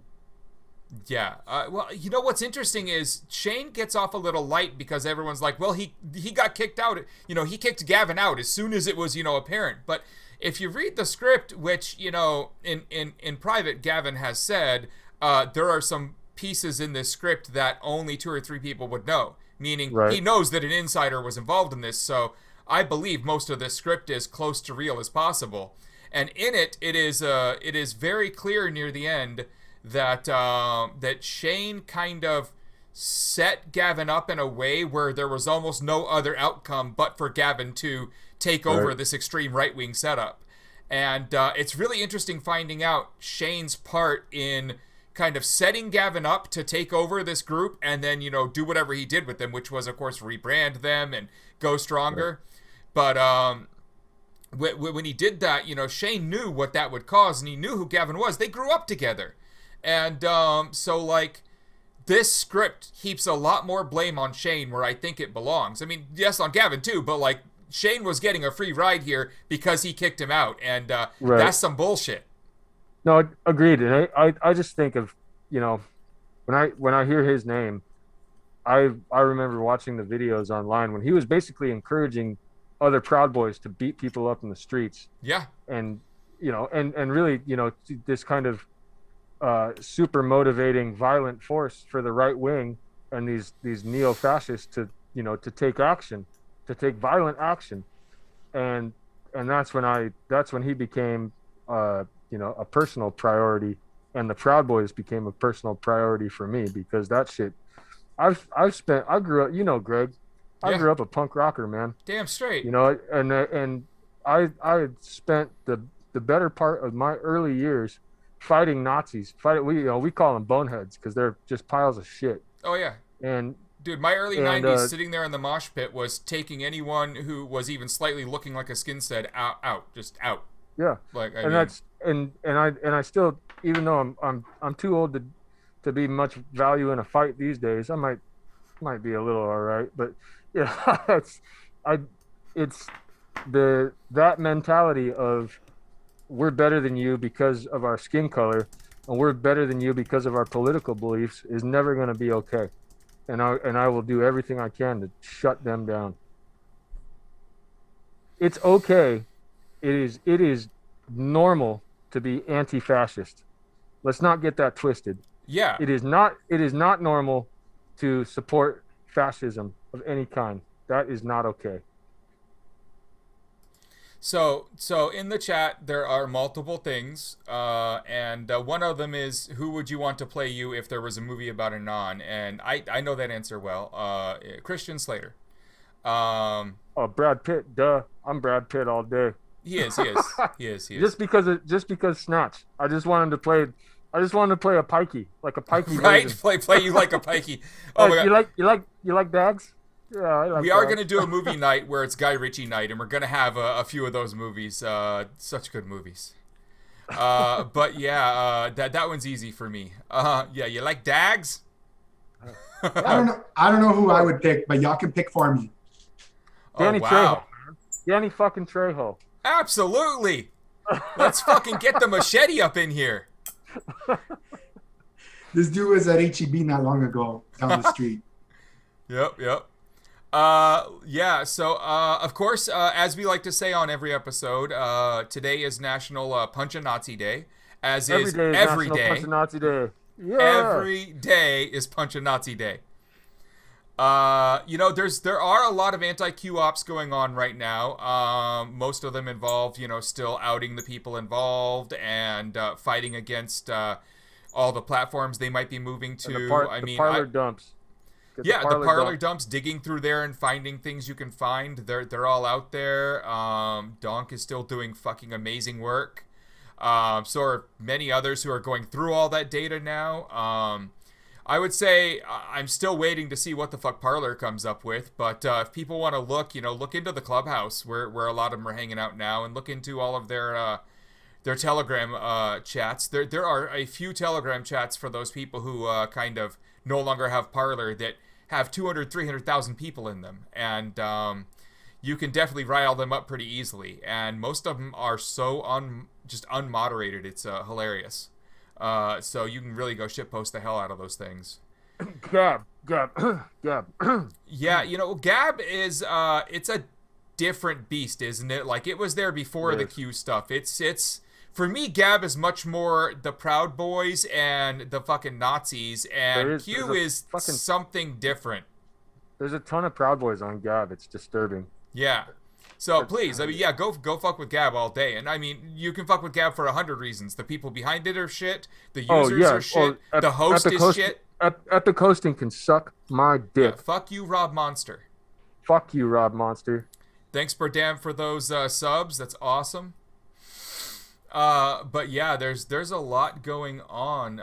Speaker 1: Yeah. Well, you know what's interesting is Shane gets off a little light because everyone's like, well, he got kicked out. You know, he kicked Gavin out as soon as it was, you know, apparent. But if you read the script, which, you know, in private, Gavin has said, there are some pieces in this script that only 2 or 3 people would know. Meaning he knows that an insider was involved in this. So I believe most of this script is close to real as possible. And in it is very clear near the end that that Shane kind of set Gavin up in a way where there was almost no other outcome but for Gavin to take over this extreme right-wing setup. And it's really interesting finding out Shane's part in kind of setting Gavin up to take over this group and then, you know, do whatever he did with them, which was, of course, rebrand them and go stronger. But when he did that, you know, Shane knew what that would cause, and he knew who Gavin was. They grew up together. And so, like, this script heaps a lot more blame on Shane where I think it belongs. I mean, yes, on Gavin too, but, like, Shane was getting a free ride here because he kicked him out, and that's some bullshit.
Speaker 2: No, agreed. And I just think of, you know, when I hear his name, I remember watching the videos online when he was basically encouraging other Proud Boys to beat people up in the streets. Yeah. And, you know, and really, you know, this kind of super motivating violent force for the right wing and these neo-fascists to, you know, to take action, to take violent action. And that's when he became, you know, a personal priority, and the Proud Boys became a personal priority for me because that shit, I grew up, you know, Greg, I grew up a punk rocker, man.
Speaker 1: Damn straight.
Speaker 2: You know, and I spent the better part of my early years fighting Nazis. We call them boneheads because they're just piles of shit.
Speaker 1: Oh yeah.
Speaker 2: And
Speaker 1: dude, my early 90s sitting there in the mosh pit was taking anyone who was even slightly looking like a skinhead out, just out.
Speaker 2: Yeah.
Speaker 1: Like
Speaker 2: I still, even though I'm too old to be much value in a fight these days, I might be a little all right, but yeah, it's that mentality of we're better than you because of our skin color and we're better than you because of our political beliefs is never going to be okay. And I will do everything I can to shut them down. It's okay. It is normal to be anti-fascist. Let's not get that twisted.
Speaker 1: Yeah.
Speaker 2: It is not normal to support fascism of any kind. That is not okay.
Speaker 1: So in the chat there are multiple things, and one of them is, who would you want to play you if there was a movie about Anon? And I know that answer well. Christian Slater.
Speaker 2: Oh, Brad Pitt, duh. I'm Brad Pitt all day.
Speaker 1: He is. Just
Speaker 2: because Snatch. I just wanted to play a pikey, like a pikey.
Speaker 1: Right, play you like a pikey. Oh my
Speaker 2: God. You like Dags? Yeah, I like
Speaker 1: we are going to do a movie night where it's Guy Ritchie night, and we're going to have a few of those movies. Such good movies. But yeah, that one's easy for me. Yeah, you like Dags?
Speaker 4: I don't know who I would pick, but y'all can pick for me.
Speaker 2: Danny Trejo. Danny fucking Trejo.
Speaker 1: Absolutely. Let's fucking get the machete up in here.
Speaker 4: This dude was at HEB not long ago down the street.
Speaker 1: Yep. Yeah, so, of course, as we like to say on every episode, today is National Punch a Nazi Day, as is every day.
Speaker 2: Punch a Nazi Day. Yeah.
Speaker 1: Every day is Punch a Nazi Day. You know, there are a lot of anti-Q ops going on right now. Most of them involve, you know, still outing the people involved and fighting against all the platforms they might be moving to.
Speaker 2: The parlor dumps.
Speaker 1: The parlor dumps, digging through there and finding things you can find. They're all out there. Donk is still doing fucking amazing work. So are many others who are going through all that data now. I would say I'm still waiting to see what the fuck Parler comes up with, but if people want to look, you know, look into the Clubhouse where a lot of them are hanging out now, and look into all of their Telegram chats. There are a few Telegram chats for those people who kind of no longer have Parler that have 300,000 people in them, and you can definitely rile them up pretty easily, and most of them are so just unmoderated, it's hilarious. So you can really go shitpost the hell out of those things.
Speaker 2: Gab.
Speaker 1: Yeah, Gab is it's a different beast, isn't it? Like, it was there before the Q stuff. It's for me, Gab is much more the Proud Boys and the fucking Nazis, and Q is something different.
Speaker 2: There's a ton of Proud Boys on Gab. It's disturbing.
Speaker 1: Yeah. So please, go fuck with Gab all day. And I mean, you can fuck with Gab for 100 reasons. The people behind it are shit. The users are shit. The host is shit.
Speaker 2: Epic Hosting can suck my dick.
Speaker 1: Yeah, fuck you, Rob Monster.
Speaker 2: Fuck you, Rob Monster.
Speaker 1: Thanks, Berdam, for those subs. That's awesome. But yeah, there's a lot going on.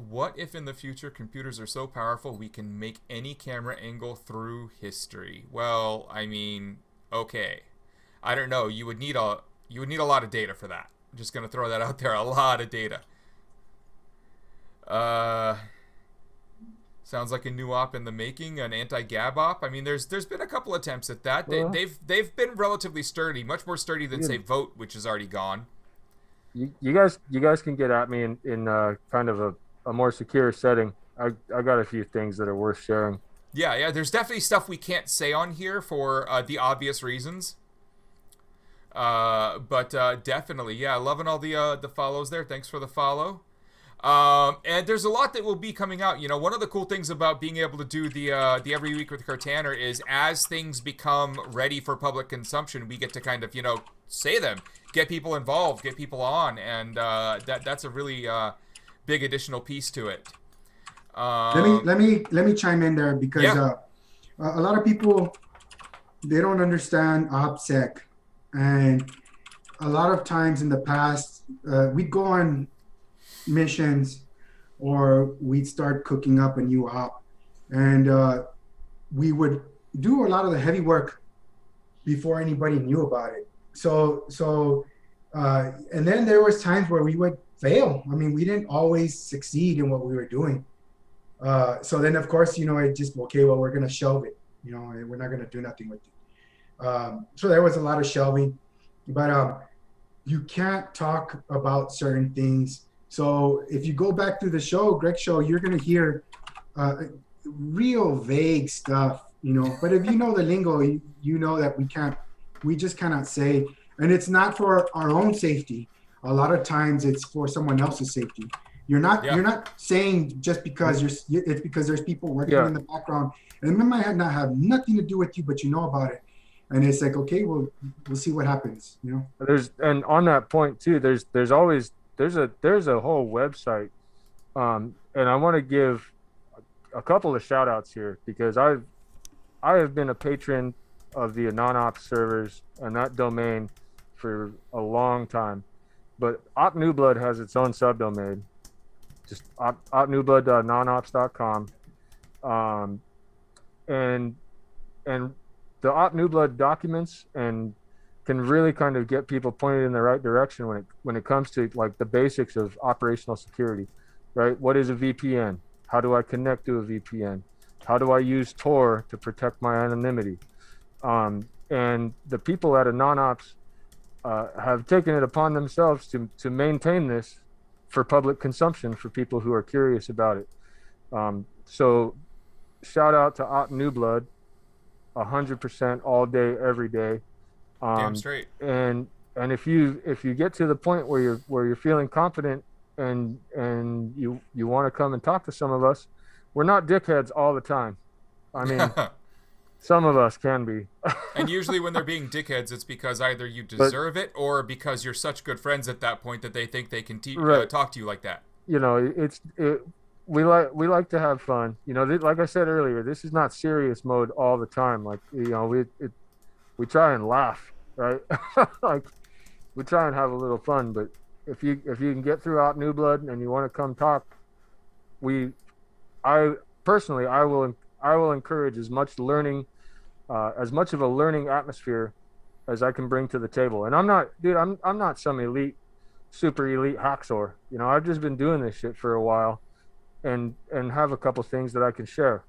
Speaker 1: What if in the future computers are so powerful we can make any camera angle through history? Well, I mean, okay. I don't know. You would need a lot of data for that. I'm just gonna throw that out there. A lot of data. Sounds like a new op in the making, an anti-Gab op. I mean, there's been a couple attempts at that. They've been relatively sturdy, much more sturdy than say Vote, which is already gone.
Speaker 2: You guys can get at me in kind of a more secure setting. I got a few things that are worth sharing.
Speaker 1: Yeah. There's definitely stuff we can't say on here for the obvious reasons. But definitely, yeah, loving all the follows there. Thanks for the follow. And there's a lot that will be coming out. One of the cool things about being able to do the Every Week with Cortaner is as things become ready for public consumption, we get to kind of, say them, get people involved, get people on, and that's a really big additional piece to it.
Speaker 4: Let me chime in there because a lot of people, they don't understand OPSEC, and a lot of times in the past we'd go on missions or we'd start cooking up a new op, and we would do a lot of the heavy work before anybody knew about it. So and then there was times where we would fail. I mean, we didn't always succeed in what we were doing. So then of course, it just, okay, well, we're going to shelve it, we're not going to do nothing with it. So there was a lot of shelving, but you can't talk about certain things. So if you go back through the show, Gregg show, you're going to hear real vague stuff, but if you know the lingo, you know that we just cannot say, and it's not for our own safety. A lot of times it's for someone else's safety. You're not saying just because it's because there's people working in the background, and it might not have nothing to do with you, but you know about it. And it's like, okay, we'll see what happens,
Speaker 2: And on that point too, there's a whole website, and I want to give a couple of shout outs here because I have been a patron of the AnonOps servers and that domain for a long time, but OpNewBlood has its own subdomain, just opnewblood.anonops.com, and the OpNewBlood documents and can really kind of get people pointed in the right direction when it comes to like the basics of operational security, right? What is a VPN? How do I connect to a VPN? How do I use Tor to protect my anonymity? And the people at AnonOps have taken it upon themselves to maintain this for public consumption for people who are curious about it. So shout out to OpNewBlood, 100% all day, every day.
Speaker 1: Damn straight.
Speaker 2: And if you get to the point where you're feeling confident and you want to come and talk to some of us, we're not dickheads all the time. I mean, some of us can be.
Speaker 1: And usually when they're being dickheads, it's because either you deserve it or because you're such good friends at that point that they think they can talk to you like that. We like to have fun. Like I said earlier, this is not serious mode all the time. Like, we try and laugh, right? Like, we try and have a little fun. But if you can get through OpNewBlood and you want to come talk, I will encourage as much learning, as much of a learning atmosphere as I can bring to the table. And I'm not some super elite hacksaw. I've just been doing this shit for a while, and have a couple things that I can share.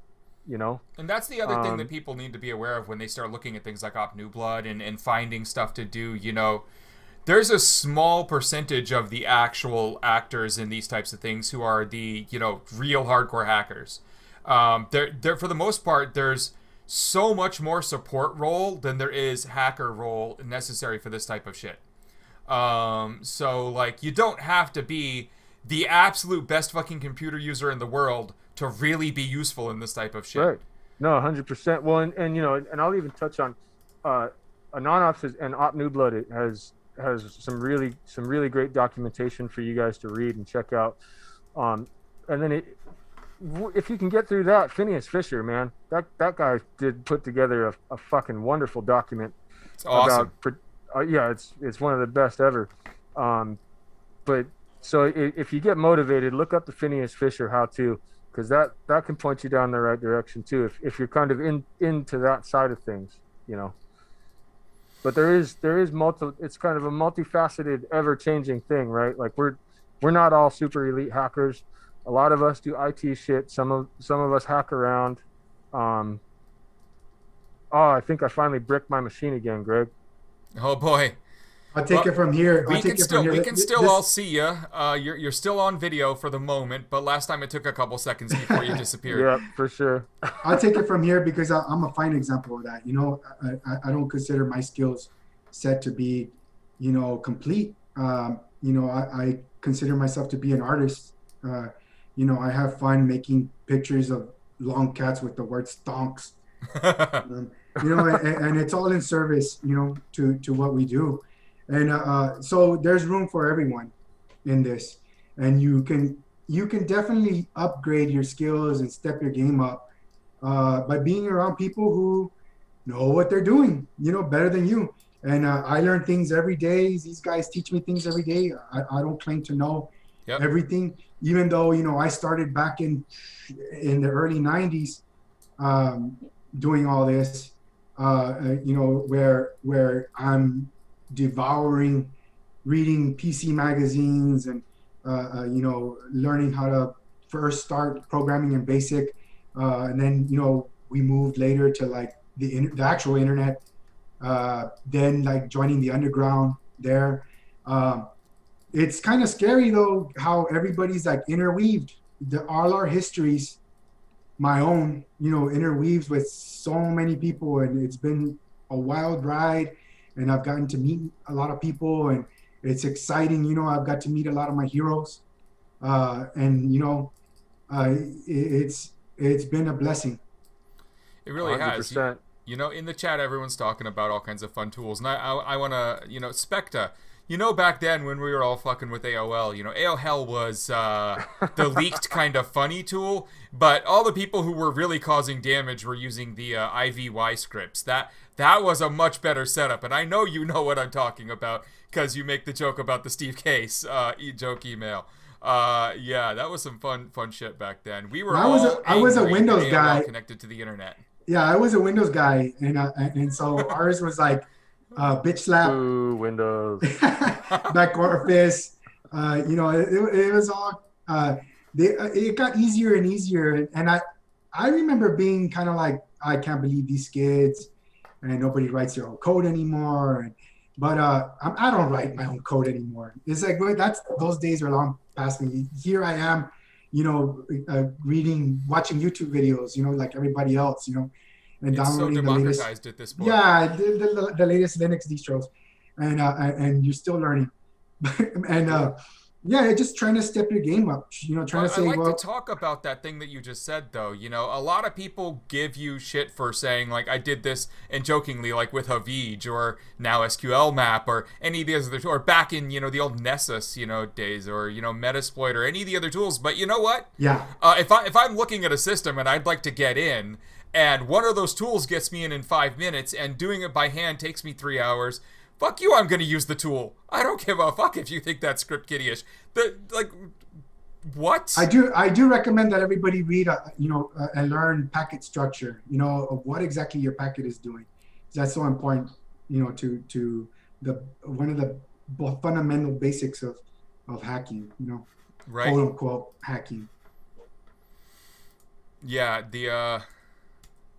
Speaker 1: And that's the other thing that people need to be aware of when they start looking at things like OpNewBlood and finding stuff to do. there's a small percentage of the actual actors in these types of things who are the, real hardcore hackers. They're for the most part, there's so much more support role than there is hacker role necessary for this type of shit. So like, you don't have to be the absolute best fucking computer user in the world to really be useful in this type of shit.
Speaker 2: Right. No, 100%. Well, and I'll even touch on AnonOps and Op New Blood. It has some really great documentation for you guys to read and check out. And then if you can get through that, Phineas Fisher, man, that guy did put together a fucking wonderful document.
Speaker 1: It's awesome.
Speaker 2: It's one of the best ever. But so if you get motivated, look up the Phineas Fisher how-to, because that can point you down the right direction too. If you're kind of into that side of things, But there is it's kind of a multifaceted, ever-changing thing, right? Like we're not all super elite hackers. A lot of us do IT shit. Some of us hack around. I think I finally bricked my machine again, Greg.
Speaker 1: Oh boy.
Speaker 4: I'll take it from here.
Speaker 1: We can still all see you. You're still on video for the moment, but last time it took a couple seconds before you disappeared.
Speaker 2: Yeah, for sure.
Speaker 4: I'll take it from here because I'm a fine example of that. I don't consider my skills set to be, complete. I consider myself to be an artist. I have fun making pictures of long cats with the word stonks. And it's all in service, to what we do. And so there's room for everyone in this, and you can definitely upgrade your skills and step your game up by being around people who know what they're doing, better than you. And I learn things every day. These guys teach me things every day. I don't claim to know everything, even though I started back in the early 90s doing all this, where I'm devouring reading PC magazines and learning how to first start programming in BASIC, and then we moved later to like the actual internet, then like joining the underground there. It's kind of scary though how everybody's like interweaved. All our histories, my own, interweaves with so many people, and it's been a wild ride. And I've gotten to meet a lot of people, and it's exciting. I've got to meet a lot of my heroes, and it's been a blessing.
Speaker 1: It really
Speaker 2: 100%.
Speaker 1: has. In the chat, everyone's talking about all kinds of fun tools, and I want to, Specta. Back then when we were all fucking with AOL, AOL was the leaked kind of funny tool, but all the people who were really causing damage were using the IVY scripts. That was a much better setup, and I know you know what I'm talking about because you make the joke about the Steve Case joke email. That was some fun shit back then. We were
Speaker 4: I was a Windows guy
Speaker 1: connected to the internet.
Speaker 4: Yeah, I was a Windows guy, and so ours was like bitch slap.
Speaker 2: Ooh, Windows.
Speaker 4: Back orifice. It was all. It got easier and easier, and I remember being kind of like, I can't believe these kids, and nobody writes their own code anymore. But I don't write my own code anymore. It's like, those days are long past me. Here I am, reading, watching YouTube videos, like everybody else, and
Speaker 1: it's
Speaker 4: downloading
Speaker 1: so
Speaker 4: the latest.
Speaker 1: At this point.
Speaker 4: Yeah, the latest Linux distros, and you're still learning, and just trying to step your game up. Trying to say,
Speaker 1: I'd like to talk about that thing that you just said, though. A lot of people give you shit for saying, like, I did this, and jokingly, like with Havij or now SQL Map or any of the others, or back in, the old Nessus, days, or, Metasploit or any of the other tools. But you know what?
Speaker 4: Yeah.
Speaker 1: If I'm looking at a system and I'd like to get in, and one of those tools gets me in 5 minutes, and doing it by hand takes me 3 hours, fuck you, I'm going to use the tool. I don't give a fuck if you think that's script kiddie-ish. What? I
Speaker 4: do recommend that everybody read, and learn packet structure, of what exactly your packet is doing. That's so important, to one of the fundamental basics of hacking,
Speaker 1: right.
Speaker 4: Quote unquote hacking.
Speaker 1: Yeah,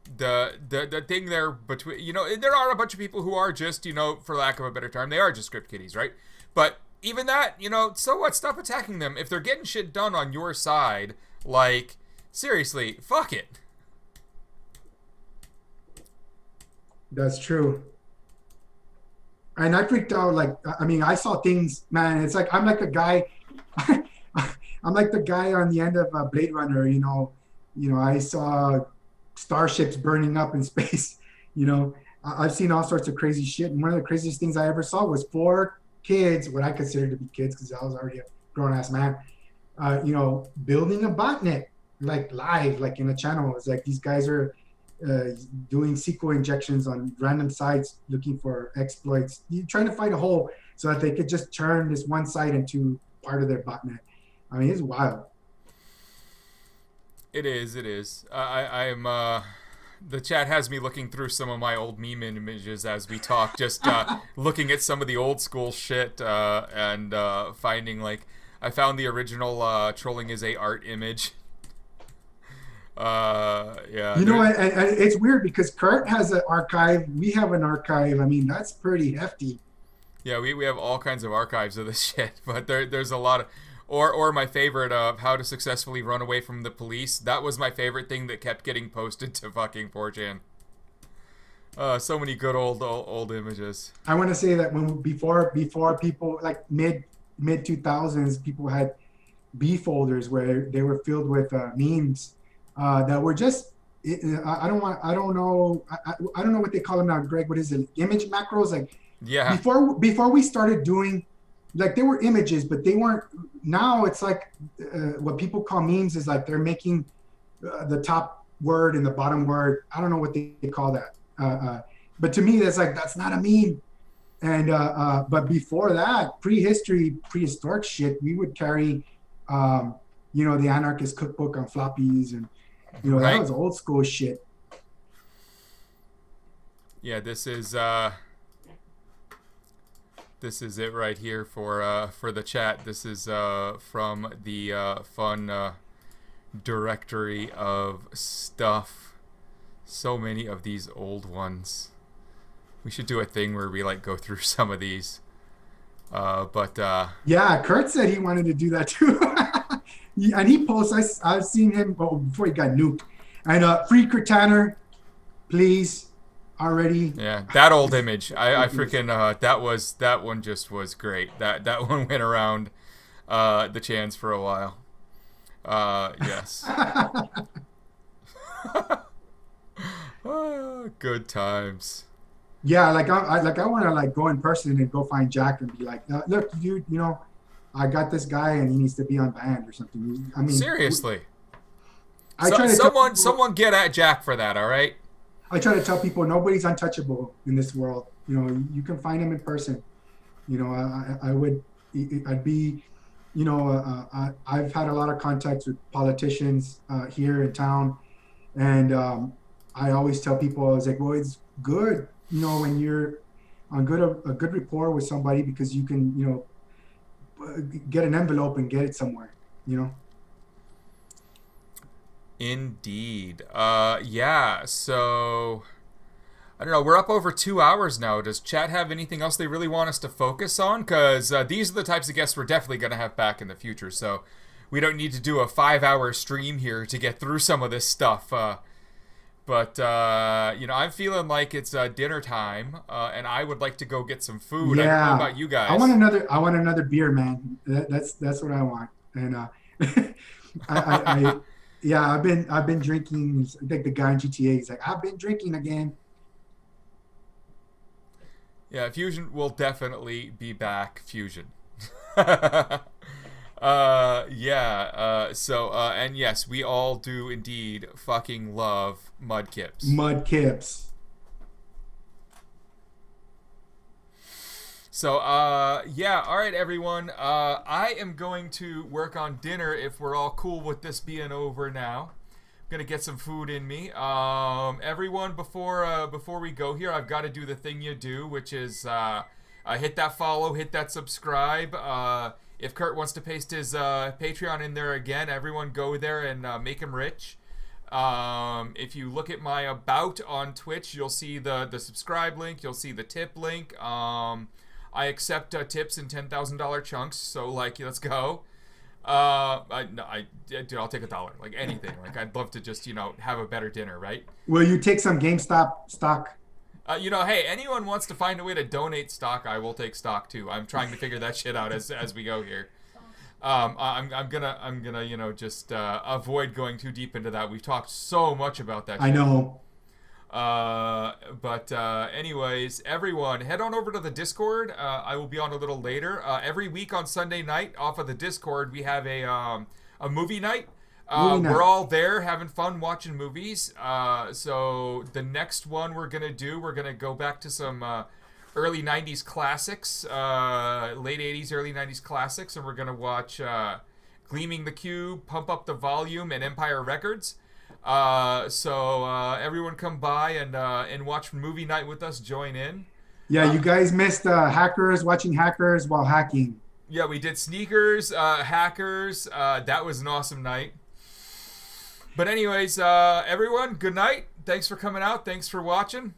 Speaker 1: the thing there between, there are a bunch of people who are just, for lack of a better term, they are just script kiddies, right? But even that, so what? Stop attacking them. If they're getting shit done on your side, like, seriously, fuck it.
Speaker 4: That's true. And I freaked out. Like, I mean, I saw things, man. It's like I'm like the guy. I'm like the guy on the end of Blade Runner. I saw starships burning up in space. I've seen all sorts of crazy shit. And one of the craziest things I ever saw was 4 kids, what I consider to be kids, because I was already a grown-ass man. Building a botnet, like live, like in a channel. It's like these guys are doing SQL injections on random sites looking for exploits, trying to find a hole so that they could just turn this one site into part of their botnet. I mean, it's wild.
Speaker 1: It is. I'm the chat has me looking through some of my old meme images as we talk, just looking at some of the old school shit and finding, like, I found the original trolling is a art image. Yeah.
Speaker 4: And it's weird because Kurt has an archive. We have an archive. I mean, that's pretty hefty.
Speaker 1: Yeah, we have all kinds of archives of this shit, but there's a lot of, or my favorite of how to successfully run away from the police. That was my favorite thing that kept getting posted to fucking 4chan. So many good old images.
Speaker 4: I want to say that before people, like mid 2000s, people had B folders where they were filled with memes that were just, I don't know what they call them now, Greg. What is it? Image macros? Like,
Speaker 1: yeah.
Speaker 4: Before we started doing, like, there were images, but they weren't. Now it's like what people call memes is like they're making the top word and the bottom word. I don't know what they call that. But to me, that's not a meme. And but before that, prehistoric shit, we would carry, the Anarchist Cookbook on floppies, and
Speaker 1: right.
Speaker 4: That was old school shit.
Speaker 1: Yeah, this is it right here for the chat. This is from the fun directory of stuff. So many of these old ones. We should do a thing where we like go through some of these.
Speaker 4: Yeah, Kurt said he wanted to do that too. And he posts. I've seen him before he got nuked. And free Cortana, please. Already.
Speaker 1: Yeah, that old image. I freaking that one just was great. That one went around the chans for a while. Yes. Good times.
Speaker 4: Yeah, like I want to like go in person and go find Jack and be like, look, dude, I got this guy and he needs to be on band or something. I mean, seriously.
Speaker 1: Someone get at Jack for that. All right.
Speaker 4: I try to tell people nobody's untouchable in this world. You can find him in person. I'd be, I've had a lot of contacts with politicians here in town, and I always tell people, I was like, well, it's good, when you're on a good rapport with somebody, because you can, get an envelope and get it somewhere,
Speaker 1: Indeed. Yeah, so I don't know, we're up over 2 hours now. Does chat have anything else they really want us to focus on? Because these are the types of guests we're definitely going to have back in the future, so we don't need to do a 5-hour stream here to get through some of this stuff. But I'm feeling like it's dinner time, and I would like to go get some food.
Speaker 4: Yeah.
Speaker 1: I don't know about you guys.
Speaker 4: I want another beer, man. That's what I want. And yeah, I've been drinking. I think the guy in GTA is like, I've been drinking again.
Speaker 1: Yeah, Fusion will definitely be back. Fusion. And yes, we all do indeed fucking love Mudkips.
Speaker 4: Mudkips.
Speaker 1: So, all right, everyone. I am going to work on dinner if we're all cool with this being over now. I'm going to get some food in me. Everyone, before we go here, I've got to do the thing you do, which is hit that follow, hit that subscribe. If Kurt wants to paste his Patreon in there again, everyone go there and make him rich. If you look at my about on Twitch, you'll see the subscribe link. You'll see the tip link. I accept tips in $10,000 chunks. So like, let's go. Dude, I'll take $1, like anything. Like I'd love to just have a better dinner, right?
Speaker 4: Will you take some GameStop stock?
Speaker 1: Hey, anyone wants to find a way to donate stock, I will take stock too. I'm trying to figure that shit out as we go here. I'm gonna just avoid going too deep into that. We've talked so much about that shit.
Speaker 4: I know.
Speaker 1: But anyways, everyone, head on over to the Discord. I will be on a little later. Every week on Sunday night, off of the Discord, we have a movie night. We're all there having fun watching movies. So the next one we're gonna go back to some early 90s classics, late 80s, early 90s classics, and we're gonna watch Gleaming the Cube, Pump Up the Volume, and Empire Records. So everyone come by and watch movie night with us. Join in.
Speaker 4: Yeah, you guys missed watching Hackers while hacking.
Speaker 1: Yeah, we did Sneakers, Hackers. That was an awesome night. But anyways, everyone, good night. Thanks for coming out. Thanks for watching.